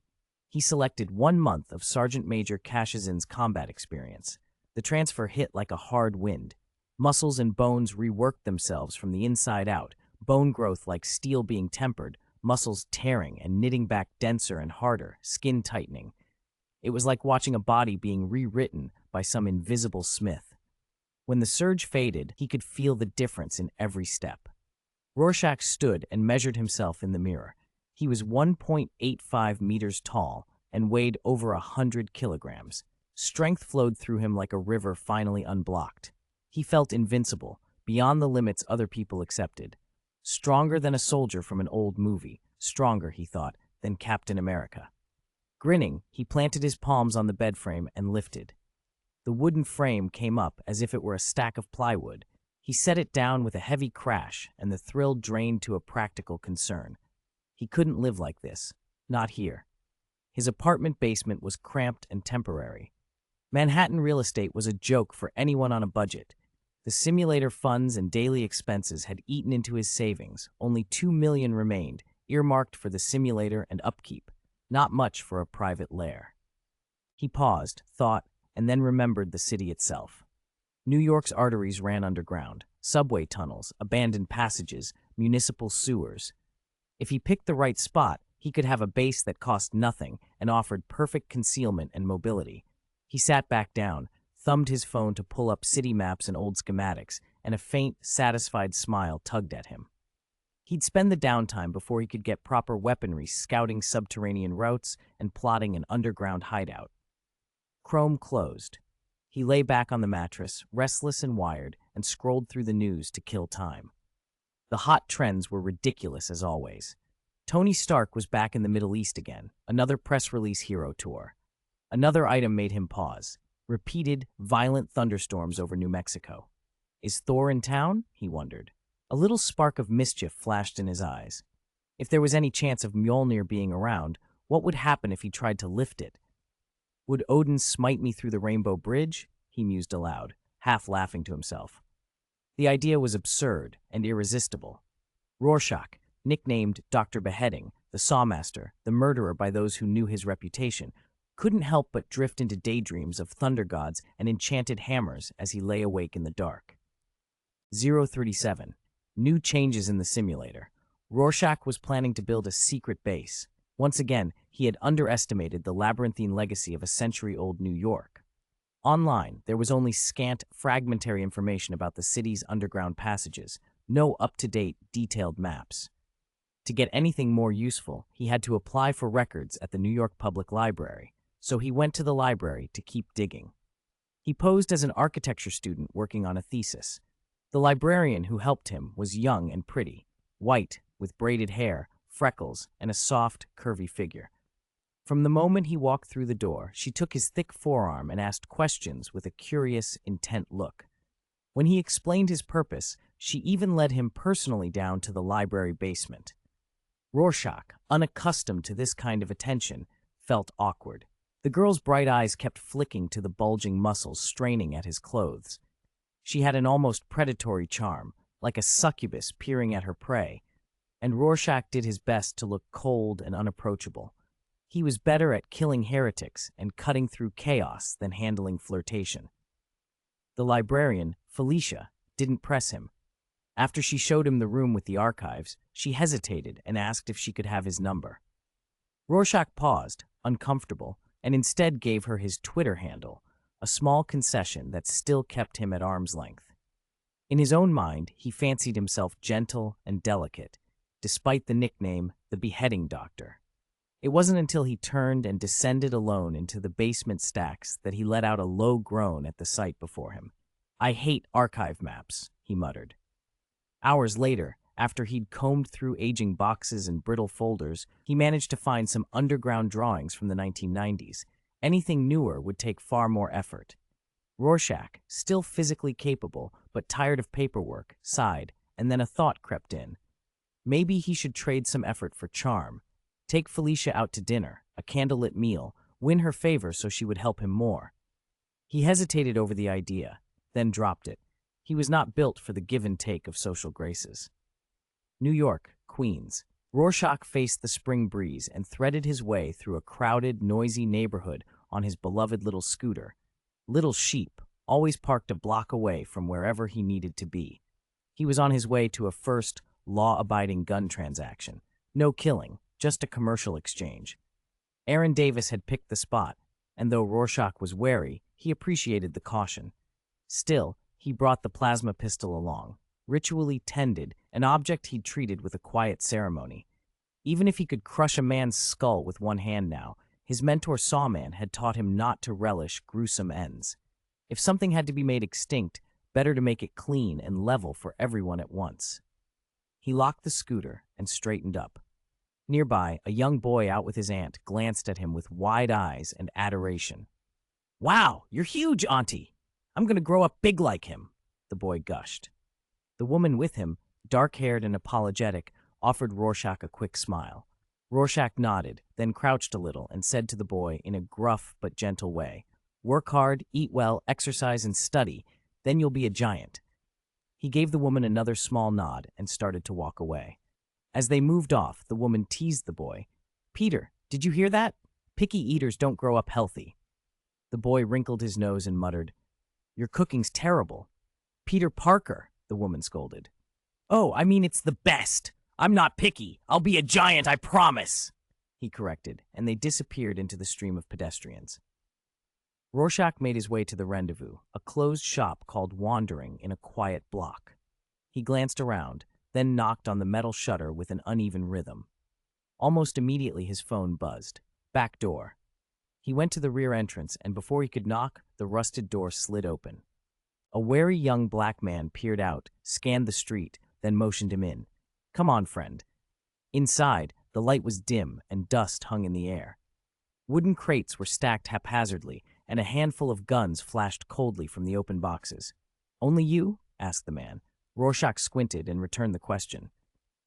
He selected 1 month of Sergeant Major Cashizin's combat experience. The transfer hit like a hard wind. Muscles and bones reworked themselves from the inside out, bone growth like steel being tempered, muscles tearing and knitting back denser and harder, skin tightening. It was like watching a body being rewritten by some invisible smith. When the surge faded, he could feel the difference in every step. Rorschach stood and measured himself in the mirror. He was 1.85 meters tall and weighed over 100 kilograms. Strength flowed through him like a river finally unblocked. He felt invincible, beyond the limits other people accepted. Stronger than a soldier from an old movie. Stronger, he thought, than Captain America. Grinning, he planted his palms on the bed frame and lifted. The wooden frame came up as if it were a stack of plywood. He set it down with a heavy crash, and the thrill drained to a practical concern. He couldn't live like this. Not here. His apartment basement was cramped and temporary. Manhattan real estate was a joke for anyone on a budget. The simulator funds and daily expenses had eaten into his savings. Only $2 million remained, earmarked for the simulator and upkeep. Not much for a private lair. He paused, thought, and then remembered the city itself. New York's arteries ran underground. Subway tunnels, abandoned passages, municipal sewers. If he picked the right spot, he could have a base that cost nothing and offered perfect concealment and mobility. He sat back down, thumbed his phone to pull up city maps and old schematics, and a faint, satisfied smile tugged at him. He'd spend the downtime before he could get proper weaponry scouting subterranean routes and plotting an underground hideout. Chrome closed. He lay back on the mattress, restless and wired, and scrolled through the news to kill time. The hot trends were ridiculous as always. Tony Stark was back in the Middle East again, another press release hero tour. Another item made him pause. Repeated, violent thunderstorms over New Mexico. Is Thor in town? He wondered. A little spark of mischief flashed in his eyes. If there was any chance of Mjolnir being around, what would happen if he tried to lift it? Would Odin smite me through the Rainbow Bridge? He mused aloud, half laughing to himself. The idea was absurd and irresistible. Rorschach, nicknamed Dr. Beheading, the Sawmaster, the murderer by those who knew his reputation, couldn't help but drift into daydreams of thunder gods and enchanted hammers as he lay awake in the dark. 037. New changes in the simulator. Rorschach was planning to build a secret base. Once again, he had underestimated the labyrinthine legacy of a century-old New York. Online, there was only scant, fragmentary information about the city's underground passages, no up-to-date, detailed maps. To get anything more useful, he had to apply for records at the New York Public Library, so he went to the library to keep digging. He posed as an architecture student working on a thesis. The librarian who helped him was young and pretty, white, with braided hair, freckles, and a soft, curvy figure. From the moment he walked through the door, she took his thick forearm and asked questions with a curious, intent look. When he explained his purpose, she even led him personally down to the library basement. Rorschach, unaccustomed to this kind of attention, felt awkward. The girl's bright eyes kept flicking to the bulging muscles straining at his clothes. She had an almost predatory charm, like a succubus peering at her prey, and Rorschach did his best to look cold and unapproachable. He was better at killing heretics and cutting through chaos than handling flirtation. The librarian, Felicia, didn't press him. After she showed him the room with the archives, she hesitated and asked if she could have his number. Rorschach paused, uncomfortable, and instead gave her his Twitter handle, a small concession that still kept him at arm's length. In his own mind, he fancied himself gentle and delicate, despite the nickname the Beheading Doctor. It wasn't until he turned and descended alone into the basement stacks that he let out a low groan at the sight before him. "I hate archive maps," he muttered. Hours later, after he'd combed through aging boxes and brittle folders, he managed to find some underground drawings from the 1990s. Anything newer would take far more effort. Rorschach, still physically capable but tired of paperwork, sighed, and then a thought crept in. Maybe he should trade some effort for charm. Take Felicia out to dinner, a candlelit meal, win her favor so she would help him more. He hesitated over the idea, then dropped it. He was not built for the give and take of social graces. New York, Queens. Rorschach faced the spring breeze and threaded his way through a crowded, noisy neighborhood on his beloved little scooter. Little Sheep, always parked a block away from wherever he needed to be. He was on his way to a first, law-abiding gun transaction. No killing, just a commercial exchange. Aaron Davis had picked the spot, and though Rorschach was wary, he appreciated the caution. Still, he brought the plasma pistol along, ritually tended, an object he'd treated with a quiet ceremony. Even if he could crush a man's skull with one hand now, his mentor Sawman had taught him not to relish gruesome ends. If something had to be made extinct, better to make it clean and level for everyone at once. He locked the scooter and straightened up. Nearby, a young boy out with his aunt glanced at him with wide eyes and adoration. "Wow, you're huge, Auntie! I'm going to grow up big like him," the boy gushed. The woman with him, dark-haired and apologetic, offered Rorschach a quick smile. Rorschach nodded, then crouched a little and said to the boy in a gruff but gentle way, "Work hard, eat well, exercise, and study, then you'll be a giant." He gave the woman another small nod and started to walk away. As they moved off, the woman teased the boy. "Peter, did you hear that? Picky eaters don't grow up healthy." The boy wrinkled his nose and muttered, "Your cooking's terrible." "Peter Parker," the woman scolded. "Oh, I mean it's the best. I'm not picky. I'll be a giant, I promise," he corrected, and they disappeared into the stream of pedestrians. Rorschach made his way to the rendezvous, a closed shop called Wandering in a quiet block. He glanced around, then knocked on the metal shutter with an uneven rhythm. Almost immediately his phone buzzed. Back door. He went to the rear entrance, and before he could knock, the rusted door slid open. A wary young black man peered out, scanned the street, then motioned him in. "Come on, friend." Inside, the light was dim and dust hung in the air. Wooden crates were stacked haphazardly, and a handful of guns flashed coldly from the open boxes. "Only you?" asked the man. Rorschach squinted and returned the question.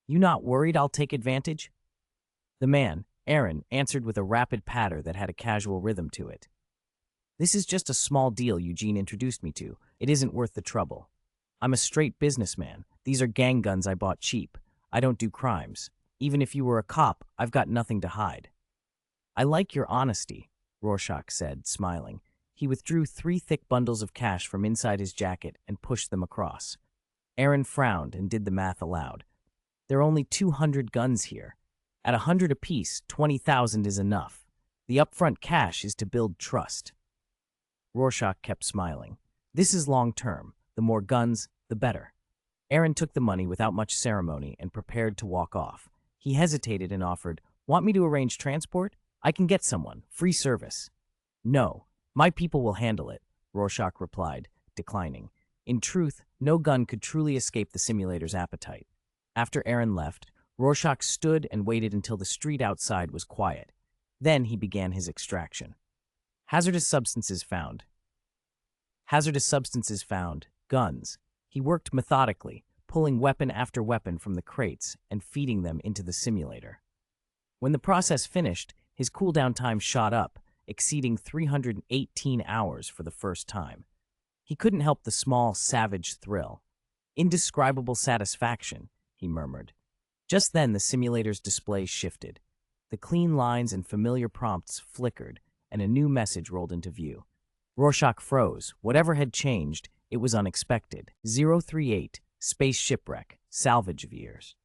"You not worried I'll take advantage?" The man, Aaron, answered with a rapid patter that had a casual rhythm to it. "This is just a small deal Eugene introduced me to. It isn't worth the trouble. I'm a straight businessman. These are gang guns I bought cheap. I don't do crimes. Even if you were a cop, I've got nothing to hide." "I like your honesty," Rorschach said, smiling. He withdrew 3 thick bundles of cash from inside his jacket and pushed them across. Aaron frowned and did the math aloud. "There are only 200 guns here. At 100 apiece, 20,000 is enough. The upfront cash is to build trust." Rorschach kept smiling. "This is long-term. The more guns, the better." Aaron took the money without much ceremony and prepared to walk off. He hesitated and offered, "Want me to arrange transport? I can get someone. Free service." "No, my people will handle it," Rorschach replied, declining. In truth, no gun could truly escape the simulator's appetite. After Aaron left, Rorschach stood and waited until the street outside was quiet. Then he began his extraction. Hazardous substances found. Guns. He worked methodically, pulling weapon after weapon from the crates and feeding them into the simulator. When the process finished, his cooldown time shot up, exceeding 318 hours for the first time. He couldn't help the small, savage thrill. "Indescribable satisfaction," he murmured. Just then the simulator's display shifted. The clean lines and familiar prompts flickered, and a new message rolled into view. Rorschach froze. Whatever had changed, it was unexpected. 038, Space Shipwreck, Salvage of Years.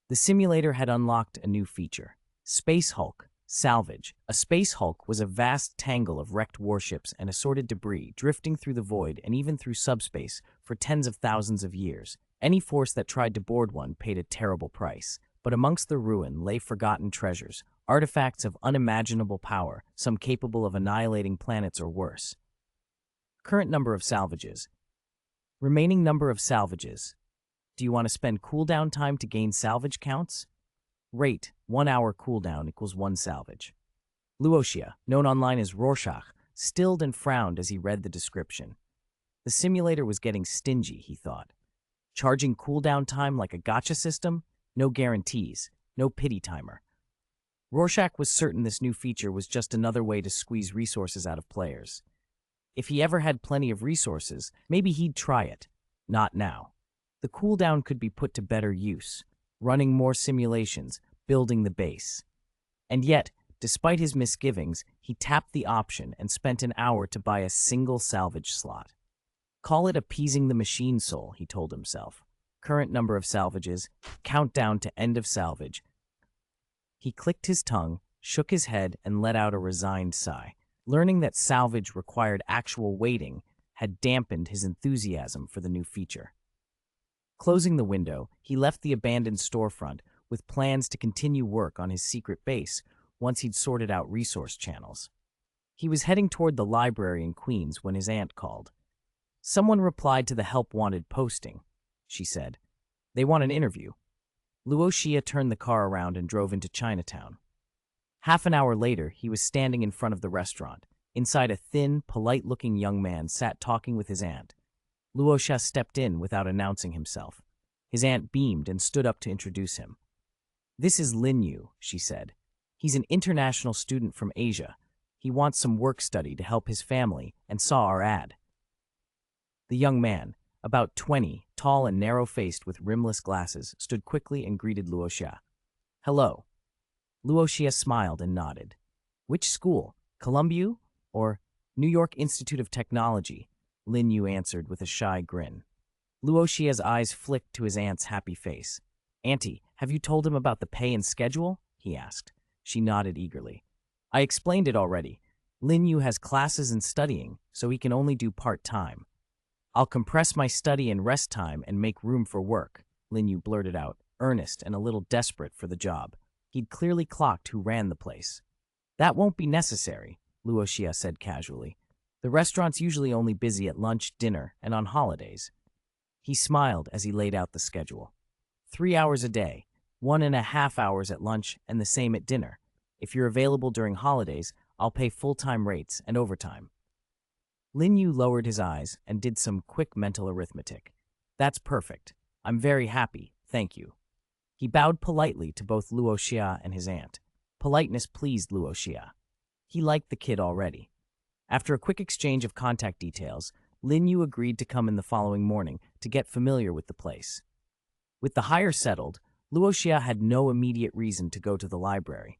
The simulator had unlocked a new feature. Space Hulk, Salvage. A space hulk was a vast tangle of wrecked warships and assorted debris drifting through the void and even through subspace for tens of thousands of years. Any force that tried to board one paid a terrible price. But amongst the ruin lay forgotten treasures, artifacts of unimaginable power, some capable of annihilating planets or worse. Current number of salvages. Remaining number of salvages. Do you want to spend cooldown time to gain salvage counts? Rate, 1 hour cooldown equals 1 salvage. Luoxia, known online as Rorschach, stilled and frowned as he read the description. The simulator was getting stingy, he thought. Charging cooldown time like a gacha system? No guarantees, no pity timer. Rorschach was certain this new feature was just another way to squeeze resources out of players. If he ever had plenty of resources, maybe he'd try it. Not now. The cooldown could be put to better use, running more simulations, building the base. And yet, despite his misgivings, he tapped the option and spent an hour to buy a single salvage slot. Call it appeasing the machine soul, he told himself. Current number of salvages, countdown to end of salvage. He clicked his tongue, shook his head, and let out a resigned sigh. Learning that salvage required actual waiting had dampened his enthusiasm for the new feature. Closing the window, he left the abandoned storefront with plans to continue work on his secret base once he'd sorted out resource channels. He was heading toward the library in Queens when his aunt called. Someone replied to the help wanted posting, she said. They want an interview. Luoxia turned the car around and drove into Chinatown. Half an hour later, he was standing in front of the restaurant. Inside, a thin, polite-looking young man sat talking with his aunt. Luoxia stepped in without announcing himself. His aunt beamed and stood up to introduce him. This is Lin Yu, she said. He's an international student from Asia. He wants some work study to help his family and saw our ad. The young man, about 20, tall and narrow-faced with rimless glasses, stood quickly and greeted Luoxia. Hello. Luoxia smiled and nodded. Which school? Columbia or New York Institute of Technology? Lin Yu answered with a shy grin. Luoxia's eyes flicked to his aunt's happy face. Auntie, have you told him about the pay and schedule? He asked. She nodded eagerly. I explained it already. Lin Yu has classes and studying, so he can only do part-time. I'll compress my study and rest time and make room for work, Lin Yu blurted out, earnest and a little desperate for the job. He'd clearly clocked who ran the place. That won't be necessary, Luoxia said casually. The restaurant's usually only busy at lunch, dinner, and on holidays. He smiled as he laid out the schedule. 3 hours a day, 1.5 hours at lunch, and the same at dinner. If you're available during holidays, I'll pay full-time rates and overtime. Lin Yu lowered his eyes and did some quick mental arithmetic. That's perfect. I'm very happy, thank you. He bowed politely to both Luoxia and his aunt. Politeness pleased Luoxia. He liked the kid already. After a quick exchange of contact details, Lin Yu agreed to come in the following morning to get familiar with the place. With the hire settled, Luoxia had no immediate reason to go to the library.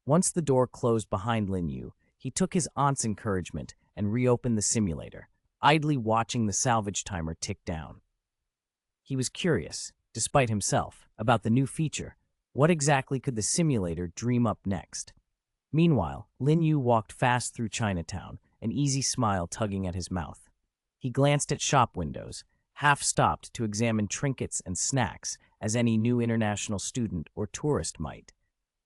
Once the door closed behind Lin Yu, he took his aunt's encouragement and reopened the simulator, idly watching the salvage timer tick down. He was curious, despite himself, about the new feature. What exactly could the simulator dream up next? Meanwhile, Lin Yu walked fast through Chinatown, an easy smile tugging at his mouth. He glanced at shop windows, half-stopped to examine trinkets and snacks, as any new international student or tourist might.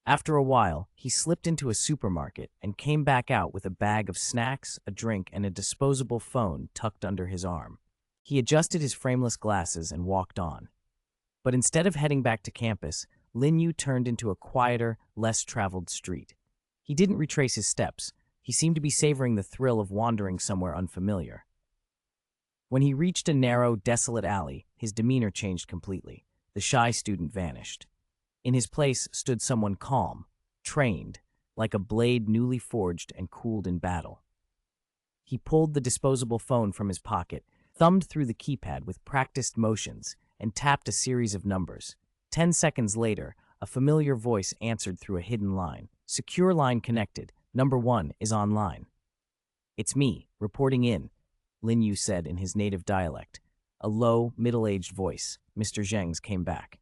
After a while, he slipped into a supermarket and came back out with a bag of snacks, a drink, and a disposable phone tucked under his arm. He adjusted his frameless glasses and walked on. But instead of heading back to campus, Lin Yu turned into a quieter, less-traveled street. He didn't retrace his steps. He seemed to be savoring the thrill of wandering somewhere unfamiliar. When he reached a narrow, desolate alley, his demeanor changed completely. The shy student vanished. In his place stood someone calm, trained, like a blade newly forged and cooled in battle. He pulled the disposable phone from his pocket, thumbed through the keypad with practiced motions, and tapped a series of numbers. 10 seconds later, A familiar voice answered through a hidden line. Secure line connected. Number 1 is online. It's me, reporting in, Lin Yu said in his native dialect. A low, middle-aged voice. Mr. Zheng's came back.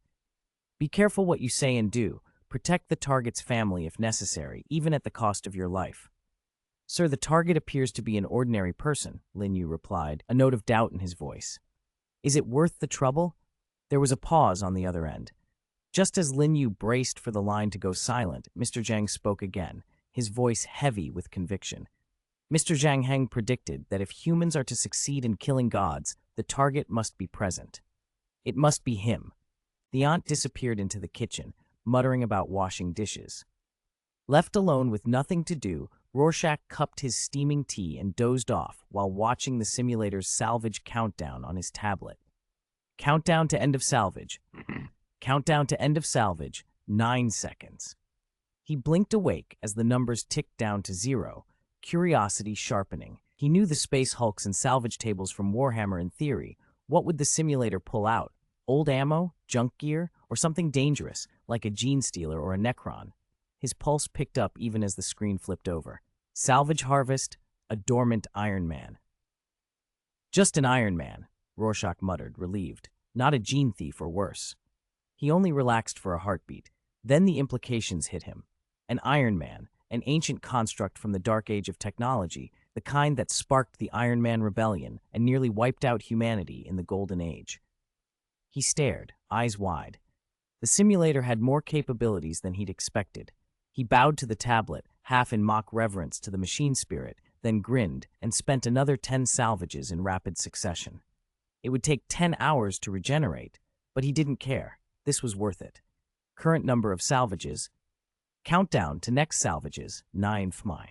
Be careful what you say and do. Protect the target's family if necessary, even at the cost of your life. Sir, the target appears to be an ordinary person, Lin Yu replied, a note of doubt in his voice. Is it worth the trouble? There was a pause on the other end. Just as Lin Yu braced for the line to go silent, Mr. Zhang spoke again, his voice heavy with conviction. Mr. Zhang Heng predicted that if humans are to succeed in killing gods, the target must be present. It must be him. The aunt disappeared into the kitchen, muttering about washing dishes. Left alone with nothing to do, Rorschach cupped his steaming tea and dozed off while watching the simulator's salvage countdown on his tablet. Countdown to end of salvage. Countdown to end of salvage, 9 seconds. He blinked awake as the numbers ticked down to 0, curiosity sharpening. He knew the space hulks and salvage tables from Warhammer in theory. What would the simulator pull out? Old ammo, junk gear, or something dangerous, like a gene stealer or a Necron? His pulse picked up even as the screen flipped over. Salvage harvest, a dormant Iron Man. Just an Iron Man, Rorschach muttered, relieved. Not a gene thief or worse. He only relaxed for a heartbeat. Then the implications hit him. An Iron Man, an ancient construct from the dark age of technology, the kind that sparked the Iron Man rebellion and nearly wiped out humanity in the Golden Age. He stared, eyes wide. The simulator had more capabilities than he'd expected. He bowed to the tablet, half in mock reverence to the machine spirit, then grinned and spent another 10 salvages in rapid succession. It would take 10 hours to regenerate, but he didn't care. This was worth it. Current number of salvages. Countdown to next salvages, 9 FMI.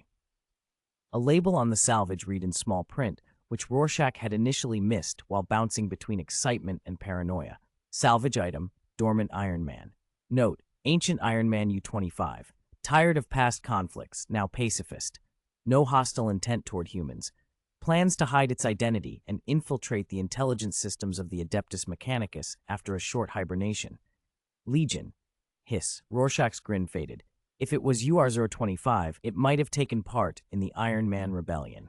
A label on the salvage read in small print, which Rorschach had initially missed while bouncing between excitement and paranoia. Salvage item, dormant Iron Man. Note, ancient Iron Man U-25. Tired of past conflicts, now pacifist. No hostile intent toward humans. Plans to hide its identity and infiltrate the intelligence systems of the Adeptus Mechanicus after a short hibernation. Legion. Hiss. Rorschach's grin faded. If it was UR-025, it might have taken part in the Iron Man rebellion.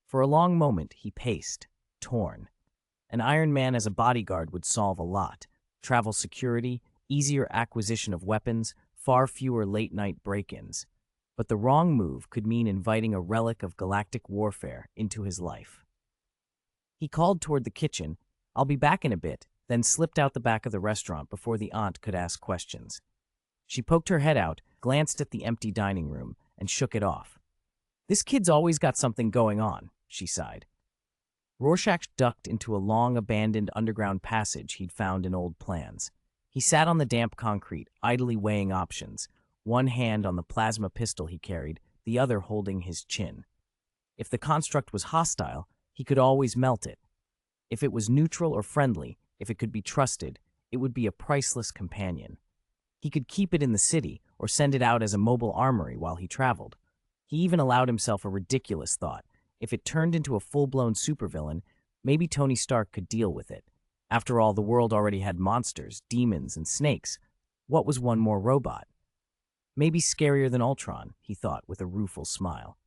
For a long moment, he paced, torn. An Iron Man as a bodyguard would solve a lot. Travel security, easier acquisition of weapons, far fewer late-night break-ins. But the wrong move could mean inviting a relic of galactic warfare into his life. He called toward the kitchen, "I'll be back in a bit," then slipped out the back of the restaurant before the aunt could ask questions. She poked her head out, glanced at the empty dining room, and shook it off. "This kid's always got something going on," she sighed. Rorschach ducked into a long, abandoned underground passage he'd found in old plans. He sat on the damp concrete, idly weighing options, one hand on the plasma pistol he carried, the other holding his chin. If the construct was hostile, he could always melt it. If it was neutral or friendly, if it could be trusted, it would be a priceless companion. He could keep it in the city or send it out as a mobile armory while he traveled. He even allowed himself a ridiculous thought. If it turned into a full-blown supervillain, maybe Tony Stark could deal with it. After all, the world already had monsters, demons, and snakes. What was one more robot? Maybe scarier than Ultron, he thought with a rueful smile.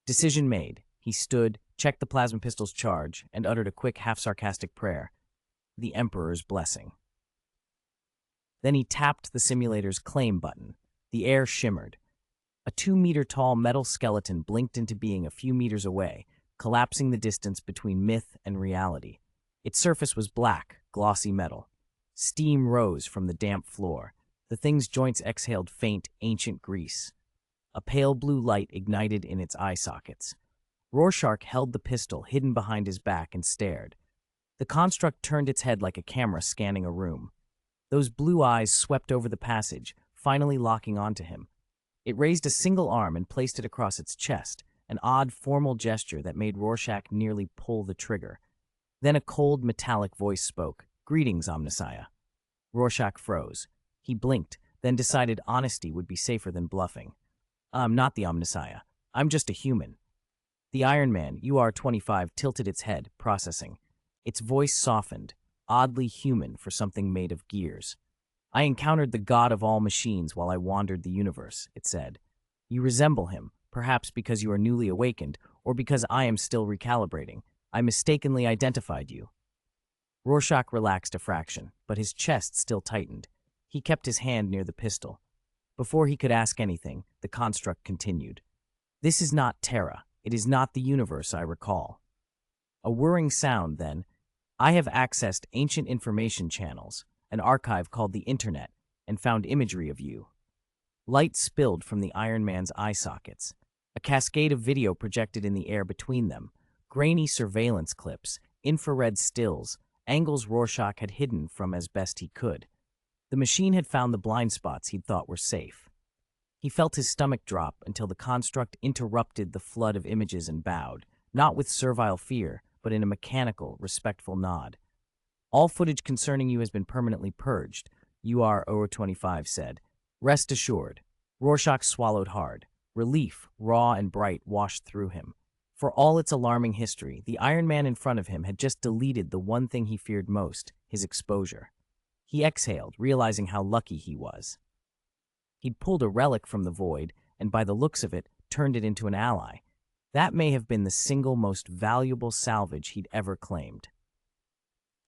Decision made. He stood, checked the plasma pistol's charge, and uttered a quick, half-sarcastic prayer. The Emperor's blessing. Then he tapped the simulator's claim button. The air shimmered. A 2-meter-tall metal skeleton blinked into being a few meters away, collapsing the distance between myth and reality. Its surface was black, glossy metal. Steam rose from the damp floor. The thing's joints exhaled faint, ancient grease. A pale blue light ignited in its eye sockets. Rorschach held the pistol hidden behind his back and stared. The construct turned its head like a camera scanning a room. Those blue eyes swept over the passage, finally locking onto him. It raised a single arm and placed it across its chest, an odd, formal gesture that made Rorschach nearly pull the trigger. Then a cold, metallic voice spoke. "Greetings, Omnissiah." Rorschach froze. He blinked, then decided honesty would be safer than bluffing. "I'm not the Omnissiah. I'm just a human." The Iron Man, UR-25, tilted its head, processing. Its voice softened, oddly human for something made of gears. I encountered the god of all machines while I wandered the universe, it said. You resemble him, perhaps because you are newly awakened, or because I am still recalibrating. I mistakenly identified you. Rorschach relaxed a fraction, but his chest still tightened. He kept his hand near the pistol. Before he could ask anything, the construct continued. This is not Terra. It is not the universe I recall. A whirring sound, then. I have accessed ancient information channels, an archive called the Internet, and found imagery of you. Light spilled from the Iron Man's eye sockets. A cascade of video projected in the air between them. Grainy surveillance clips, infrared stills, angles Rorschach had hidden from as best he could. The machine had found the blind spots he'd thought were safe. He felt his stomach drop until the construct interrupted the flood of images and bowed, not with servile fear, but in a mechanical, respectful nod. All footage concerning you has been permanently purged, UR-025 said. Rest assured. Rorschach swallowed hard. Relief, raw and bright, washed through him. For all its alarming history, the Iron Man in front of him had just deleted the one thing he feared most, his exposure. He exhaled, realizing how lucky he was. He'd pulled a relic from the void, and by the looks of it, turned it into an ally. That may have been the single most valuable salvage he'd ever claimed.